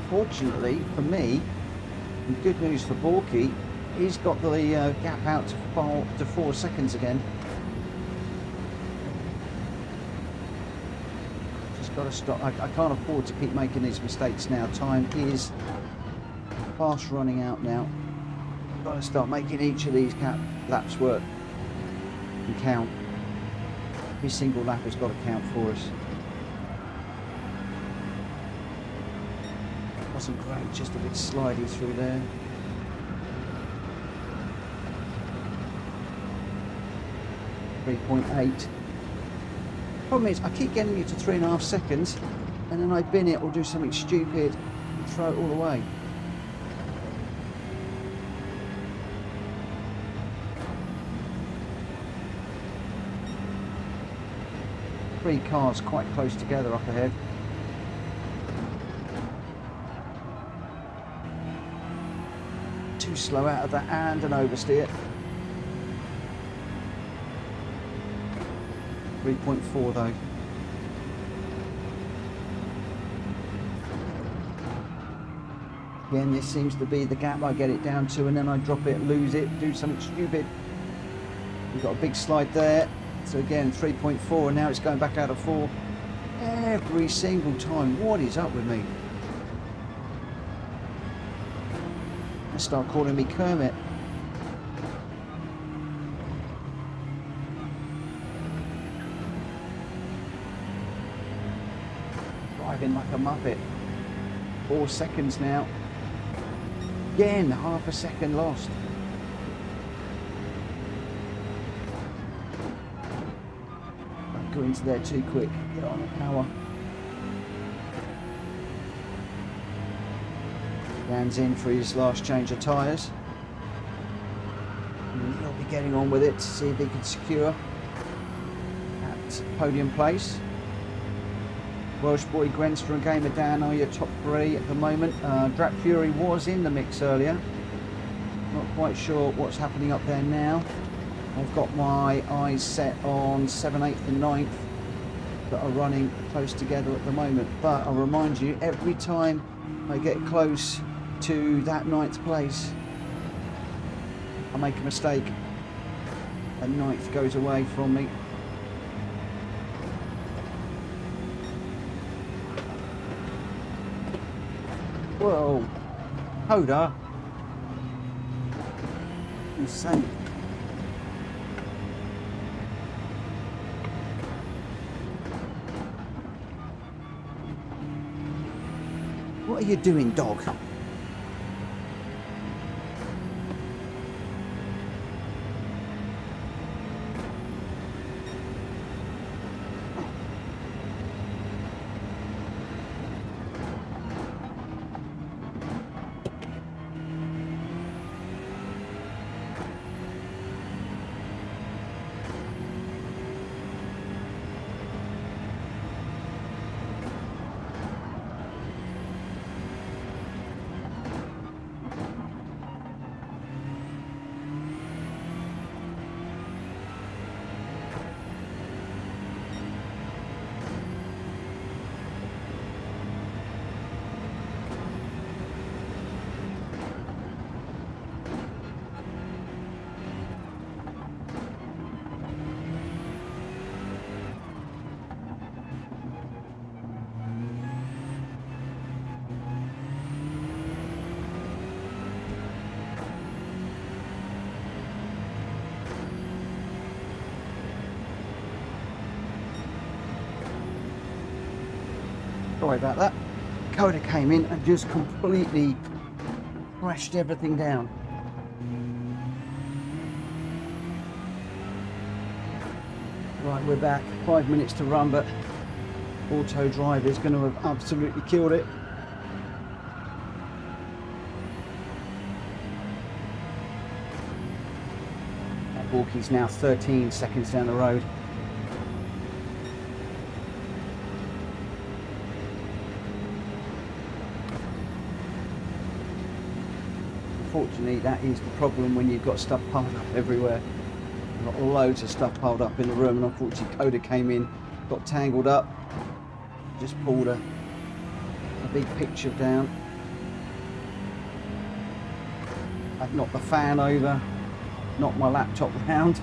Fortunately for me, and good news for Borky, he's got the gap out to 4 seconds again. Just got to stop. I can't afford to keep making these mistakes now. Time is fast running out now. Got to start making each of these laps work and count. Every single lap has got to count for us. Wasn't great, just a bit slidey through there. .8. Problem is, I keep getting it to 3.5 seconds, and then I bin it or do something stupid and throw it all away. Three cars quite close together up ahead. Too slow out of that and an oversteer. 3.4 though. Again, this seems to be the gap I get it down to, and then I drop it, lose it, do something stupid. We've got a big slide there. So again, 3.4, and now it's going back out of 4. Every single time. What is up with me? They start calling me Kermit. Driving like a muppet. 4 seconds now. Again, half a second lost. Don't go into there too quick. Get on the power. Dan's in for his last change of tyres. He'll be getting on with it to see if he can secure that podium place. Welsh boy Gr4 and Gamer Dan are your top 3 at the moment. Gr4 was in the mix earlier. Not quite sure what's happening up there now. I've got my eyes set on 7th, 8th and 9th that are running close together at the moment. But I'll remind you, every time I get close to that 9th place, I make a mistake and 9th goes away from me. Whoa, Hoda, insane. What are you doing, dog? Sorry about that. Coda came in and just completely crashed everything down. Right, we're back. 5 minutes to run, but auto drive is going to have absolutely killed it. Walkie's now 13 seconds down the road. Unfortunately, that is the problem when you've got stuff piled up everywhere. I've got loads of stuff piled up in the room, and unfortunately Coda came in, got tangled up, just pulled a big picture down. I've knocked the fan over, knocked my laptop round.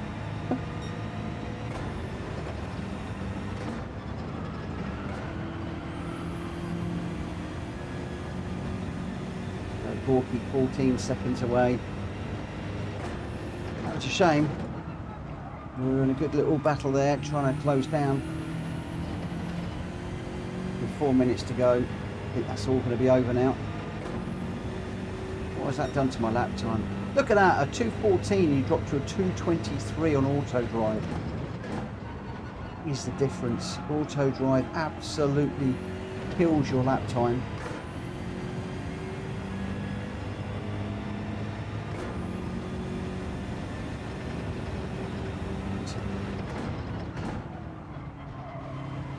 Borky 14 seconds away. That's a shame. We were in a good little battle there, trying to close down. With 4 minutes to go, I think that's all going to be over now. What has that done to my lap time? Look at that, a 2:14, you dropped to a 2:23 on auto drive. Is the difference. Auto drive absolutely kills your lap time.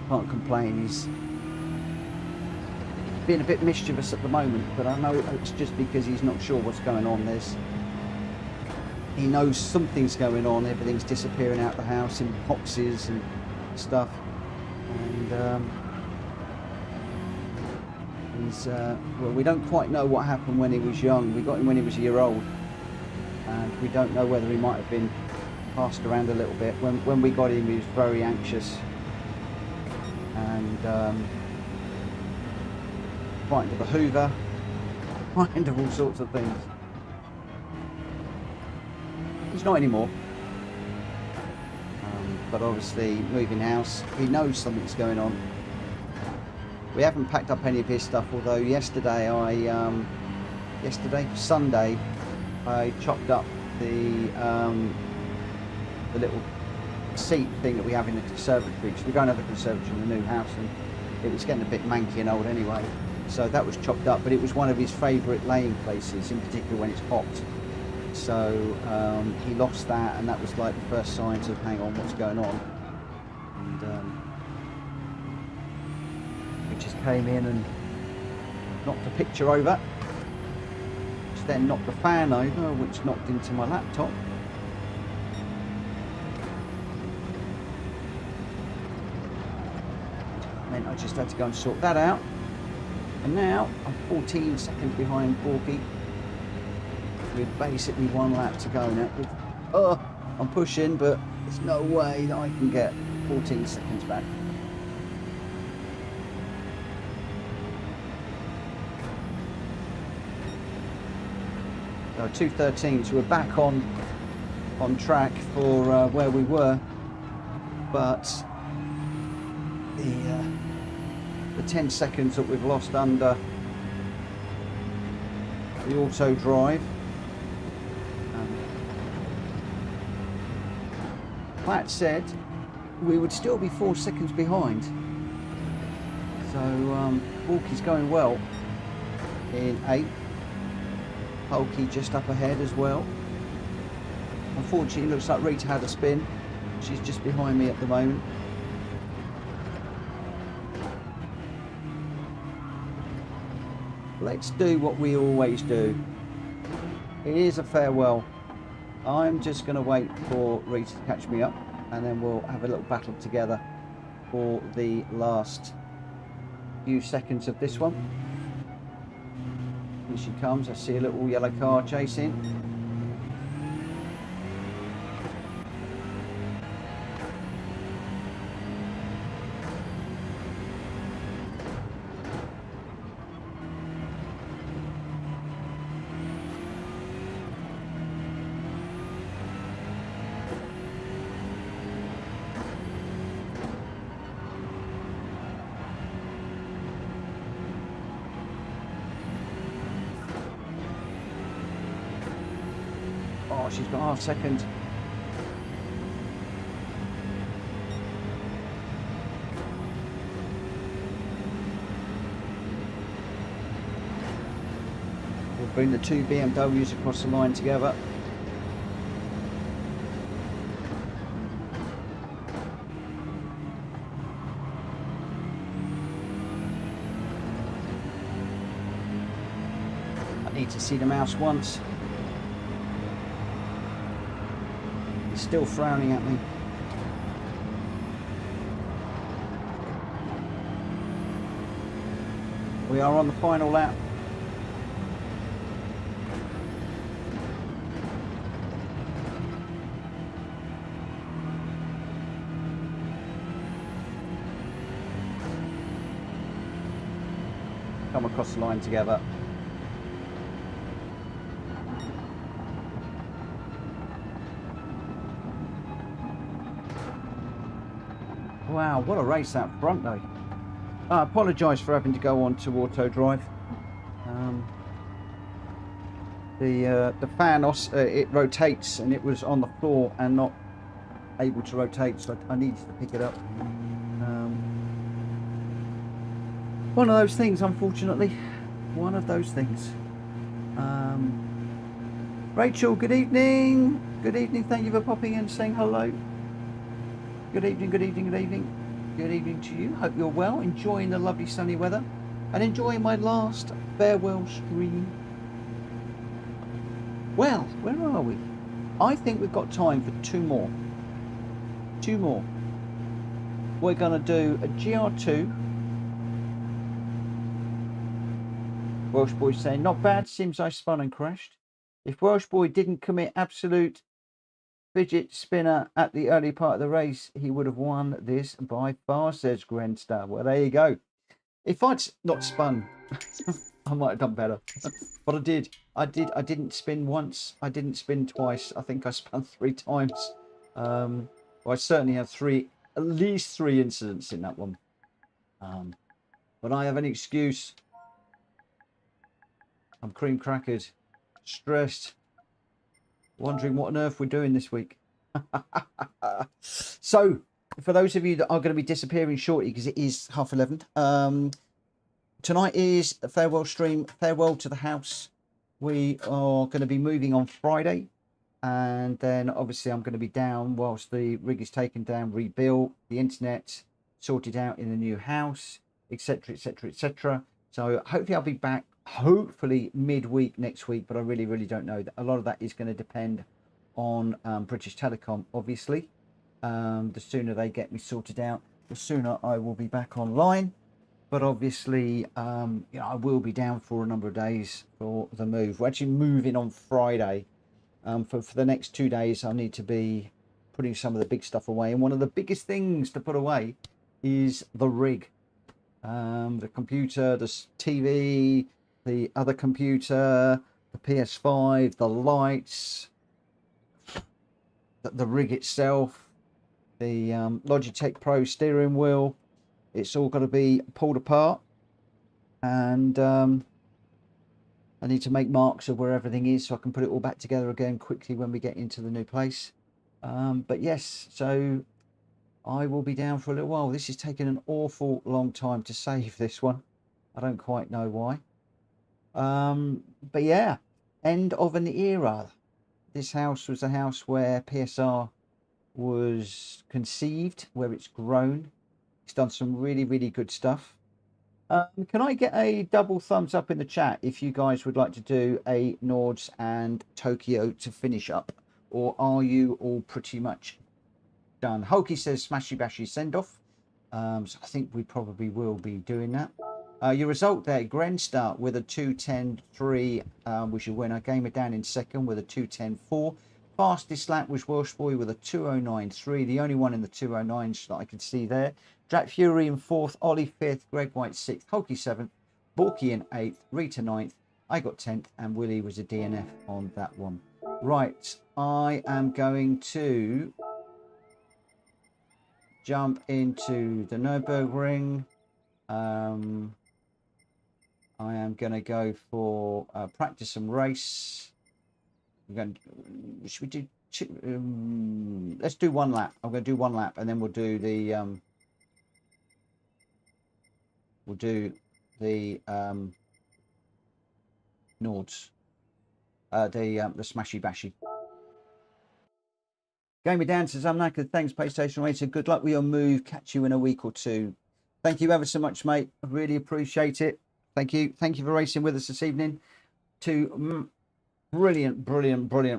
Can't complain. He's being a bit mischievous at the moment, but I know it's just because he's not sure what's going on. He knows something's going on. Everything's disappearing out the house in boxes and stuff, and he's well, we don't quite know what happened when he was young. We got him when he was a year old, and we don't know whether he might have been passed around a little bit. When we got him, he was very anxious and frightened of a Hoover, frightened of all sorts of things. He's not anymore, but obviously moving house, he knows something's going on. We haven't packed up any of his stuff, although yesterday Sunday, I chopped up the little seat thing that we have in the conservatory, because we're going to have a conservatory in the new house, and it was getting a bit manky and old anyway, so that was chopped up. But it was one of his favourite laying places, in particular when it's hot, so he lost that, and that was like the first signs of, hang on, what's going on. And we just came in and knocked the picture over, which then knocked the fan over, which knocked into my laptop. I just had to go and sort that out, and now I'm 14 seconds behind Borky with basically 1 lap to go now. Oh, I'm pushing, but there's no way that I can get 14 seconds back. So 2:13, so we're back on track for where we were, but the 10 seconds that we've lost under the auto drive. That said, we would still be 4 seconds behind. So Walkie's going well in 8th. Polky just up ahead as well. Unfortunately, it looks like Rita had a spin. She's just behind me at the moment. Let's do what we always do. It is a farewell. I'm just going to wait for Rita to catch me up, and then we'll have a little battle together for the last few seconds of this one. Here she comes. I see a little yellow car chasing. she's got half second. We'll bring the two BMWs across the line together. I need to see the mouse once. He's still frowning at me. We are on the final lap. Come across the line together. Wow, what a race out front though. I apologise for having to go on to auto drive. The fan, it rotates and it was on the floor and not able to rotate, so I needed to pick it up. One of those things, unfortunately. One of those things. Rachel, good evening. Good evening. Thank you for popping in and saying hello. Good evening, good evening, good evening. Good evening to you. Hope you're well, enjoying the lovely sunny weather and enjoying my last farewell stream. Well, where are we? I think we've got time for two more. Two more. We're going to do a Gr2. Welsh Boy saying, not bad, seems I spun and crashed. If Welsh Boy didn't commit absolute fidget spinner at the early part of the race, he would have won this by far, says Gr4. Well, there you go. If I'd not spun, I might have done better. But I did. I didn't spin once. I didn't spin twice. I think I spun 3 times. Well, I certainly have at least three incidents in that one. But I have an excuse. I'm cream crackered, stressed, wondering what on earth we're doing this week. So, for those of you that are going to be disappearing shortly, because it is 11:30, tonight is a farewell stream, farewell to the house. We are going to be moving on Friday, and then obviously I'm going to be down whilst the rig is taken down, rebuilt, the internet sorted out in the new house, etc, etc, etc. So hopefully I'll be back hopefully midweek next week, but I really don't know. A lot of that is going to depend on British Telecom, obviously. The sooner they get me sorted out, the sooner I will be back online. But obviously, you know, I will be down for a number of days for the move. We're actually moving on Friday. For the next 2 days, I need to be putting some of the big stuff away. And one of the biggest things to put away is the rig. The computer, the TV, the other computer, the PS5, the lights, the rig itself, the Logitech Pro steering wheel. It's all got to be pulled apart, and I need to make marks of where everything is so I can put it all back together again quickly when we get into the new place. But yes, so I will be down for a little while. This is taking an awful long time to save this one. I don't quite know why. But yeah, end of an era. This house was a house where PSR was conceived, where it's grown. It's done some really good stuff. Can I get a double thumbs up in the chat if you guys would like to do a Nords and Tokyo to finish up, or are you all pretty much done? Hulky says smashy bashy send off. So I think we probably will be doing that. Your result there, Gr4 with a 2:10.3 was your winner. Gamer down in second with a 2:10.4. Fastest lap was Welsh Boy with a 2:09.3. The only one in the 2:09s that I could see there. Jack Fury in fourth, Ollie fifth, Greg White sixth, Hulky seventh, Borky in eighth, Rita ninth. I got 10th, and Willie was a DNF on that one. Right, I am going to jump into the Nürburgring. I am going to go for practice and race. We're going. Should we do? Let's do one lap. I'm going to do one lap, and then we'll do the. Nords. The smashy bashy. Gamey Dan says, I'm knackered. Thanks, PlayStation Racer. Good luck with your move. Catch you in a week or two. Thank you ever so much, mate. I really appreciate it. Thank you. Thank you for racing with us this evening. Two brilliant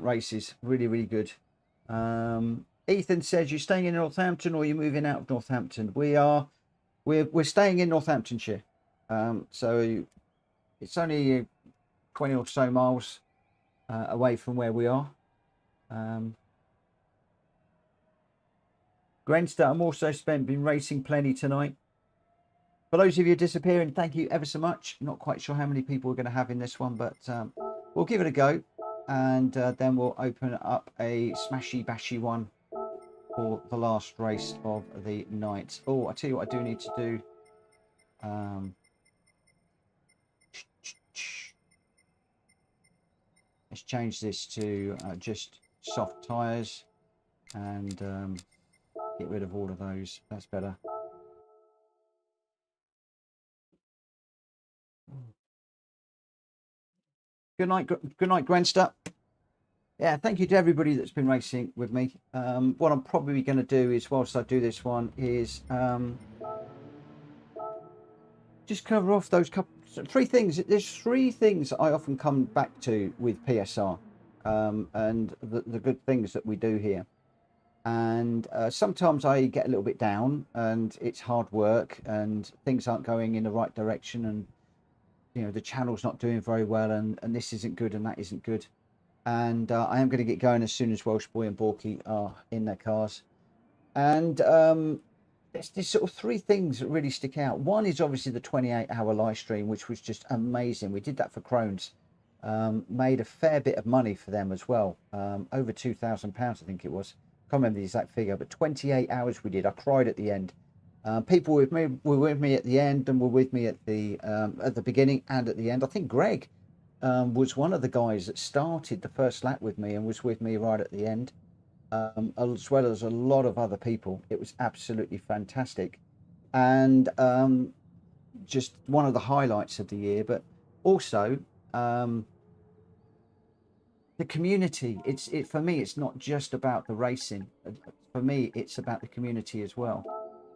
races. Really, really good. Ethan says, you're staying in Northampton or you're moving out of Northampton? We're staying in Northamptonshire. So it's only 20 or so miles away from where we are. Grenster, I'm also been racing plenty tonight. For those of you disappearing, thank you ever so much. Not quite sure how many people we're going to have in this one, but we'll give it a go. And then we'll open up a smashy bashy one for the last race of the night. Oh, I tell you what I do need to do. Let's change this to just soft tyres and get rid of all of those. That's better. Good night, Grenster. Yeah, thank you to everybody that's been racing with me. What I'm probably going to do is, whilst I do this one, is just cover off those three things. There's three things I often come back to with PSR and the good things that we do here. And sometimes I get a little bit down and it's hard work and things aren't going in the right direction, and you know the channel's not doing very well, and this isn't good and that isn't good. And I am going to get going as soon as Welsh Boy and Borky are in their cars. And there's sort of three things that really stick out. One is obviously the 28-hour live stream, which was just amazing. We did that for Crohn's. Made a fair bit of money for them as well. Over £2,000, I think it was. Can't remember the exact figure, but 28 hours we did. I cried at the end. People were with me at the end and were with me at the beginning and at the end. I think Greg was one of the guys that started the first lap with me and was with me right at the end, as well as a lot of other people. It was absolutely fantastic, and just one of the highlights of the year. But also the community. For me, it's not just about the racing. For me, it's about the community as well.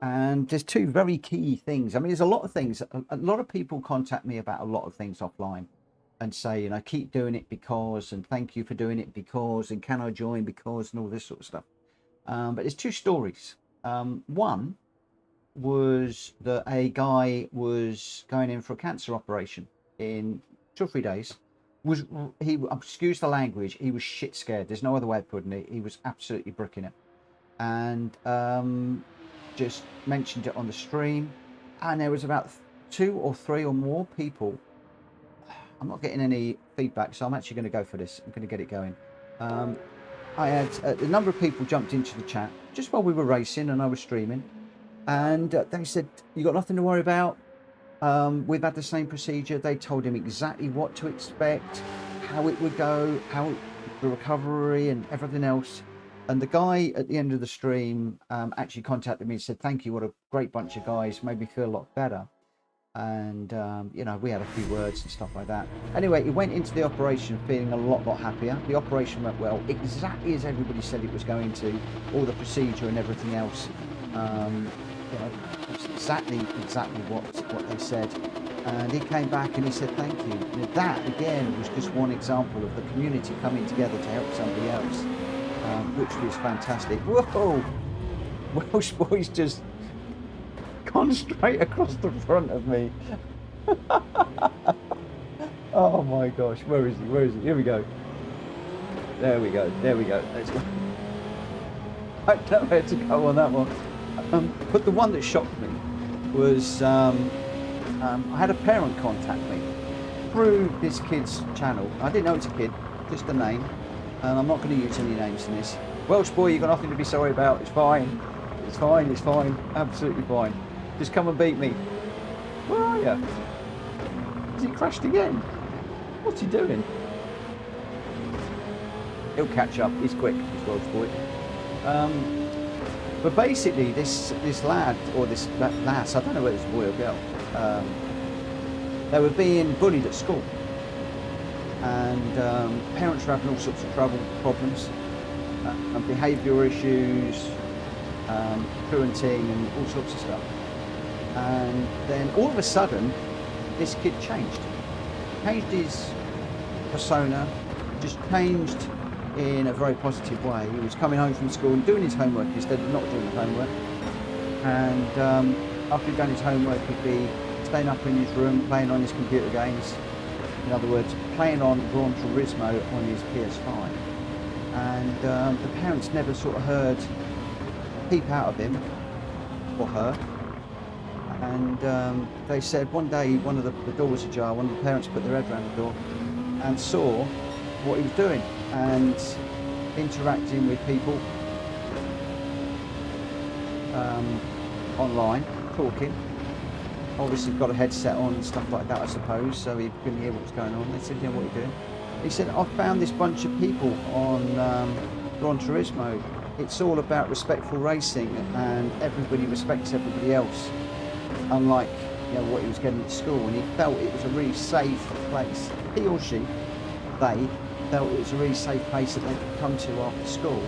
And there's two very key things. I mean, there's a lot of things. A lot of people contact me about a lot of things offline and say, you know, keep doing it because, and thank you for doing it because, and can I join because, and all this sort of stuff. But there's two stories. One was that a guy was going in for a cancer operation in 2 or 3 days. Excuse the language, he was shit scared. There's no other way of putting it. He was absolutely bricking it. And just mentioned it on the stream. And there was about 2 or 3 or more people. I'm not getting any feedback, so I'm actually going to go for this. I'm going to get it going. I had a number of people jumped into the chat just while we were racing and I was streaming. And they said, you got nothing to worry about. We've had the same procedure. They told him exactly what to expect, how it would go, how the recovery and everything else. And the guy at the end of the stream actually contacted me and said, thank you, what a great bunch of guys, made me feel a lot better. And you know, we had a few words and stuff like that. Anyway, he went into the operation feeling a lot happier. The operation went well, exactly as everybody said it was going to. All the procedure and everything else, you know, exactly what they said. And he came back and he said thank you. And that again was just one example of the community coming together to help somebody else, which was fantastic. Whoa, Welsh Boy's just gone straight across the front of me. Oh my gosh, where is he? Here we go. There we go. Let's go. I don't know where to go on that one. But the one that shocked me was I had a parent contact me through this kid's channel. I didn't know it's a kid, just a name, and I'm not going to use any names in this. Welsh Boy, you've got nothing to be sorry about. It's fine, absolutely fine. Just come and beat me. Where are you? Has he crashed again? What's he doing? He'll catch up. He's quick. He's Welsh boy. But basically, this lad or this lass, I don't know whether it's a boy or girl. They were being bullied at school, and parents were having all sorts of problems, and behavioural issues, parenting, and all sorts of stuff. And then all of a sudden, this kid changed his persona, just changed in a very positive way. He was coming home from school and doing his homework instead of not doing his homework. And after he'd done his homework, he'd be staying up in his room, playing on his computer games. In other words, playing on Gran Turismo on his PS5. And the parents never sort of heard a peep out of him or her. And they said one day one of the door was ajar, one of the parents put their head around the door and saw what he was doing and interacting with people online, talking. Obviously got a headset on and stuff like that, I suppose, so he couldn't hear what was going on. They said, yeah, what are you doing? He said, I found this bunch of people on Gran Turismo. It's all about respectful racing and everybody respects everybody else, unlike what he was getting at school. And he felt it was a really safe place. He or she, they felt it was a really safe place that they could come to after school.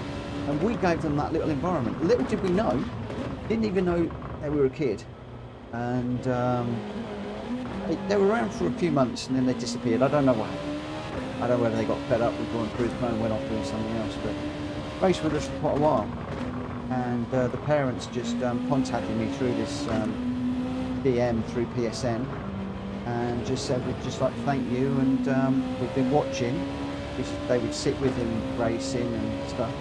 And we gave them that little environment. Little did we know, didn't even know they were a kid. And they were around for a few months and then they disappeared. I don't know what happened. I don't know whether they got fed up with Gran Turismo and went off doing something else, but raced with us for quite a while. And the parents just contacted me through this DM through PSN and just said we'd just like to thank you, and we've been watching. They would sit with him racing and stuff,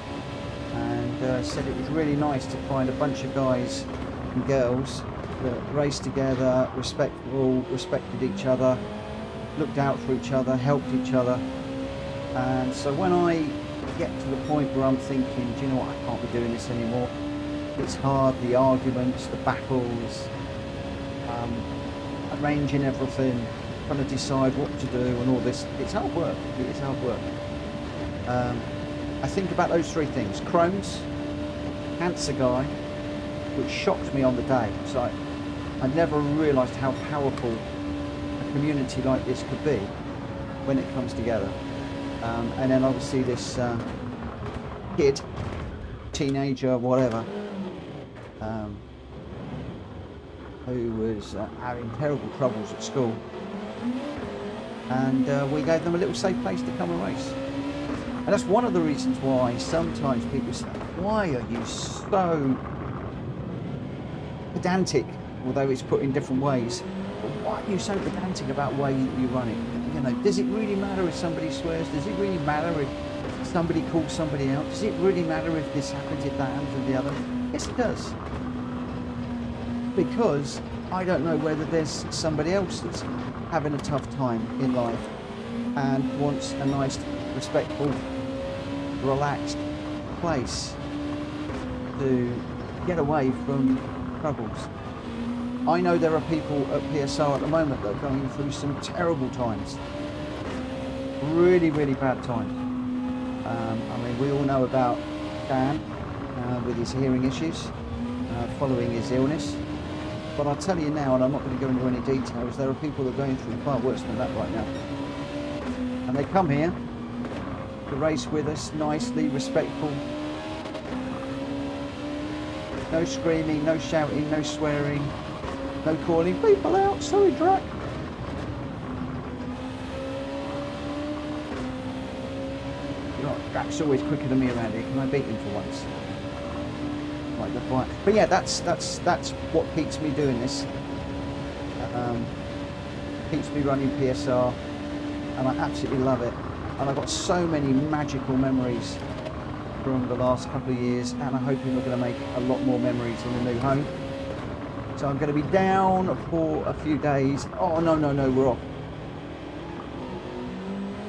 and said it was really nice to find a bunch of guys and girls that raced together, respected each other, looked out for each other, helped each other. And so when I get to the point where I'm thinking, do you know what, I can't be doing this anymore. It's hard, the arguments, the battles, arranging everything, trying to decide what to do and all this. It's hard work, it is hard work. I think about those three things: Crohn's, cancer guy, which shocked me on the day. It's like, I never realised how powerful a community like this could be when it comes together. And then obviously this kid, teenager, whatever, who was having terrible troubles at school, and we gave them a little safe place to come and race. And that's one of the reasons why sometimes people say, why are you so pedantic, although it's put in different ways, but why are you so pedantic about the way you run it? You know, does it really matter if somebody swears? Does it really matter if somebody calls somebody out? Does it really matter if this happens, if that happens, or the other? Yes, it does. Because I don't know whether there's somebody else that's having a tough time in life and wants a nice, respectful, relaxed place to get away from troubles. I know there are people at PSR at the moment that are going through some terrible times, really, really bad times. I mean, we all know about Dan with his hearing issues following his illness. But I'll tell you now, and I'm not going to go into any details, there are people that are going through far worse than that right now. And they come here to race with us nicely, respectful. No screaming, no shouting, no swearing, no calling people out. Sorry, Drac. You know, Drac's always quicker than me around here. Can I beat him for once? Like the fight. But yeah, that's what keeps me doing this. Keeps me running PSR, and I absolutely love it. And I've got so many magical memories from the last couple of years, and I'm hoping we're going to make a lot more memories in the new home. So I'm going to be down for a few days. Oh no, we're off.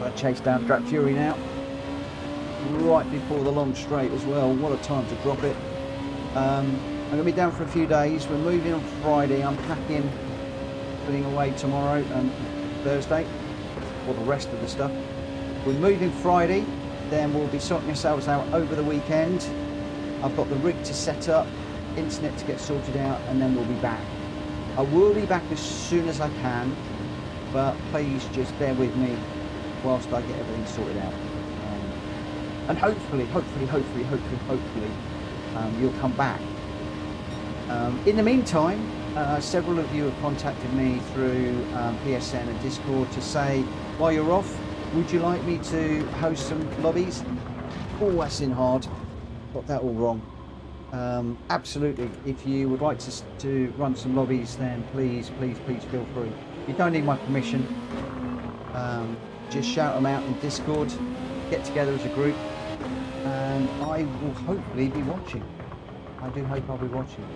I chase down Gr4 now, right before the long straight as well. What a time to drop it. I'm going to be down for a few days. We're moving on Friday. I'm packing, putting away tomorrow and Thursday, or the rest of the stuff. We're moving Friday, then we'll be sorting ourselves out over the weekend. I've got the rig to set up, internet to get sorted out, and then we'll be back. I will be back as soon as I can, but please just bear with me whilst I get everything sorted out. And hopefully, you'll come back. In the meantime, several of you have contacted me through PSN and Discord to say, while you're off, would you like me to host some lobbies? Oh, that's in hard. Got that all wrong. Absolutely. If you would like to run some lobbies, then please feel free. You don't need my permission. Just shout them out in Discord. Get together as a group, and I will hopefully be watching. I do hope I'll be watching.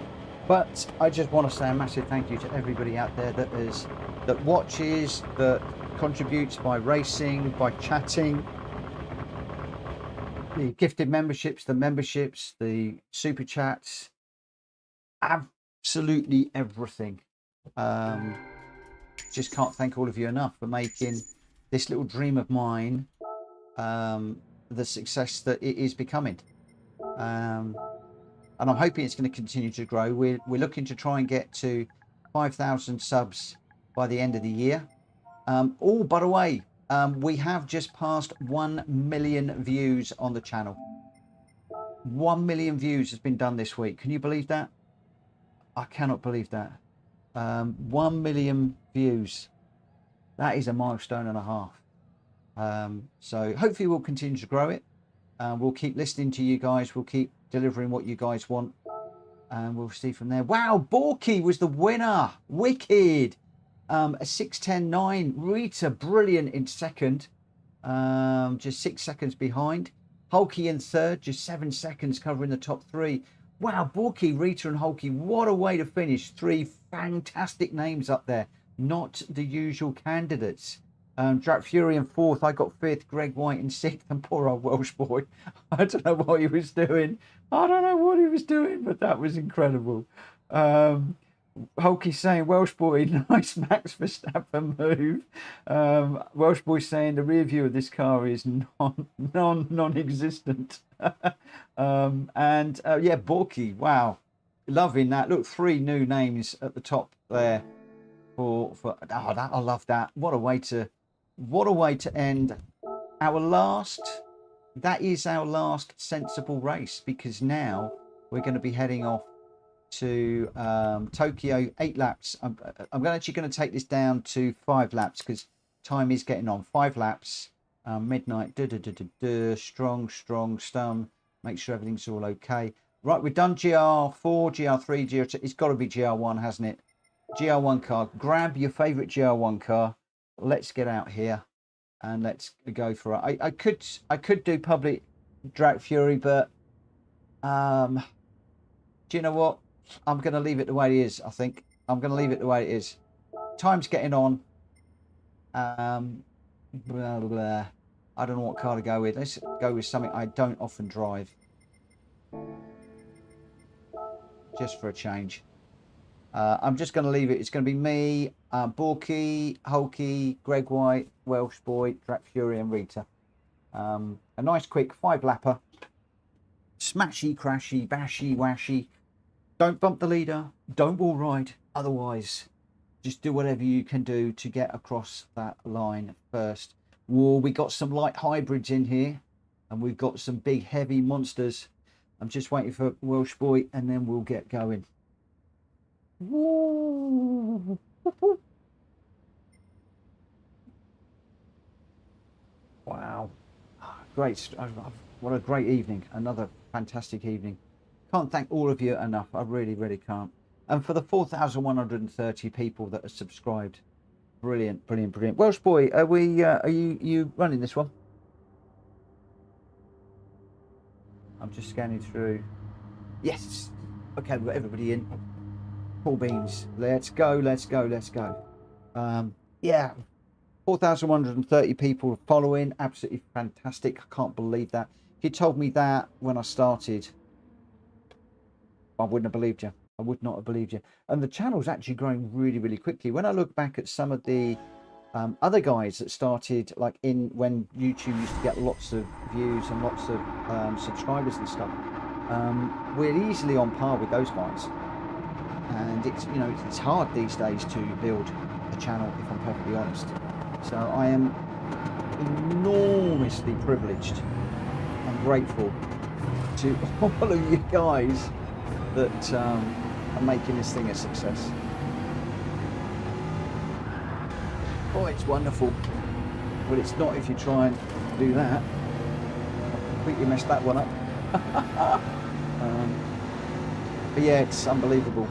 But I just want to say a massive thank you to everybody out there that watches, that contributes by racing, by chatting. The gifted memberships, the super chats, absolutely everything. Just can't thank all of you enough for making this little dream of mine the success that it is becoming. And I'm hoping it's going to continue to grow. We're looking to try and get to 5,000 subs by the end of the year. Oh, by the way, we have just passed 1 million views on the channel. 1 million views has been done this week. Can you believe that? I cannot believe that. 1 million views. That is a milestone and a half. So hopefully we'll continue to grow it. We'll keep listening to you guys. We'll keep delivering what you guys want. And we'll see from there. Wow, Borky was the winner. Wicked. A 6:10.9. Rita, brilliant in second. Just 6 seconds behind. Hulky in third, just 7 seconds covering the top three. Wow, Borky, Rita and Hulky, what a way to finish. 3 fantastic names up there. Not the usual candidates. Gr4 in fourth. I got fifth. Greg White in sixth. And poor old Welsh boy. I don't know what he was doing. But that was incredible. Hulky saying, Welsh boy, nice Max Verstappen move. Welsh boy saying the rear view of this car is non-existent. Yeah, Borky, wow, loving that. Look, 3 new names at the top there. I love that. What a way to end our last. That is our last sensible race, because now we're going to be heading off to Tokyo. 8 laps. I'm actually going to take this down to 5 laps because time is getting on. 5 laps, midnight. Strong stun. Make sure everything's all okay. Right, we've done Gr4, Gr3, Gr2. It's got to be Gr1, hasn't it? Gr1 car. Grab your favorite Gr1 car. Let's get out here and let's go for it. I could do public drag fury, but do you know what? I'm going to leave it the way it is. I think I'm going to leave it the way it is. Time's getting on. Blah, blah. I don't know what car to go with. Let's go with something I don't often drive, just for a change. I'm just going to leave it. It's going to be me, Borky, Hulky, Greg White, Welsh boy, Gr4 and Rita. A nice quick 5-lapper. Smashy, crashy, bashy, washy. Don't bump the leader. Don't wall ride. Otherwise, just do whatever you can do to get across that line first. Whoa, we got some light hybrids in here. And we've got some big, heavy monsters. I'm just waiting for Welsh boy and then we'll get going. Woo. Wow. Great. What a great evening. Another fantastic evening. Can't thank all of you enough. I really can't. And for the 4,130 people that are subscribed. Brilliant. Welsh boy, are you running this one? I'm just scanning through. Yes. Okay, we've got everybody in. Paul Beans. Let's go. Yeah. 4,130 people following. Absolutely fantastic. I can't believe that. If you told me that when I started, I wouldn't have believed you. I would not have believed you. And the channel's actually growing really quickly. When I look back at some of the other guys that started like when YouTube used to get lots of views and lots of subscribers and stuff, we're easily on par with those guys. And it's, you know, it's hard these days to build a channel, if I'm perfectly honest. So I am enormously privileged and grateful to all of you guys that are making this thing a success. Oh, it's wonderful. Well, it's not if you try and do that. I've completely messed that one up. But yeah, it's unbelievable.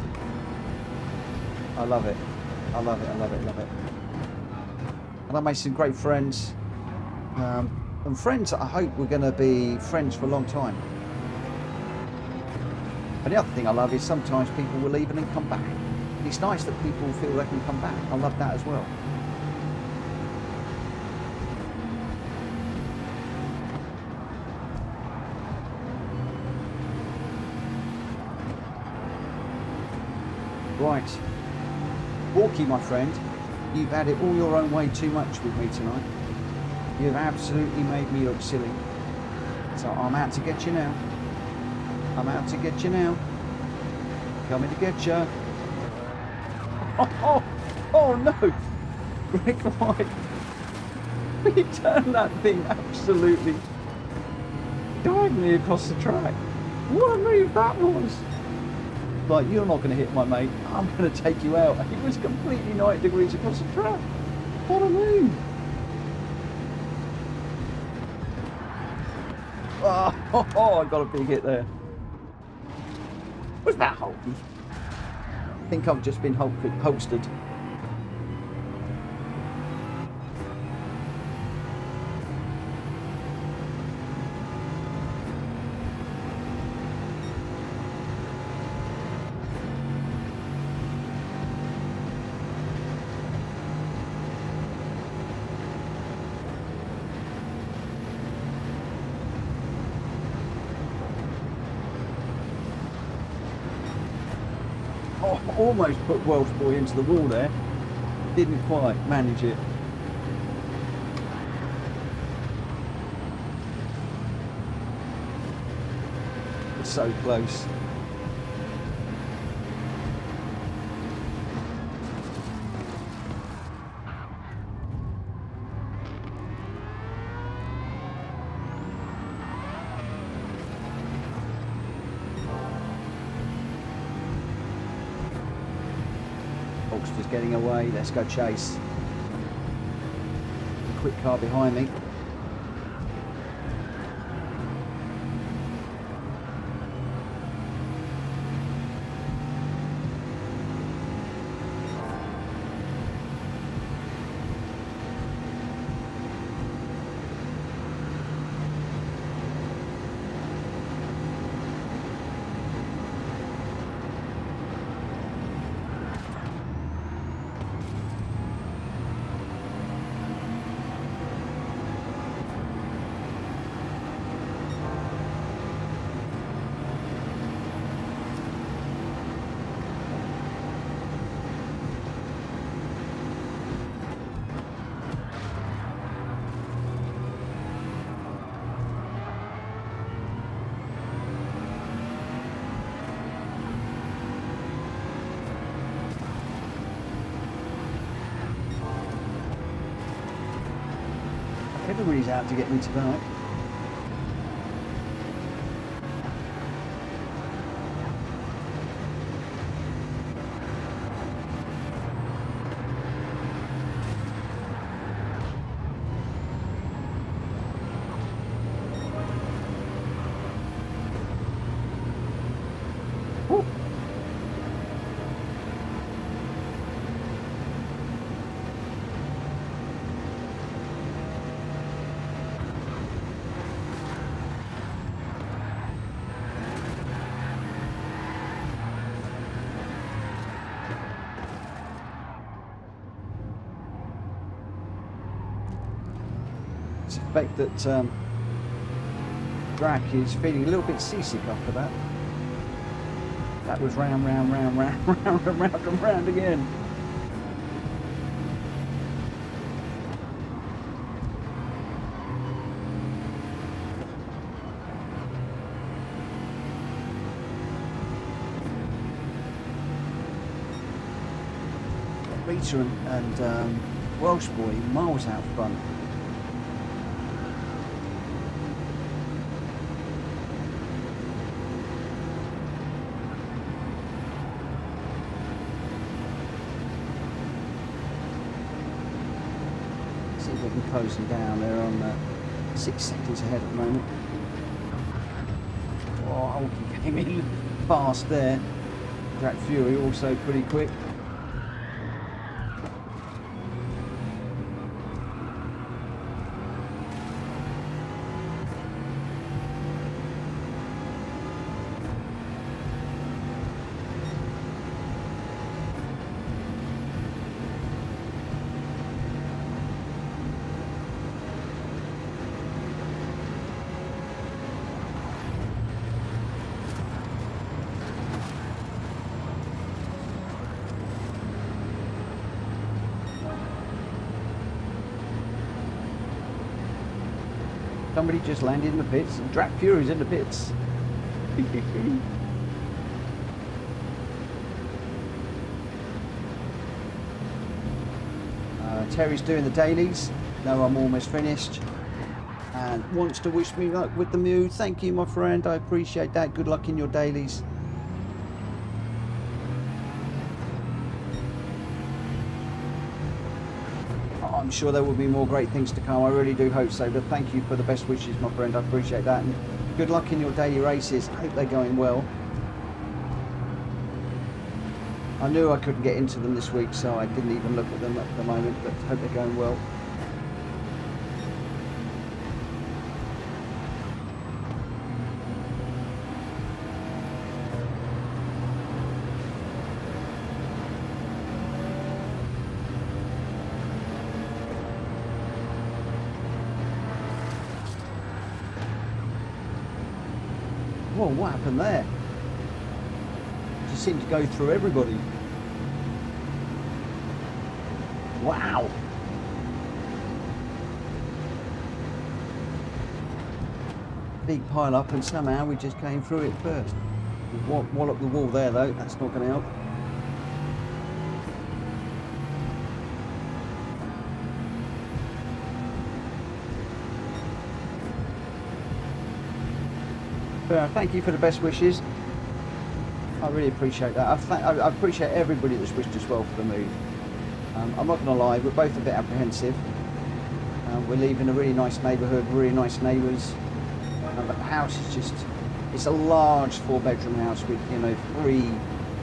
I love it. I love it, I love it, I love it. And I made some great friends. And friends that I hope we're going to be friends for a long time. And the other thing I love is sometimes people will leave and then come back. And it's nice that people feel they can come back. I love that as well. Right. Walkie, my friend, you've had it all your own way too much with me tonight. You've absolutely made me look silly. So I'm out to get you now. I'm out to get you now. Coming to get you. Oh no! Gr4, we turned that thing absolutely diagonally across the track. What a move that was! Like, you're not going to hit my mate. I'm going to take you out. It was completely 90 degrees across the track. What a move! Oh, I got a big hit there. Was that Hulky? I think I've just been holstered. Almost put Welsh Boy into the wall there. Didn't quite manage it. It's so close. Just getting away. Let's go chase. Quick car behind me. Everybody's out to get me tonight. Woo. Suspect that Gr4 is feeling a little bit seasick after that. That was round, round, round, round, round, and round and round again. Peter and Welsh boy miles out front. See if we can close them down. They're on 6 seconds ahead at the moment. Oh, he came in fast there. Gr4 also pretty quick. Somebody just landed in the pits, and Gr4's in the pits. Terry's doing the dailies. No, I'm almost finished. And wants to wish me luck with the Mew. Thank you, my friend. I appreciate that. Good luck in your dailies. I'm sure there will be more great things to come. I really do hope so. But thank you for the best wishes, my friend. I appreciate that. And good luck in your daily races. I hope they're going well. I knew I couldn't get into them this week, so I didn't even look at them at the moment. But I hope they're going well. Whoa, what happened there? Just seemed to go through everybody. Wow. Big pile up, and somehow we just came through it first. Wallop the wall there though, that's not going to help. Thank you for the best wishes. I really appreciate that. I appreciate everybody that's wished us well for the move. I'm not going to lie, we're both a bit apprehensive. We're leaving a really nice neighbourhood, really nice neighbours. The house is just, it's a large 4-bedroom house with, you know, 3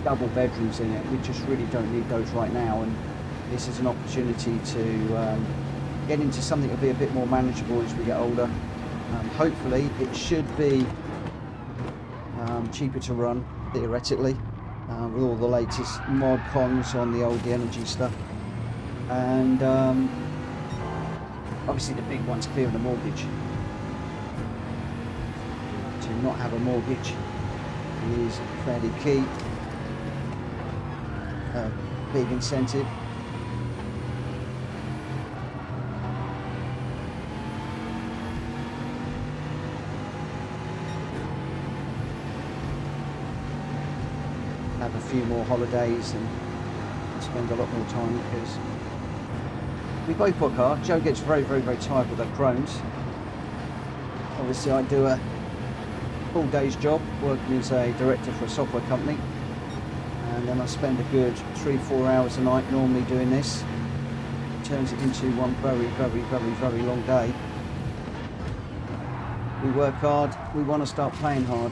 double bedrooms in it. We just really don't need those right now, and this is an opportunity to get into something that'll be a bit more manageable as we get older. Hopefully it should be cheaper to run, theoretically, with all the latest mod cons on the old energy stuff. And obviously the big one's clearing the mortgage. To not have a mortgage is fairly key. Big incentive. Have a few more holidays and spend a lot more time, because we both work hard. Joe gets very tired with her Crohn's. Obviously I do a full day's job working as a director for a software company, and then I spend a good 3-4 hours a night normally doing this. It turns it into one very long day. We work hard, we want to start playing hard.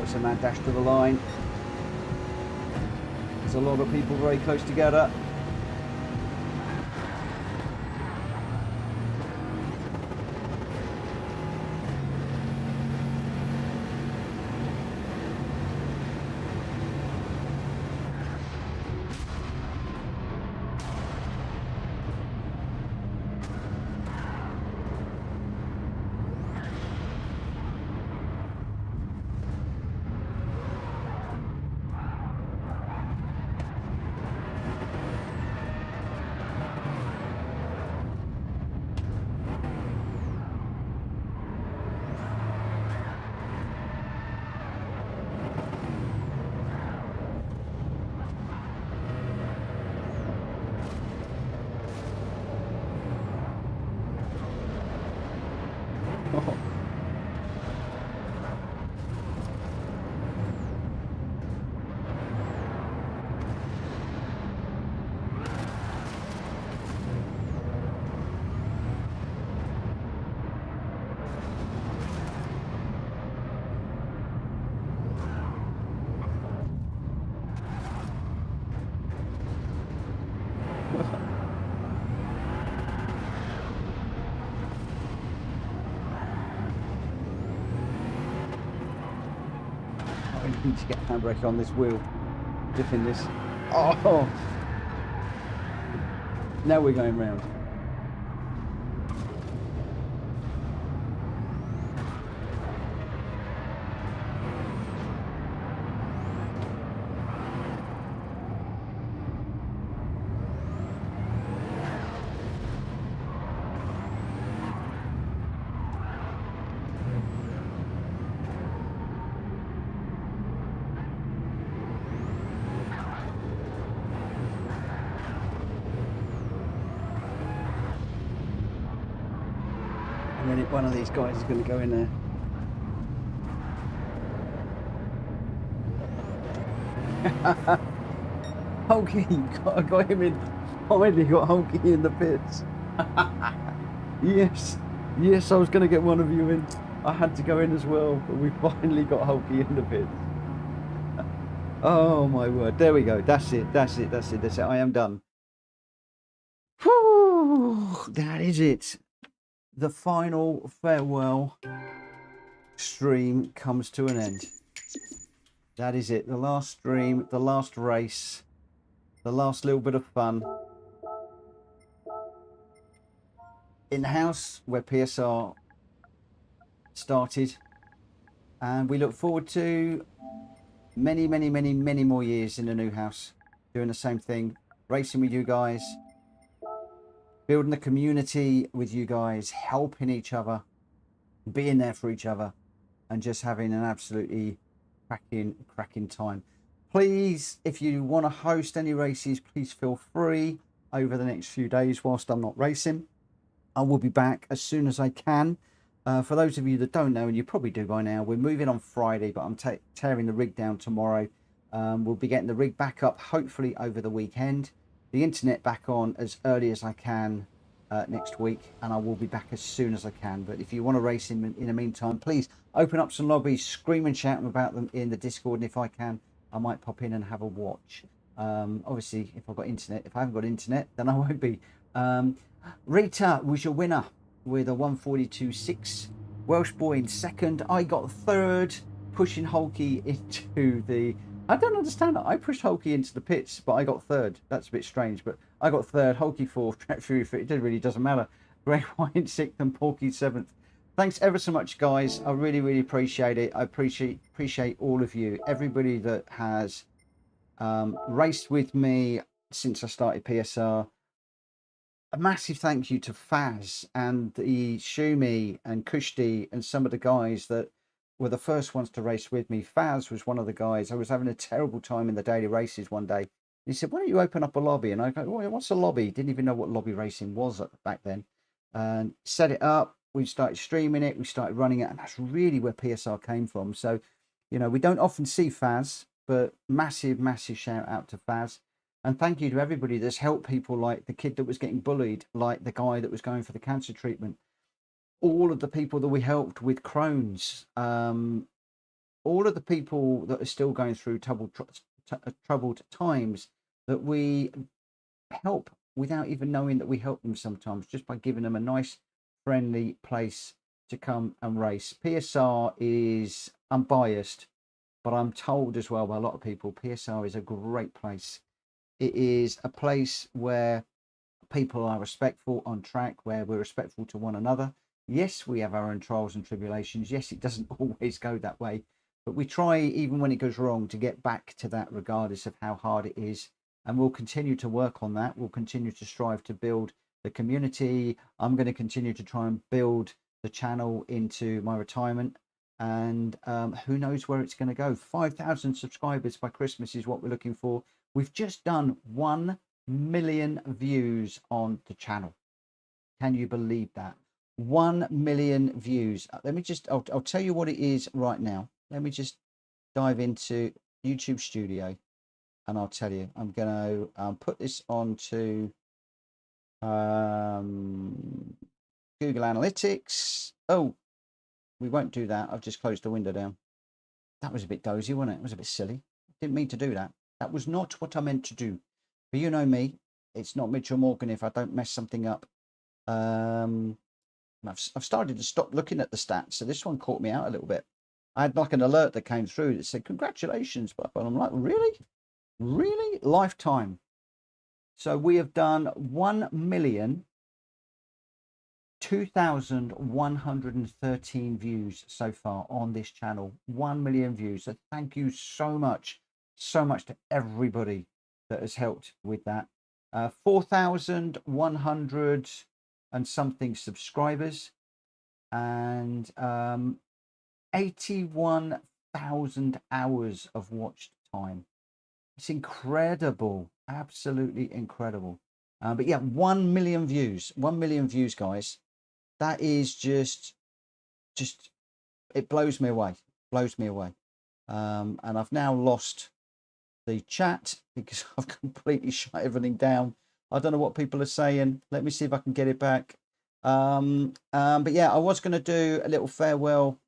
It's a mad dash to the line. There's a lot of people very close together. I need to get a handbrake on this wheel. Dipping this. Oh! Now we're going round. And then one of these guys is going to go in there. Hulky, I got him in. Finally got Hulky in the pits. Yes, yes, I was going to get one of you in. I had to go in as well, but we finally got Hulky in the pits. Oh my word, there we go. That's it, that's it, that's it, that's it. I am done. Whew, that is it. The final farewell stream comes to an end. That is it. The last stream, the last race, the last little bit of fun. In the house where PSR started. And we look forward to many, many, many, many more years in the new house. Doing the same thing. Racing with you guys. Building a community with you guys. Helping each other. Being there for each other. And just having an absolutely cracking time. Please, if you want to host any races, please feel free over the next few days whilst I'm not racing. I will be back as soon as I can. For those of you that don't know, and you probably do by now, we're moving on Friday, but I'm tearing the rig down tomorrow. We'll be getting the rig back up, hopefully over the weekend. The internet back on as early as I can next week, and I will be back as soon as I can. But if you want to race in the meantime, please open up some lobbies, scream and shout about them in the Discord, and if I can, I might pop in and have a watch. Obviously, if I've got internet. If I haven't got internet, then I won't be. Rita was your winner with a 142.6. Welsh boy in second. I got third, pushing Hulky into the... I don't understand it. I pushed Hulky into the pits, but I got third. That's a bit strange, but I got third. Hulky fourth. Gr4. It really doesn't matter. Gr4 sixth and Porky seventh. Thanks ever so much, guys. I really, really appreciate it. I appreciate all of you. Everybody that has raced with me since I started PSR. A massive thank you to Faz and the Shumi and Kushti and some of the guys that were the first ones to race with me. Faz was one of the guys. I was having a terrible time in the daily races one day. He said, why don't you open up a lobby? And I go, well, what's a lobby? Didn't even know what lobby racing was back then. And set it up. We started streaming it. We started running it. And that's really where PSR came from. So, you know, we don't often see Faz, but massive, massive shout out to Faz. And thank you to everybody that's helped people, like the kid that was getting bullied, like the guy that was going for the cancer treatment, all of the people that we helped with Crohn's, all of the people that are still going through troubled times that we help without even knowing that we help them sometimes, just by giving them a nice, friendly place to come and race. PSR is unbiased, but I'm told as well by a lot of people, PSR is a great place. It is a place where people are respectful on track, where we're respectful to one another. Yes, we have our own trials and tribulations. Yes, it doesn't always go that way, but we try, even when it goes wrong, to get back to that regardless of how hard it is. And we'll continue to work on that. We'll continue to strive to build the community. I'm going to continue to try and build the channel into my retirement. And who knows where it's going to go. 5,000 subscribers by Christmas is what we're looking for. We've just done 1 million views on the channel. Can you believe that? 1 million views. Let me just, I'll tell you what it is right now. Let me just dive into YouTube Studio and I'll tell you. I'm going to put this onto Google Analytics. Oh, we won't do that. I've just closed the window down. That was a bit dozy, wasn't it? It was a bit silly. Didn't mean to do that. That was not what I meant to do. But you know me, it's not Mitchell Morgan if I don't mess something up. I've started to stop looking at the stats, so this one caught me out a little bit. I had like an alert that came through that said, congratulations, but I'm like, really? Really? Lifetime. So we have done 1,002,113 views so far on this channel. 1 million views. So thank you so much to everybody that has helped with that. 4,100 and something subscribers, and 81,000 hours of watched time. It's incredible, absolutely incredible. But yeah, 1 million views, 1 million views, guys. That is just it blows me away, and I've now lost the chat because I've completely shut everything down. I don't know what people are saying. Let me see if I can get it back. But yeah, I was going to do a little farewell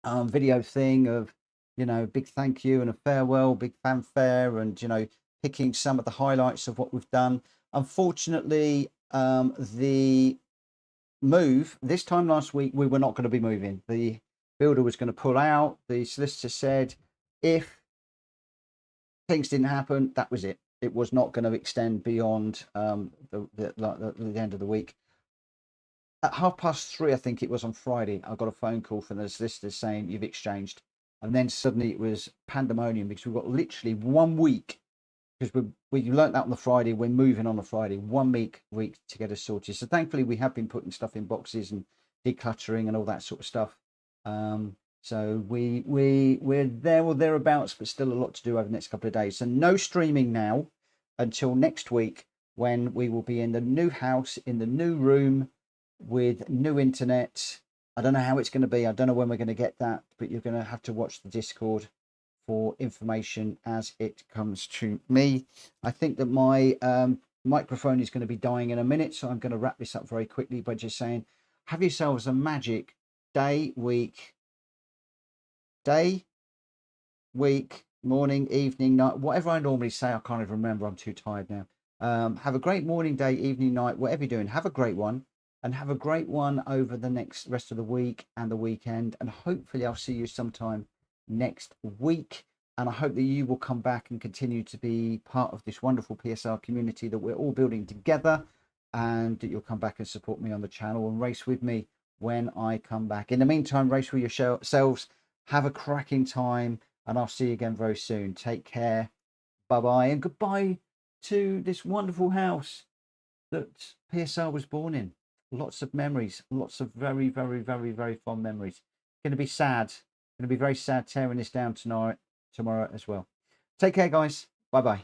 video thing of, you know, big thank you and a farewell, big fanfare, and, you know, picking some of the highlights of what we've done. Unfortunately, the move this time last week, we were not going to be moving. The builder was going to pull out. The solicitor said if things didn't happen, that was it. It was not going to extend beyond the end of the week. At 3:30, I think it was on Friday, I got a phone call from the solicitors saying you've exchanged, and then suddenly it was pandemonium because we've got literally 1 week, because we learnt that on the Friday. We're moving on the Friday. 1 week to get us sorted. So thankfully we have been putting stuff in boxes and decluttering and all that sort of stuff. So we're there or thereabouts, but still a lot to do over the next couple of days. So no streaming now until next week, when we will be in the new house, in the new room, with new internet. I don't know how it's going to be. I don't know when we're going to get that, but you're going to have to watch the Discord for information as it comes to me. I think that my microphone is going to be dying in a minute, so I'm going to wrap this up very quickly by just saying, have yourselves a magic day, week, morning, evening, night, whatever I normally say. I can't even remember. I'm too tired now. Have a great morning, day, evening, night, whatever you're doing. Have a great one, and have a great one over the next rest of the week and the weekend. And hopefully I'll see you sometime next week. And I hope that you will come back and continue to be part of this wonderful PSR community that we're all building together, and that you'll come back and support me on the channel and race with me when I come back. In the meantime, race with yourselves. Have a cracking time, and I'll see you again very soon. Take care. Bye-bye, and goodbye to this wonderful house that PSR was born in. Lots of memories, lots of very, very, very, very fond memories. Going to be sad. Going to be very sad tearing this down tomorrow as well. Take care, guys. Bye-bye.